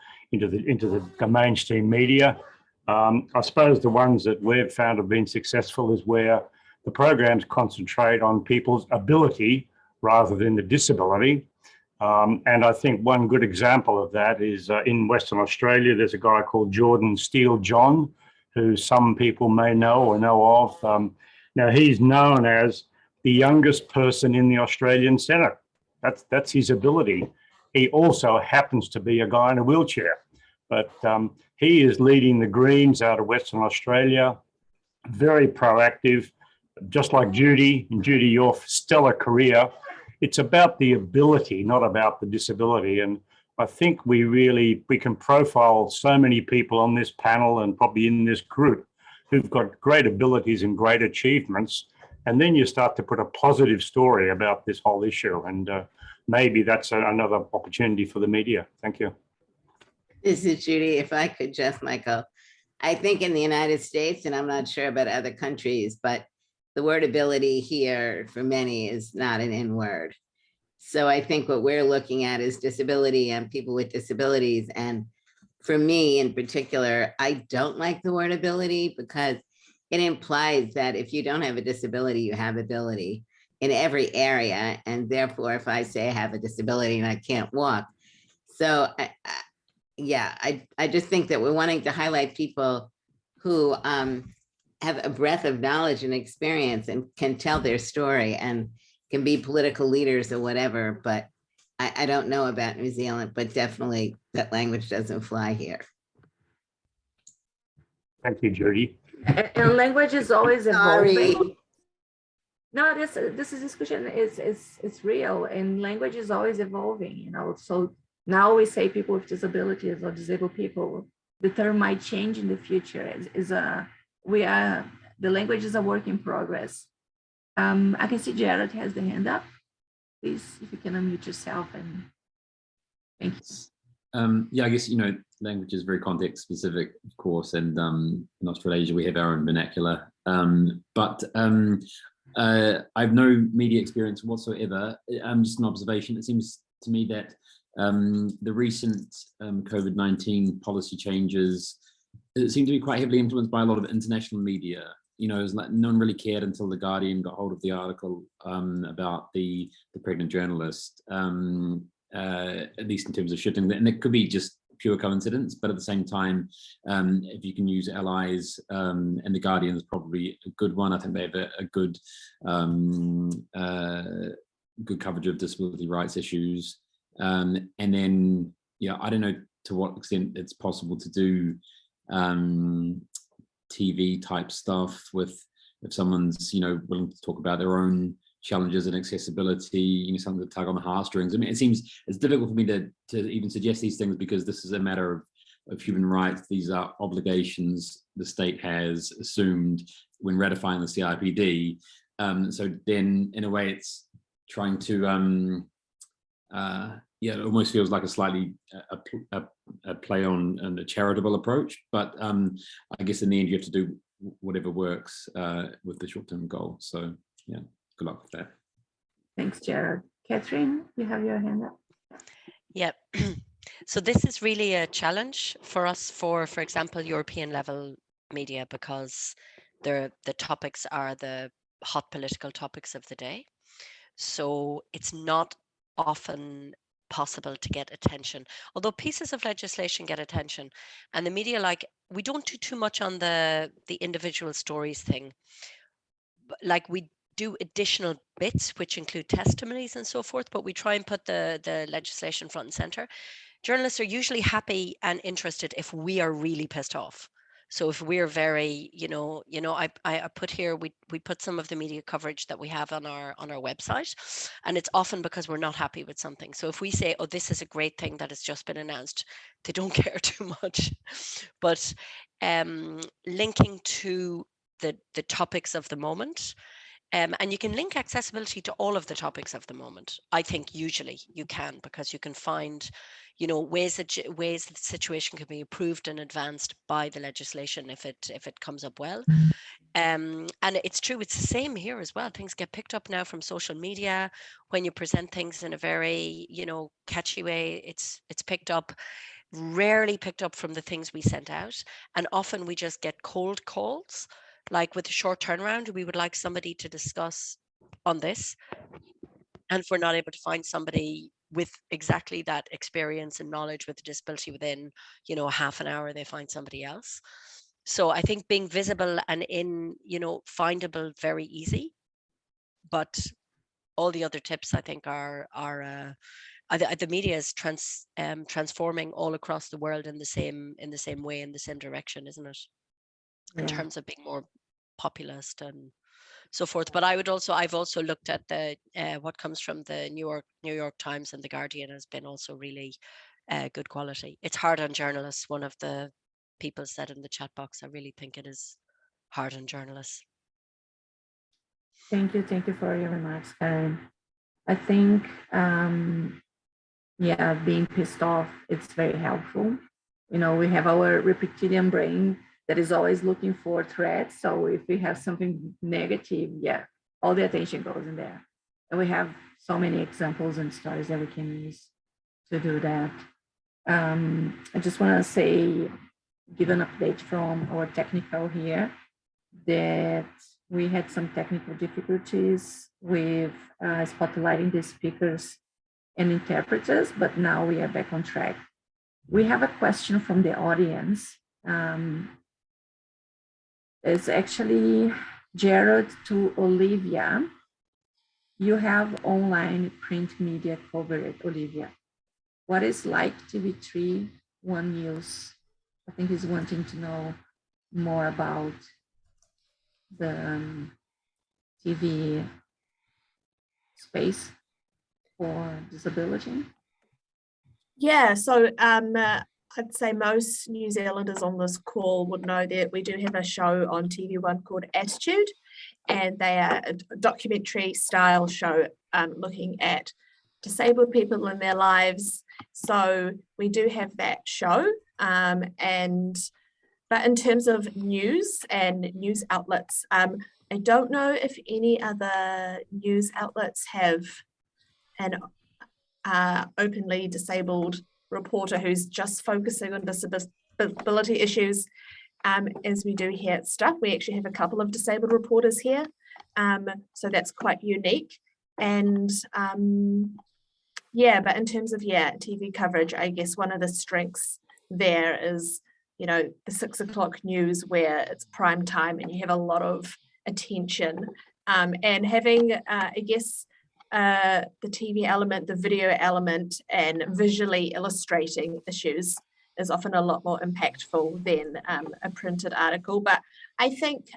S9: mainstream media. I suppose the ones that we've found have been successful is where the programs concentrate on people's ability rather than the disability. And I think one good example of that is in Western Australia, there's a guy called Steele, who some people may know or know of. Now, he's known as the youngest person in the Australian Senate. That's his ability. He also happens to be a guy in a wheelchair, but he is leading the Greens out of Western Australia, very proactive, just like Judy. And Judy, your stellar career. It's about the ability, not about the disability. And I think we can profile so many people on this panel and probably in this group who've got great abilities and great achievements. And then you start to put a positive story about this whole issue. And maybe that's another opportunity for the media. Thank you.
S7: This is Judy. If I could just, Michael, I think in the United States, and I'm not sure about other countries, but the word ability here for many is not an N word. So I think what we're looking at is disability and people with disabilities. And for me in particular, I don't like the word ability because it implies that if you don't have a disability, you have ability in every area. And therefore, if I say I have a disability and I can't walk. So I just think that we're wanting to highlight people who have a breadth of knowledge and experience and can tell their story and can be political leaders or whatever. But I don't know about New Zealand, but definitely that language doesn't fly here.
S9: Thank you, Judy.
S1: And language is always evolving.
S7: Sorry.
S1: No, this discussion is real, and language is always evolving, you know. So now we say people with disabilities or disabled people. The term might change in the future. The language is a work in progress. I can see Jared has the hand up. Please, if you can unmute yourself, and thank you.
S13: Yeah, I guess, language is very context specific, of course, and in Australasia we have our own vernacular. But I have no media experience whatsoever. Just an observation. It seems to me that the recent COVID-19 policy changes seem to be quite heavily influenced by a lot of international media. It's like no one really cared until The Guardian got hold of the article about the pregnant journalist, at least in terms of shifting. And it could be just pure coincidence, but at the same time, if you can use allies, and The Guardian is probably a good one. I think they have a good good coverage of disability rights issues. And then, I don't know to what extent it's possible to do TV type stuff if someone's willing to talk about their own challenges and accessibility, something to tug on the heartstrings. I mean, it seems it's difficult for me to even suggest these things because this is a matter of human rights. These are obligations the state has assumed when ratifying the CRPD. So then in a way it's trying to it almost feels like a slightly a play on a charitable approach, but I guess in the end you have to do whatever works with the short-term goal. So yeah, good luck with that.
S1: Thanks, Jared. Catherine, you have your hand up.
S11: Yep. So this is really a challenge for us for example, European level media, because the topics are the hot political topics of the day. So it's not often possible to get attention, although pieces of legislation get attention, and the media, we don't do too much on the individual stories thing. We do additional bits which include testimonies and so forth, but we try and put the legislation front and center. Journalists are usually happy and interested if we are really pissed off. So if we're very, I put here, we put some of the media coverage that we have on our website, and it's often because we're not happy with something. So if we say, oh, this is a great thing that has just been announced, they don't care too much. But linking to the topics of the moment, and you can link accessibility to all of the topics of the moment. I think usually you can, because you can find, ways that the situation can be improved and advanced by the legislation if it comes up well. And it's true, it's the same here as well. Things get picked up now from social media. When you present things in a very, catchy way, it's picked up. Rarely picked up from the things we sent out, and often we just get cold calls. Like with a short turnaround, we would like somebody to discuss on this. And if we're not able to find somebody with exactly that experience and knowledge with a disability within, you know, half an hour, they find somebody else. So I think being visible and findable very easy, but all the other tips I think are the media is transforming all across the world in the same way, in the same direction, isn't it? In terms of being more populist and so forth. But I've also looked at the what comes from the New York Times and the Guardian has been also really good quality. It's hard on journalists. One of the people said in the chat box, I really think it is hard on journalists.
S1: Thank you for your remarks, Karen. I think being pissed off, it's very helpful. You know, we have our reptilian brain that is always looking for threats. So if we have something negative, all the attention goes in there. And we have so many examples and stories that we can use to do that. I just want to say, give an update from our technical here, that we had some technical difficulties with spotlighting the speakers and interpreters, but now we are back on track. We have a question from the audience. It's actually Gerald to Olivia. You have online print media covered, Olivia. What is like TV3 One News? I think he's wanting to know more about the TV space for disability.
S4: Yeah, so I'd say most New Zealanders on this call would know that we do have a show on TV1 called Attitude, and they are a documentary style show looking at disabled people in their lives. So we do have that show, but in terms of news and news outlets, I don't know if any other news outlets have an openly disabled reporter who's just focusing on disability issues, as we do here at Stuff. We actually have a couple of disabled reporters here, so that's quite unique. And but in terms of TV coverage, I guess one of the strengths there is, you know, the 6 o'clock news where it's prime time and you have a lot of attention, and having I guess the TV element, the video element, and visually illustrating issues is often a lot more impactful than a printed article. But I think,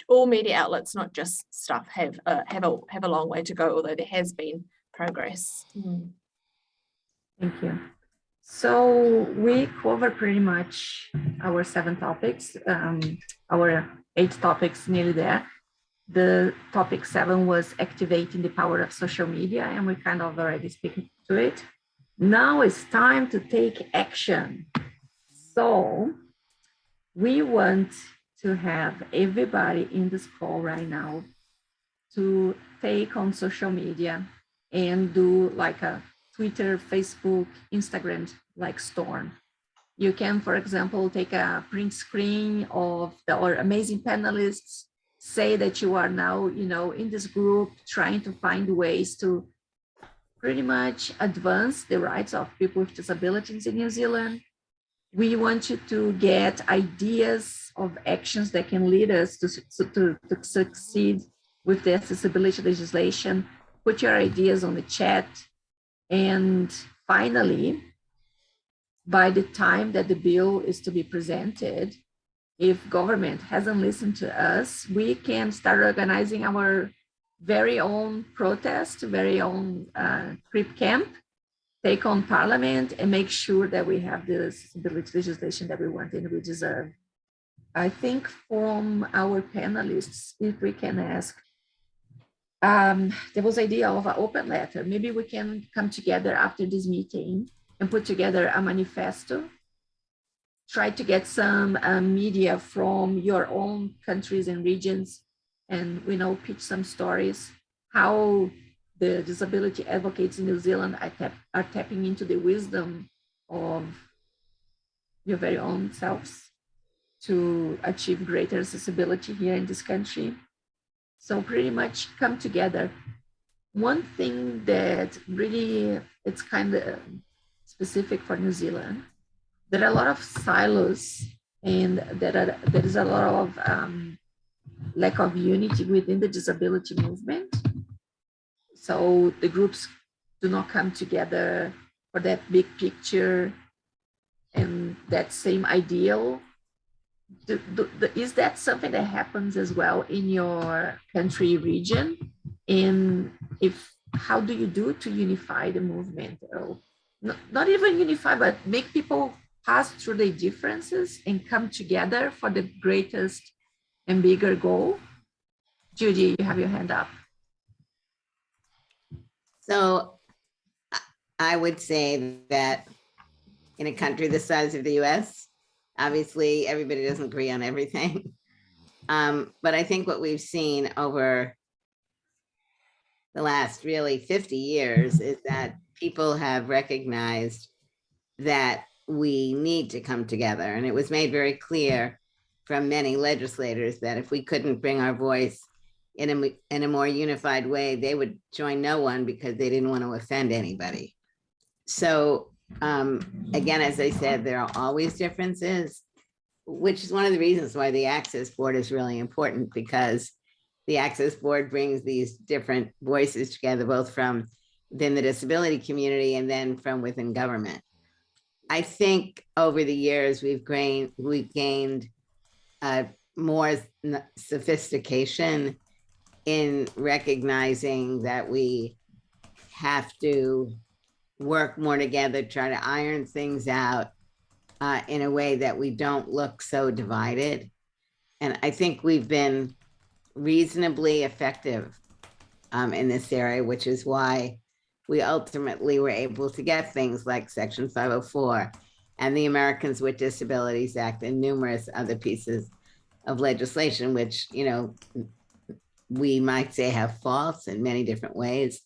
S4: all media outlets, not just Stuff, have a long way to go, although there has been progress.
S1: Thank you. So we cover pretty much our 7 topics, our 8 topics nearly there. The topic 7 was activating the power of social media, and we kind of already speaking to it. Now it's time to take action. So we want to have everybody in this call right now to take on social media and do like a Twitter, Facebook, Instagram like storm. You can, for example, take a print screen of our amazing panelists, say that you are now, you know, in this group trying to find ways to pretty much advance the rights of people with disabilities in New Zealand. We want you to get ideas of actions that can lead us to succeed with the accessibility legislation. Put your ideas on the chat. And finally, by the time that the bill is to be presented, if government hasn't listened to us, we can start organizing our very own protest, very own creep camp, take on parliament, and make sure that we have the accessibility legislation that we want and we deserve. I think from our panelists, if we can ask, there was idea of an open letter. Maybe we can come together after this meeting and put together a manifesto. Try to get some media from your own countries and regions, and pitch some stories, how the disability advocates in New Zealand are tapping into the wisdom of your very own selves to achieve greater accessibility here in this country. So pretty much come together. one thing that really, it's kind of specific for New Zealand, there are a lot of silos, and there is a lot of lack of unity within the disability movement. So the groups do not come together for that big picture and that same ideal. Is that something that happens as well in your country region? And how do you do to unify the movement? Or not even unify, but make people pass through the differences and come together for the greatest and bigger goal? Judy, you have your hand up.
S7: So I would say that in a country the size of the US, obviously everybody doesn't agree on everything. But I think what we've seen over the last really 50 years is that people have recognized that we need to come together. And it was made very clear from many legislators that if we couldn't bring our voice in a more unified way, they would join no one because they didn't want to offend anybody. So again, as I said, there are always differences, which is one of the reasons why the Access Board is really important, because the Access Board brings these different voices together, both from within the disability community and then from within government. I think over the years, we've gained more sophistication in recognizing that we have to work more together, try to iron things out in a way that we don't look so divided. And I think we've been reasonably effective in this area, which is why we ultimately were able to get things like Section 504 and the Americans with Disabilities Act and numerous other pieces of legislation, which, you know, we might say have faults in many different ways.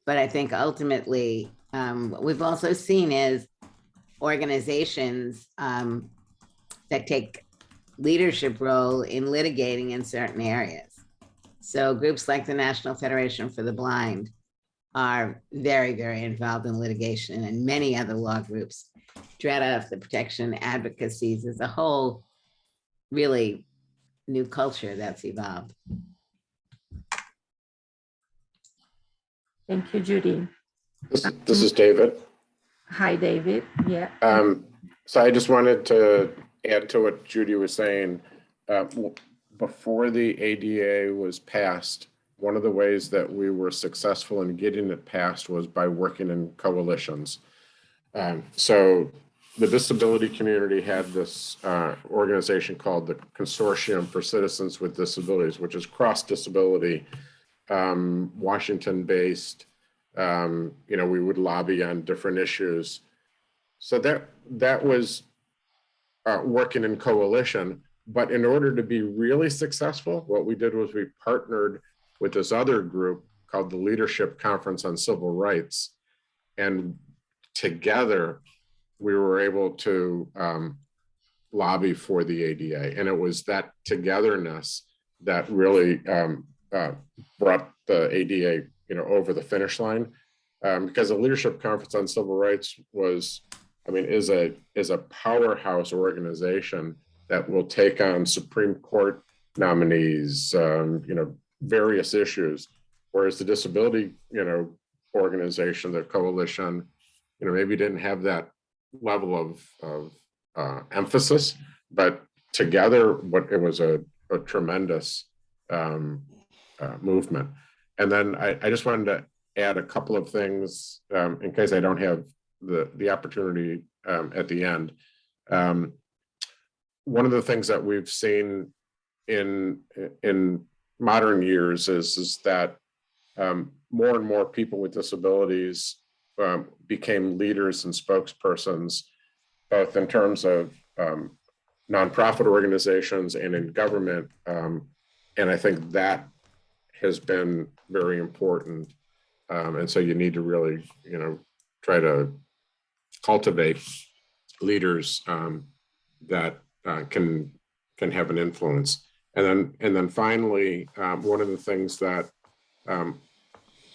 S7: But I think ultimately, what we've also seen is organizations that take leadership role in litigating in certain areas. So groups like the National Federation for the Blind are very, very involved in litigation, and many other law groups. Dread of the protection advocacies is a whole really new culture that's evolved.
S1: Thank you, Judy.
S8: This is David.
S1: Hi, David. Yeah.
S8: So I just wanted to add to what Judy was saying. Before the ADA was passed, one of the ways that we were successful in getting it passed was by working in coalitions. So the disability community had this organization called the Consortium for Citizens with Disabilities, which is cross-disability, Washington-based. You know, we would lobby on different issues. So that was working in coalition. But in order to be really successful, what we did was we partnered with this other group called the Leadership Conference on Civil Rights. And together, we were able to lobby for the ADA. And it was that togetherness that really brought the ADA, you know, over the finish line. Because the Leadership Conference on Civil Rights was, I mean, is a powerhouse organization that will take on Supreme Court nominees, you know, various issues. Whereas the disability, you know, organization, the coalition, you know, maybe didn't have that level of emphasis, but together, it was a tremendous movement. And then I just wanted to add a couple of things in case I don't have the opportunity at the end. One of the things that we've seen in modern years is that more and more people with disabilities became leaders and spokespersons, both in terms of nonprofit organizations and in government. And I think that has been very important. And so you need to really, you know, try to cultivate leaders that can have an influence. And then finally, one of the things that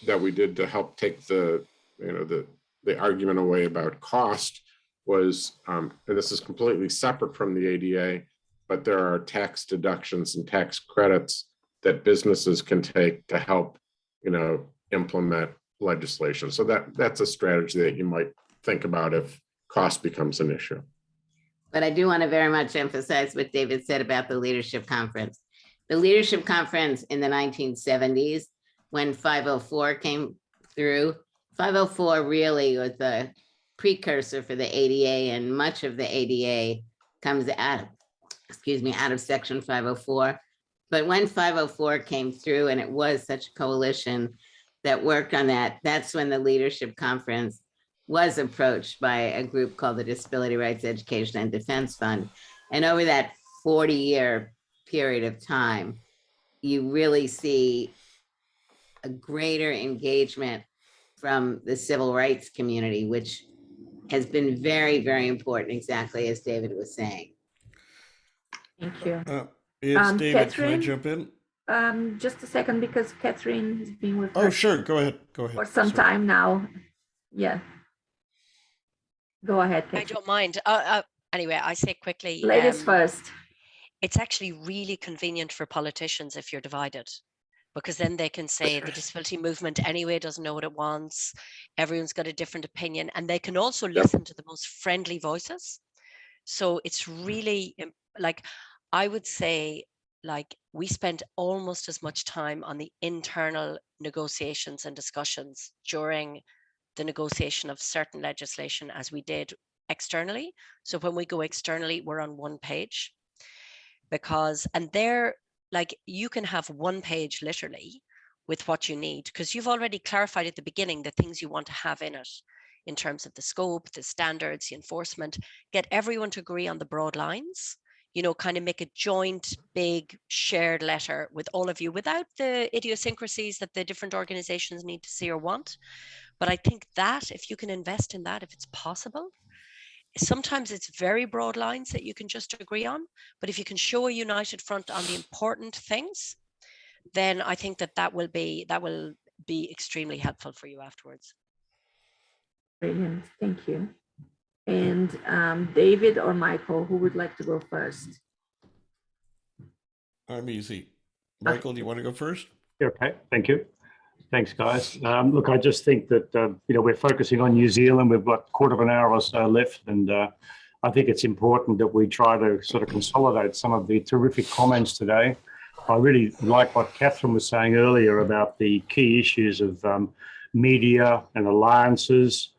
S8: that we did to help take the argument away about cost was, and this is completely separate from the ADA, but there are tax deductions and tax credits that businesses can take to help, implement legislation. So that's a strategy that you might think about if cost becomes an issue.
S7: But I do want to very much emphasize what David said about the Leadership Conference. The Leadership Conference in the 1970s, when 504 came through, 504 really was the precursor for the ADA, and much of the ADA comes out of Section 504. But when 504 came through, and it was such a coalition that worked on that, that's when the Leadership Conference was approached by a group called the Disability Rights Education and Defense Fund. And over that 40-year period of time, you really see a greater engagement from the civil rights community, which has been very, very important, exactly as David was saying.
S1: Thank you.
S5: It's David,
S1: Catherine,
S5: can I jump in?
S1: Just a second, because Catherine has been with
S5: Oh,
S1: us
S5: sure, go ahead.
S1: for some time now. Yeah. Go ahead, Catherine.
S11: I don't mind. Anyway, I say quickly.
S1: Ladies first.
S11: It's actually really convenient for politicians if you're divided, because then they can say the disability movement anyway doesn't know what it wants. Everyone's got a different opinion, and they can also listen to the most friendly voices. So it's really I would say, we spent almost as much time on the internal negotiations and discussions during the negotiation of certain legislation as we did externally. So when we go externally, we're on one page, you can have one page literally with what you need, because you've already clarified at the beginning the things you want to have in it in terms of the scope, the standards, the enforcement, get everyone to agree on the broad lines, kind of make a joint, big, shared letter with all of you without the idiosyncrasies that the different organizations need to see or want. But I think that if you can invest in that, if it's possible, sometimes it's very broad lines that you can just agree on. But if you can show a united front on the important things, then I think that will be extremely helpful for you afterwards.
S1: Brilliant, thank you. And David or Michael, who would like to go first?
S5: I'm easy. Michael, do you want to go first?
S9: Okay, thank you. Thanks, guys. Look, I just think that, we're focusing on New Zealand. We've got a quarter of an hour or so left. And I think it's important that we try to sort of consolidate some of the terrific comments today. I really like what Catherine was saying earlier about the key issues of media and alliances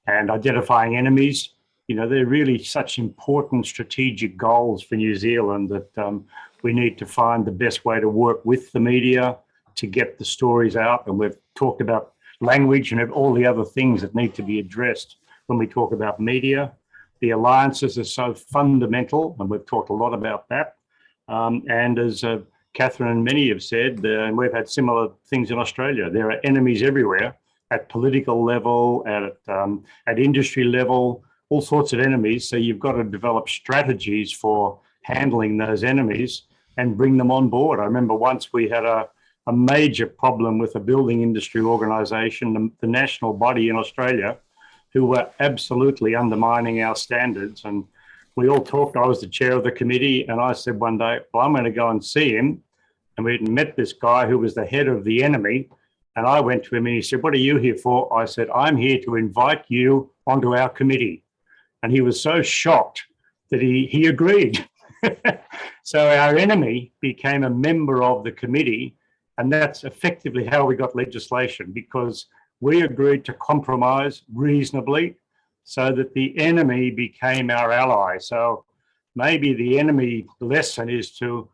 S9: and identifying enemies. They're really such important strategic goals for New Zealand that we need to find the best way to work with the media to get the stories out. And we've talked about language and all the other things that need to be addressed when we talk about media. The alliances are so fundamental, and we've talked a lot about that. And as Catherine and many have said, and we've had similar things in Australia, there are enemies everywhere at political level, at industry level, all sorts of enemies. So you've got to develop strategies for handling those enemies and bring them on board. I remember once we had a major problem with a building industry organisation, the national body in Australia, who were absolutely undermining our standards. And we all talked. I was the chair of the committee, and I said one day, well, I'm going to go and see him. And we met this guy who was the head of the enemy. And I went to him and he said, what are you here for? I said, I'm here to invite you onto our committee. And he was so shocked that he agreed. So our enemy became a member of the committee. And that's effectively how we got legislation, because we agreed to compromise reasonably so that the enemy became our ally. So maybe the enemy lesson is to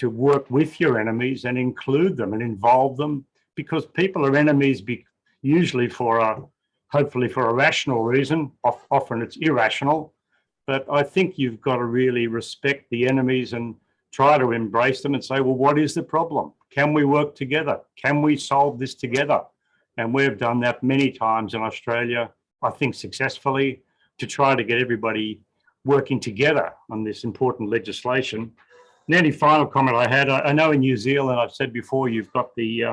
S9: work with your enemies and include them and involve them, because people are enemies usually hopefully for a rational reason. Often it's irrational. But I think you've got to really respect the enemies and try to embrace them and say, well, what is the problem? Can we work together? Can we solve this together? And we've done that many times in Australia, I think successfully, to try to get everybody working together on this important legislation. And the only final comment I had, I know in New Zealand, I've said before, you've got the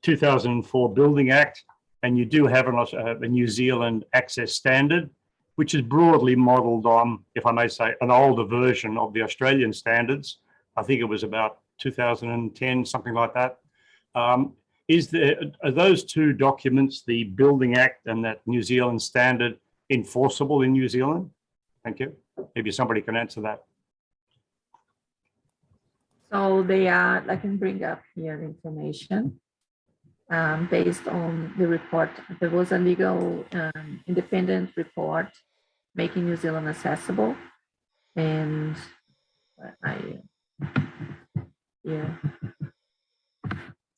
S9: 2004 Building Act, and you do have a New Zealand access standard, which is broadly modelled on, if I may say, an older version of the Australian standards. I think it was about 2010, something like that. Are those two documents, the Building Act and that New Zealand standard, enforceable in New Zealand? Thank you. Maybe somebody can answer that.
S1: So they are, I can bring up here the information based on the report. There was a legal independent report making New Zealand accessible. And yeah.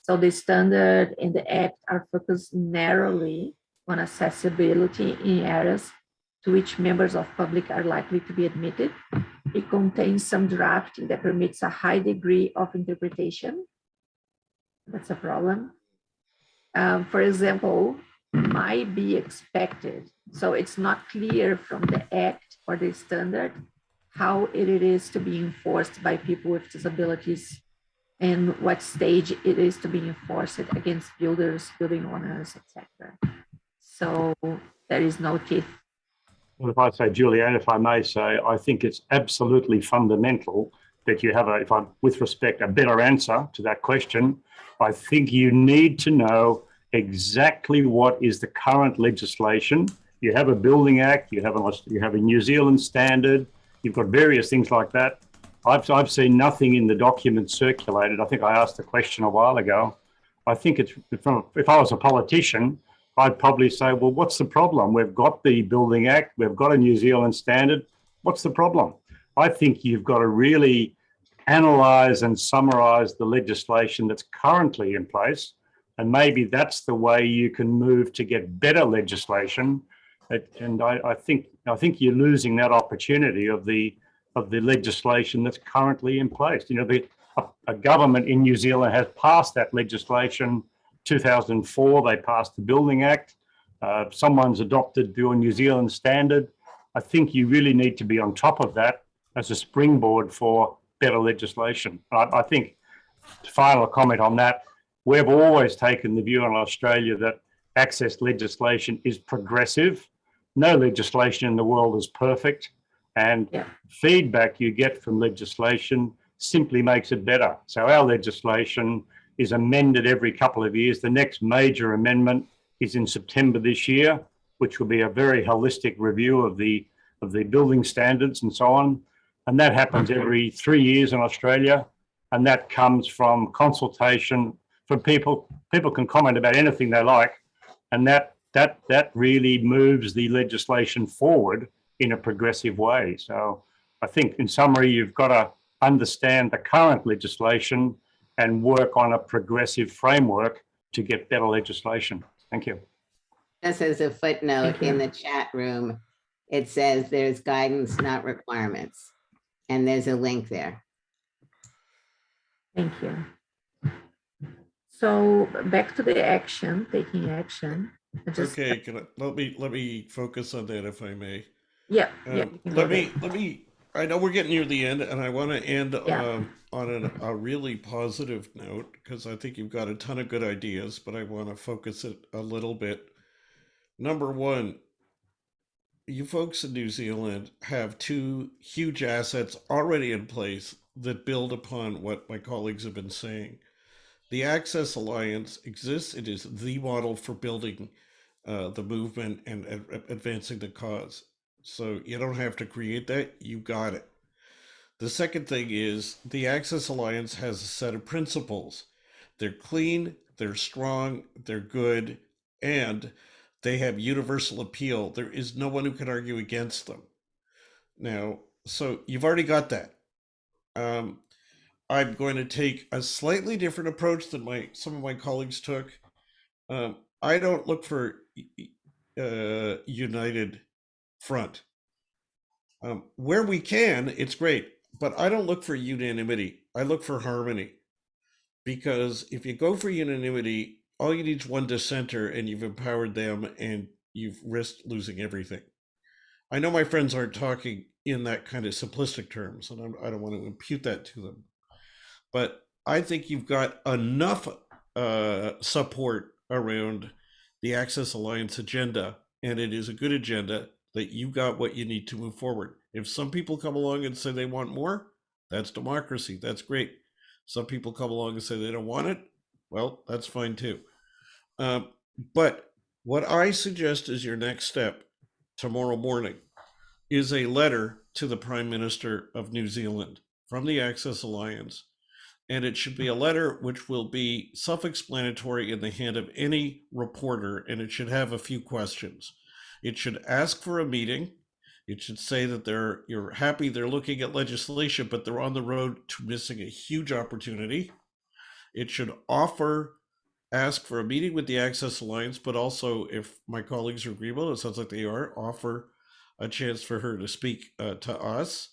S1: So the standard and the act are focused narrowly on accessibility in areas to which members of public are likely to be admitted. It contains some drafting that permits a high degree of interpretation. That's a problem. For example, might be expected. So it's not clear from the act or the standard how it is to be enforced by people with disabilities and what stage it is to be enforced against builders, building owners, etc. So there is no teeth.
S9: Well, if I say, Julianne, if I may say, I think it's absolutely fundamental that you have with respect, a better answer to that question. I think you need to know exactly what is the current legislation. You have a Building Act, you have a New Zealand standard, you've got various things like that. I've seen nothing in the document circulated. I think I asked the question a while ago. I think it's, if I was a politician, I'd probably say, well, what's the problem? We've got the Building Act, we've got a New Zealand standard. What's the problem? I think you've got to really analyse and summarise the legislation that's currently in place. And maybe that's the way you can move to get better legislation. And I think you're losing that opportunity of the legislation that's currently in place. You know, a government in New Zealand has passed that legislation. 2004, they passed the Building Act. Someone's adopted the New Zealand standard. I think you really need to be on top of that as a springboard for better legislation. I think, final comment on that, we've always taken the view in Australia that access legislation is progressive. No legislation in the world is perfect, and feedback you get from legislation simply makes it better. So our legislation is amended every couple of years. The next major amendment is in September this year, which will be a very holistic review of the building standards and so on. And that happens every 3 years in Australia. And that comes from consultation from people. People can comment about anything they like. And that really moves the legislation forward in a progressive way. So I think in summary, you've got to understand the current legislation and work on a progressive framework to get better legislation. Thank you.
S7: Just as a footnote in the chat room, it says there's guidance, not requirements. And there's a link there.
S1: Thank you. So back to the action, taking action.
S5: Okay, let me focus on that if I may.
S1: Yeah.
S5: Let me. I know we're getting near the end, and I want to end on a really positive note, because I think you've got a ton of good ideas, but I want to focus it a little bit. Number one, you folks in New Zealand have two huge assets already in place that build upon what my colleagues have been saying. The Access Alliance exists. It is the model for building the movement and advancing the cause. So you don't have to create that. You got it. The second thing is the Access Alliance has a set of principles. They're clean, they're strong, they're good, and they have universal appeal. There is no one who can argue against them. Now, so you've already got that. I'm going to take a slightly different approach than some of my colleagues took. I don't look for united front. Where we can, it's great, but I don't look for unanimity. I look for harmony, because if you go for unanimity, all you need is one dissenter and you've empowered them and you've risked losing everything. I know my friends aren't talking in that kind of simplistic terms, and I don't want to impute that to them, but I think you've got enough support around the Access Alliance agenda, and it is a good agenda that you got what you need to move forward. If some people come along and say they want more, that's democracy. That's great. Some people come along and say they don't want it. Well, that's fine too. But what I suggest is your next step tomorrow morning is a letter to the Prime Minister of New Zealand from the Access Alliance. And it should be a letter which will be self-explanatory in the hand of any reporter, and it should have a few questions. It should ask for a meeting. It should say that you're happy they're looking at legislation, but they're on the road to missing a huge opportunity. It should ask for a meeting with the Access Alliance, but also, if my colleagues are agreeable, it sounds like they are, offer a chance for her to speak to us.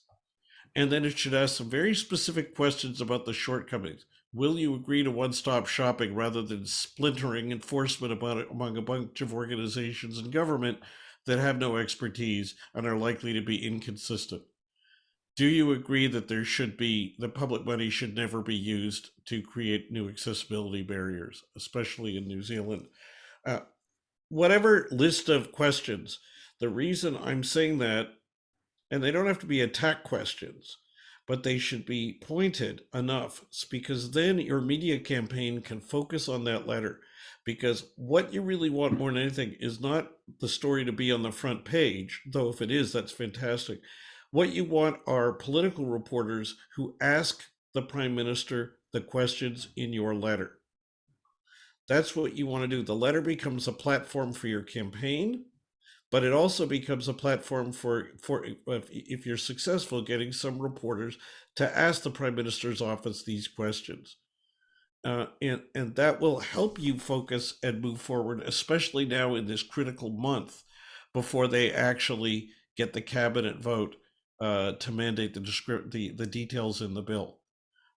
S5: And then it should ask some very specific questions about the shortcomings. Will you agree to one-stop shopping rather than splintering enforcement among a bunch of organizations and government that have no expertise and are likely to be inconsistent? Do you agree that the public money should never be used to create new accessibility barriers, especially in New Zealand? Whatever list of questions, the reason I'm saying that, and they don't have to be attack questions, but they should be pointed enough, because then your media campaign can focus on that letter. Because what you really want more than anything is not the story to be on the front page, though if it is, that's fantastic. What you want are political reporters who ask the Prime Minister the questions in your letter. That's what you want to do. The letter becomes a platform for your campaign, but it also becomes a platform for if you're successful, getting some reporters to ask the Prime Minister's office these questions. And that will help you focus and move forward, especially now in this critical month before they actually get the cabinet vote to mandate the details in the bill.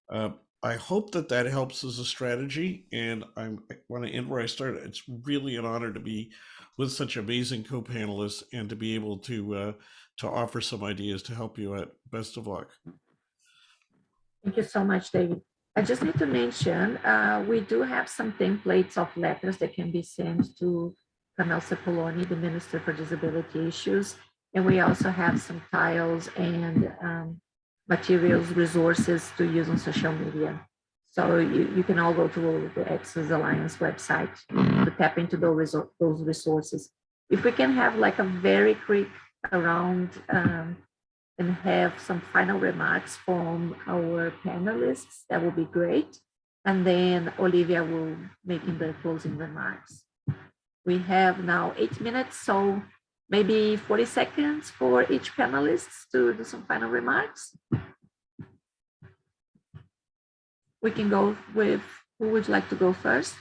S5: I hope that helps as a strategy, and I want to end where I started. It's really an honor to be with such amazing co-panelists and to be able to offer some ideas to help you out. Best of luck.
S1: Thank you so much, David. I just need to mention, we do have some templates of letters that can be sent to Camille Cepoloni, the Minister for Disability Issues. And we also have some tiles and materials, resources to use on social media. So you can all go to the Access Alliance website to tap into those resources. If we can have like a very quick around and have some final remarks from our panelists, that would be great. And then Olivia will make the closing remarks. We have now 8 minutes, so maybe 40 seconds for each panelist to do some final remarks. We can go with, who would like to go first?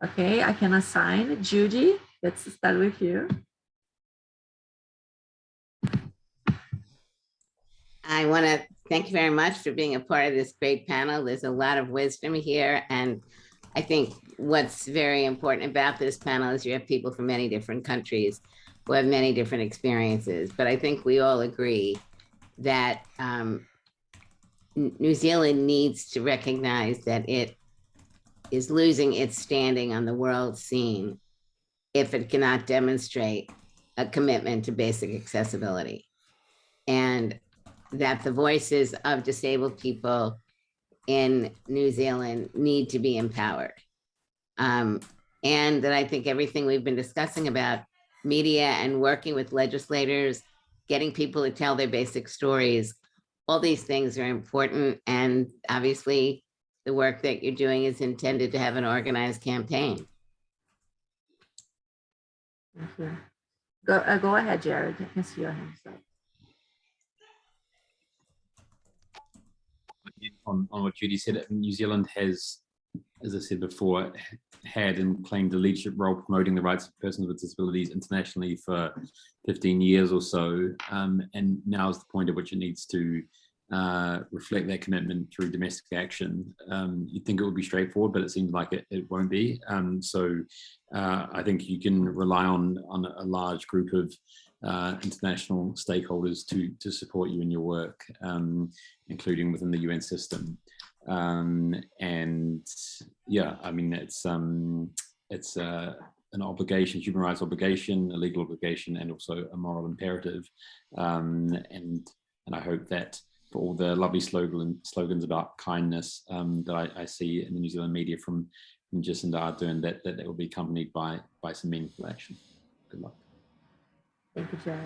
S1: Okay, I can assign Judy. Let's start with you.
S7: I want to thank you very much for being a part of this great panel. There's a lot of wisdom here. And I think what's very important about this panel is you have people from many different countries who have many different experiences. But I think we all agree that New Zealand needs to recognize that it is losing its standing on the world scene if it cannot demonstrate a commitment to basic accessibility. And that the voices of disabled people in New Zealand need to be empowered. And that I think everything we've been discussing about media and working with legislators, getting people to tell their basic stories, all these things are important. And obviously the work that you're doing is intended to have an organized campaign.
S1: Thank you. Go ahead, Jared. I can see your hands up.
S13: On what Judy said, New Zealand has, as I said before, had and claimed a leadership role promoting the rights of persons with disabilities internationally for 15 years or so. And now is the point at which it needs to reflect that commitment through domestic action. You'd think it would be straightforward, but it seems like it won't be. So I think you can rely on a large group of international stakeholders to support you in your work, including within the UN system. And yeah, I mean, it's an obligation, human rights obligation, a legal obligation, and also a moral imperative. And I hope that for all the lovely slogans about kindness that I see in the New Zealand media from Jacinda Ardern, that will be accompanied by some meaningful action. Good luck.
S1: Thank you, Jared.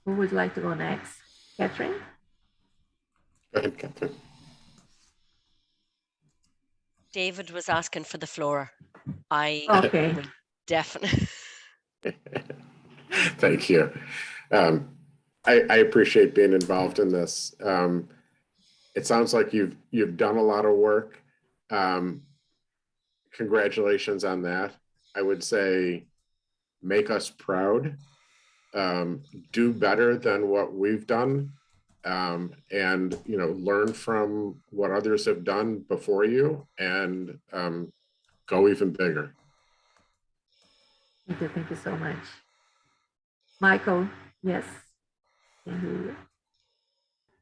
S1: Who would like to go next? Catherine?
S14: Go ahead, Catherine.
S11: David was asking for the floor. I will definitely.
S14: Thank you. I appreciate being involved in this. It sounds like you've done a lot of work. Congratulations on that. I would say make us proud. Do better than what we've done, and learn from what others have done before you, and go even bigger.
S1: Thank you so much. Michael, yes.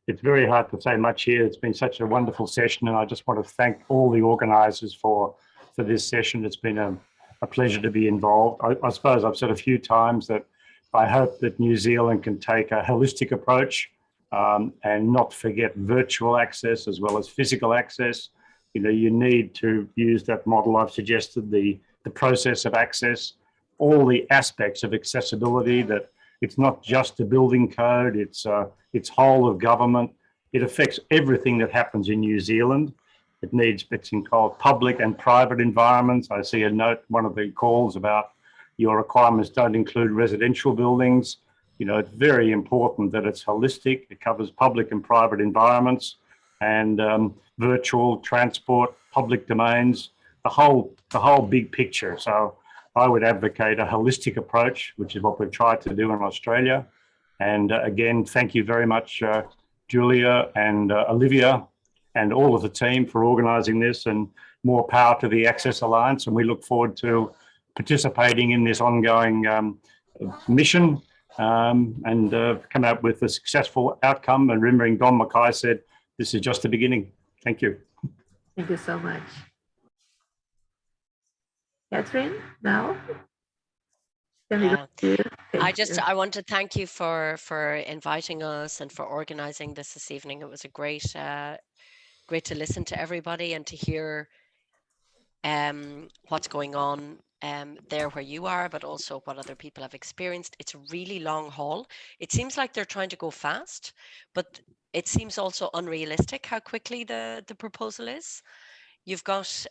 S9: It's very hard to say much here. It's been such a wonderful session, and I just want to thank all the organisers for this session. It's been a pleasure to be involved. I suppose I've said a few times that I hope that New Zealand can take a holistic approach and not forget virtual access as well as physical access. You need to use that model I've suggested, the process of access, all the aspects of accessibility, that it's not just a building code, it's whole of government. It affects everything that happens in New Zealand. It needs bits in called public and private environments. I see a note, one of the calls about your requirements don't include residential buildings. It's very important that it's holistic. It covers public and private environments and virtual transport, public domains, the whole big picture. So I would advocate a holistic approach, which is what we've tried to do in Australia. And again, thank you very much, Julia and Olivia and all of the team for organising this, and more power to the Access Alliance. And we look forward to participating in this ongoing mission and come out with a successful outcome. And remembering Don Mackay said, this is just the beginning. Thank you.
S1: Thank you so much. Catherine, now?
S11: I want to thank you for inviting us and for organizing this evening. It was a great to listen to everybody and to hear what's going on there where you are, but also what other people have experienced. It's a really long haul. It seems like they're trying to go fast, but it seems also unrealistic how quickly the proposal is. You've got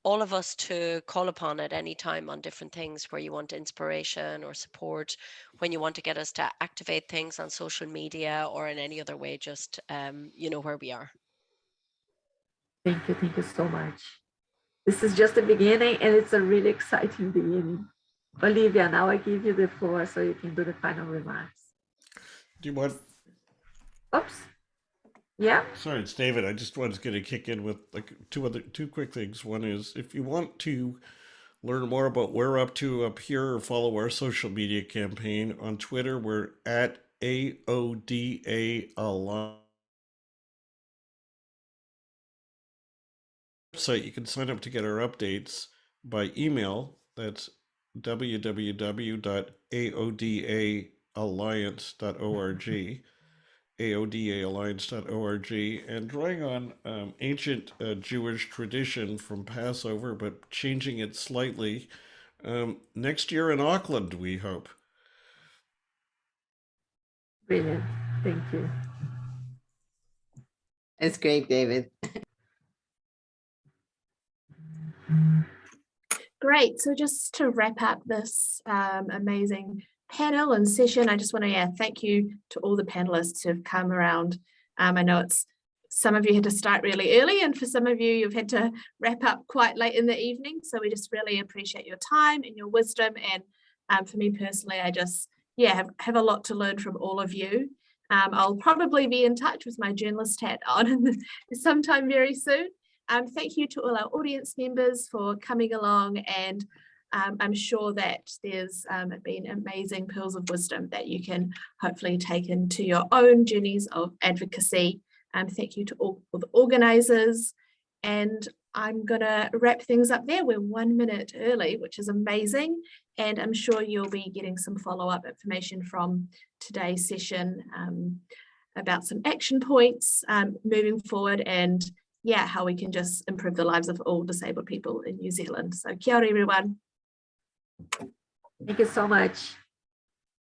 S11: all of us to call upon at any time on different things where you want inspiration or support, when you want to get us to activate things on social media or in any other way, just you know where we are.
S1: Thank you so much. This is just the beginning, and it's a really exciting beginning. Olivia, now I give you the floor so you can do the final remarks.
S5: Do you want?
S1: Oops. Yeah.
S5: Sorry, it's David. I just wanted to get a kick in with like two quick things. One is, if you want to learn more about what we're up to up here, or follow our social media campaign on Twitter, we're at AODA Alliance. Website, you can sign up to get our updates by email. That's www.aodaalliance.org. aodaalliance.org, and drawing on ancient Jewish tradition from Passover, but changing it slightly. Next year in Auckland, we hope.
S1: Brilliant. Thank you.
S7: That's great, David.
S4: Great. So just to wrap up this amazing panel and session, I just want to thank you to all the panelists who've come around. I know some of you had to start really early, and for some of you, you've had to wrap up quite late in the evening. So we just really appreciate your time and your wisdom. And for me personally, I just have a lot to learn from all of you. I'll probably be in touch with my journalist hat on sometime very soon. Thank you to all our audience members for coming along, and I'm sure that there's been amazing pearls of wisdom that you can hopefully take into your own journeys of advocacy. Thank you to all the organisers, and I'm gonna wrap things up there. We're 1 minute early, which is amazing, and I'm sure you'll be getting some follow-up information from today's session about some action points moving forward, and yeah, how we can just improve the lives of all disabled people in New Zealand. So kia ora, everyone.
S1: Thank you so much.